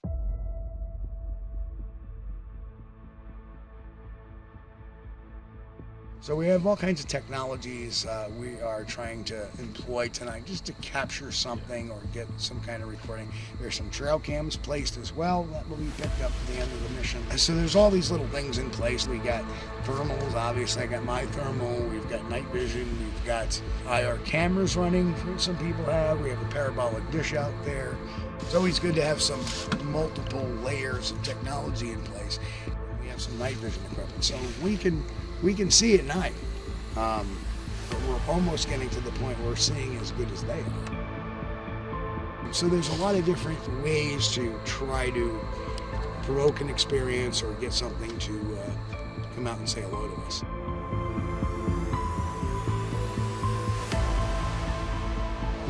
So we have all kinds of technologies we are trying to employ tonight just to capture something or get some kind of recording. There's some trail cams placed as well that will be picked up at the end of the mission. So there's all these little things in place. We got thermals, obviously I got my thermal, we've got night vision, we've got IR cameras running, some people have. We have a parabolic dish out there. It's always good to have some multiple layers of technology in place. We have some night vision equipment, so we can see at night, but we're almost getting to the point where we're seeing as good as they are. So there's a lot of different ways to try to provoke an experience or get something to come out and say hello to us.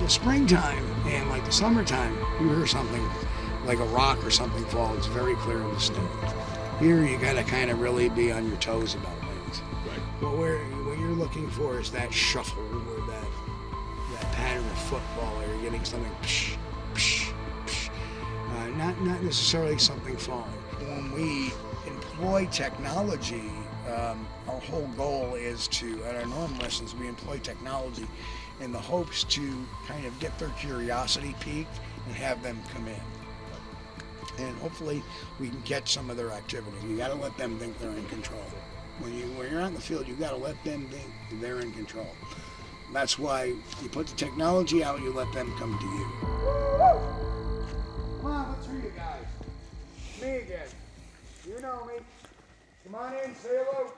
The springtime and like the summertime, you hear something like a rock or something fall, it's very clear in the snow. Here you gotta kind of really be on your toes about things. Right. But what you're looking for is that shuffle or that pattern of football, or you're getting something psh, psh, psh. Not necessarily something falling. When we employ technology, our whole goal is to, at our normal lessons, we employ technology in the hopes to kind of get their curiosity piqued and have them come in. And hopefully we can catch some of their activity. You gotta let them think they're in control. When you're out in the field, you gotta let them think they're in control. That's why you put the technology out, you let them come to you. Come on, let's hear you guys. Me again. You know me. Come on in, say hello.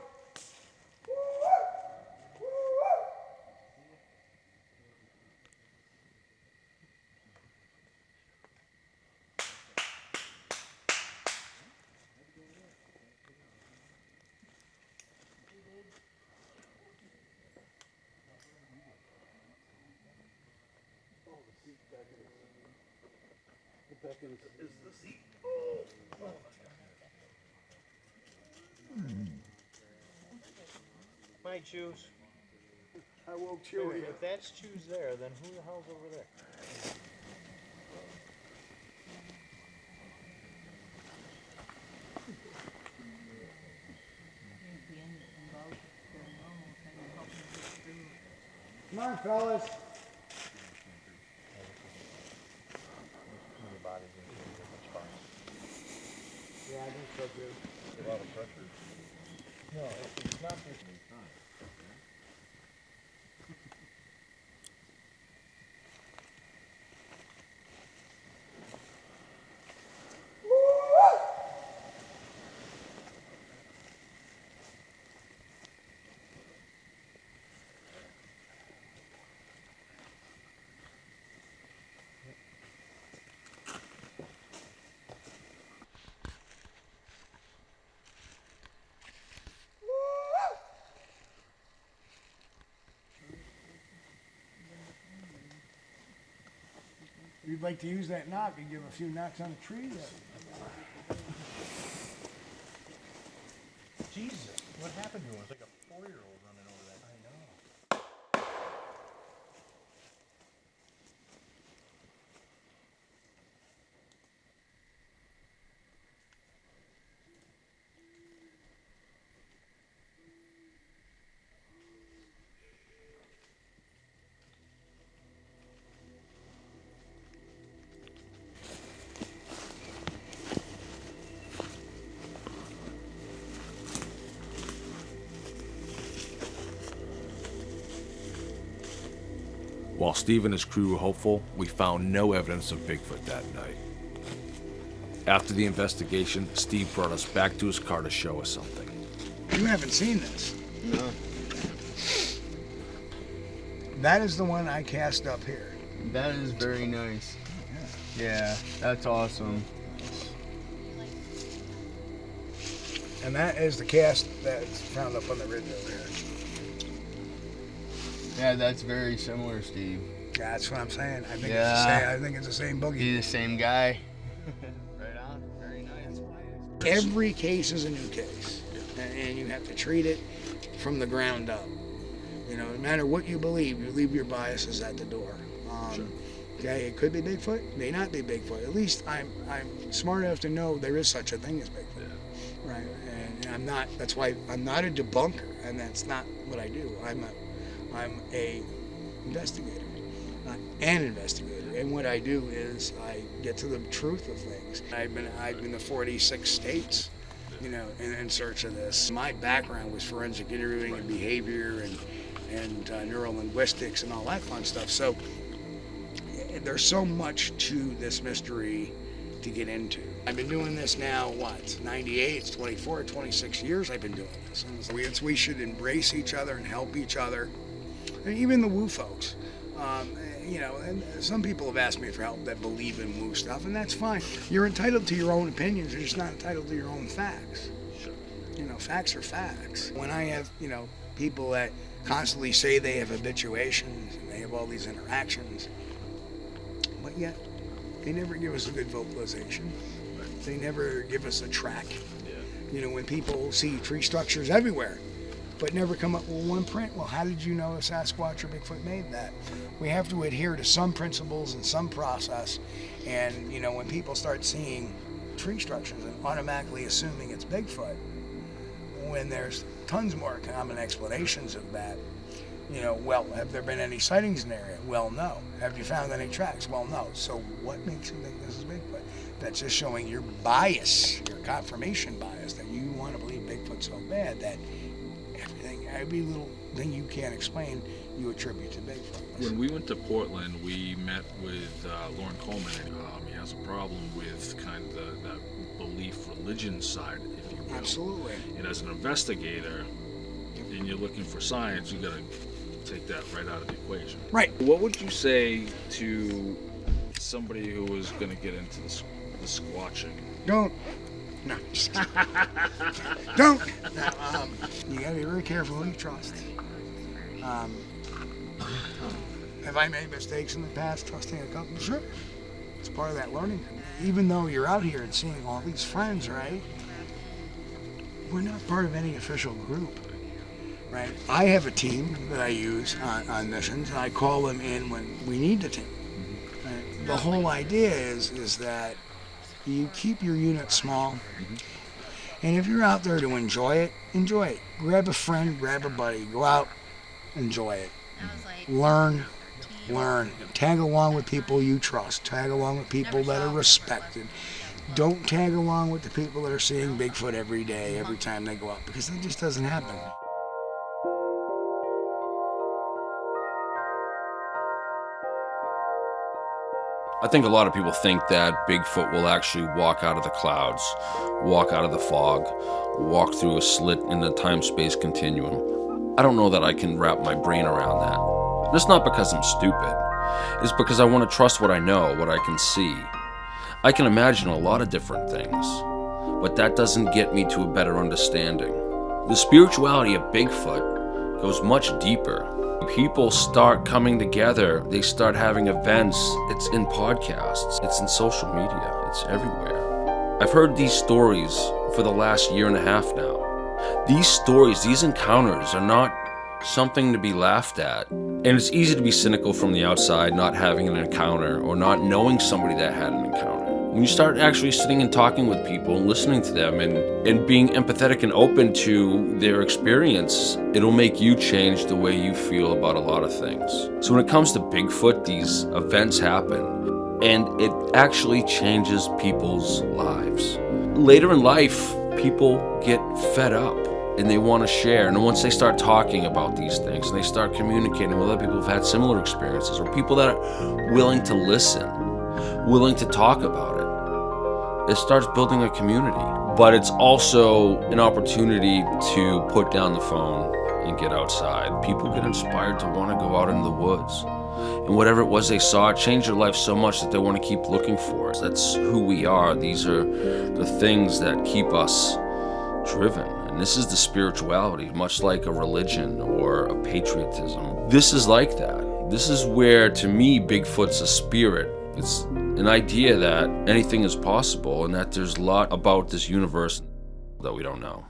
Is the seat. My shoes. I woke Chewy. If that's shoes there, then who the hell's over there? Come on, fellas. A lot of pressure. No, it's not this. If you'd like to use that knock and give a few knocks on a tree. Jesus, what happened to him? It's like a 4-year-old running over that. I know. While Steve and his crew were hopeful, we found no evidence of Bigfoot that night. After the investigation, Steve brought us back to his car to show us something. You haven't seen this. No. That is the one I cast up here. That is very nice. Yeah, that's awesome. And that is the cast that's found up on the ridge over here. Yeah, that's very similar, Steve. Yeah, that's what I'm saying. I think it's the same. I think it's the same boogie. He's the same guy. Right on. Very nice. Every case is a new case, and you have to treat it from the ground up. You know, no matter what you leave your biases at the door. Okay, it could be Bigfoot, may not be Bigfoot. At least I'm smart enough to know there is such a thing as Bigfoot, right? And I'm not. That's why I'm not a debunker, and that's not what I do. I'm a investigator, an investigator, and what I do is I get to the truth of things. I've been to 46 states, you know, in search of this. My background was forensic interviewing and behavior and neurolinguistics and all that fun stuff. So there's so much to this mystery to get into. I've been doing this now, what, 98, it's 24, 26 years I've been doing this. And we should embrace each other and help each other. And even the woo folks, you know, and some people have asked me for help that believe in woo stuff, and that's fine. You're entitled to your own opinions, you're just not entitled to your own facts. You know, facts are facts. When I have, you know, people that constantly say they have habituations and they have all these interactions, but yet they never give us a good vocalization. They never give us a track. You know, when people see tree structures everywhere, but never come up with one print. Well, how did you know a Sasquatch or Bigfoot made that? We have to adhere to some principles and some process. And, you know, when people start seeing tree structures and automatically assuming it's Bigfoot, when there's tons more common explanations of that, you know, well, have there been any sightings in the area? Well, no. Have you found any tracks? Well, no. So what makes you think this is Bigfoot? That's just showing your bias, your confirmation bias, that you want to believe Bigfoot so bad that every little thing you can't explain, you attribute to Bigfoot. When we went to Portland, we met with Loren Coleman. He has a problem with kind of that belief religion side, if you will. Absolutely. And as an investigator, and you're looking for science, you got to take that right out of the equation. Right. What would you say to somebody who was going to get into the squatching? Don't. No. Don't. You gotta be very careful who you trust. Have I made mistakes in the past trusting a company? Sure. It's part of that learning. Even though you're out here and seeing all these friends, right? We're not part of any official group, right? I have a team that I use on missions, and I call them in when we need the team. Right? The whole idea is that you keep your unit small, and if you're out there to enjoy it, enjoy it. Grab a friend, grab a buddy, go out, enjoy it. Learn. Tag along with people you trust. Tag along with people that are respected. don't tag along with the people that are seeing Bigfoot every day, every time they go out, because that just doesn't happen. I think a lot of people think that Bigfoot will actually walk out of the clouds, walk out of the fog, walk through a slit in the time-space continuum. I don't know that I can wrap my brain around that. It's not because I'm stupid. It's because I want to trust what I know, what I can see. I can imagine a lot of different things, but that doesn't get me to a better understanding. The spirituality of Bigfoot goes much deeper. People start coming together, they start having events, it's in podcasts, it's in social media, it's everywhere. I've heard these stories for the last year and a half now. These stories, these encounters are not something to be laughed at. And it's easy to be cynical from the outside, not having an encounter or not knowing somebody that had an encounter. When you start actually sitting and talking with people and listening to them and being empathetic and open to their experience, it'll make you change the way you feel about a lot of things. So when it comes to Bigfoot, these events happen and it actually changes people's lives. Later in life, people get fed up and they want to share. And once they start talking about these things and they start communicating with other people who've had similar experiences or people that are willing to listen, willing to talk about it, it starts building a community. But it's also an opportunity to put down the phone and get outside. People get inspired to want to go out into the woods. And whatever it was they saw, it changed their life so much that they want to keep looking for it. That's who we are. These are the things that keep us driven. And this is the spirituality, much like a religion or a patriotism. This is like that. This is where, to me, Bigfoot's a spirit. It's an idea that anything is possible and that there's a lot about this universe that we don't know.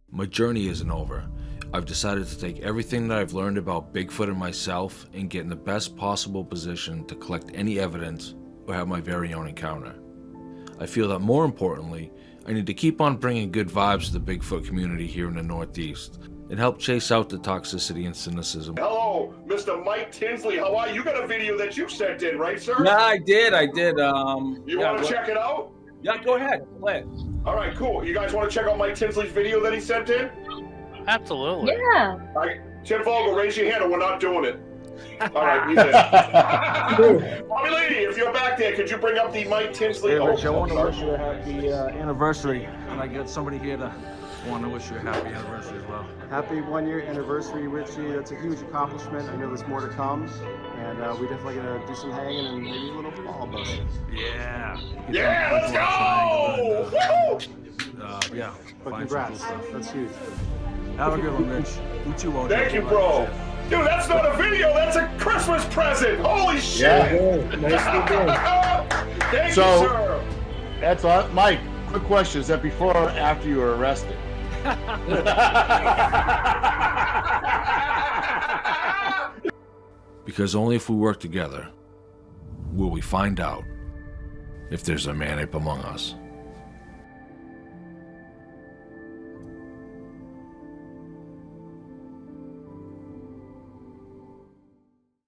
My journey isn't over. I've decided to take everything that I've learned about Bigfoot and myself and get in the best possible position to collect any evidence or have my very own encounter. I feel that more importantly, I need to keep on bringing good vibes to the Bigfoot community here in the Northeast and help chase out the toxicity and cynicism. Hello, Mr. Mike Tinsley. How are you? You got a video that you sent in, right, sir? Yeah, I did. You want to check it out? Yeah, go ahead. Play it. All right, cool. You guys want to check out Mike Tinsley's video that he sent in? Absolutely. Yeah. All right, Tim Vogel, raise your hand or we're not doing it. All right, he's in. Mommy lady, if you're back there, could you bring up the Mike Tinsley? Hey, Rich, I want to wish you a happy anniversary. And I got somebody here to want to wish you a happy anniversary as well. Happy 1 year anniversary, Richie. That's a huge accomplishment. I know there's more to come. And we definitely gonna do some hanging and maybe a little ball busting. Yeah. Yeah, let's go! Woo! Yeah. But congrats. That's huge. Have a good one, Rich. You too, Wojo. Thank you, bro. Dude, that's not a video, that's a Christmas present. Holy shit. Yeah, Thank So, you, sir. That's all. Mike, quick question. Is that before or after you were arrested? Because only if we work together will we find out if there's a man ape among us.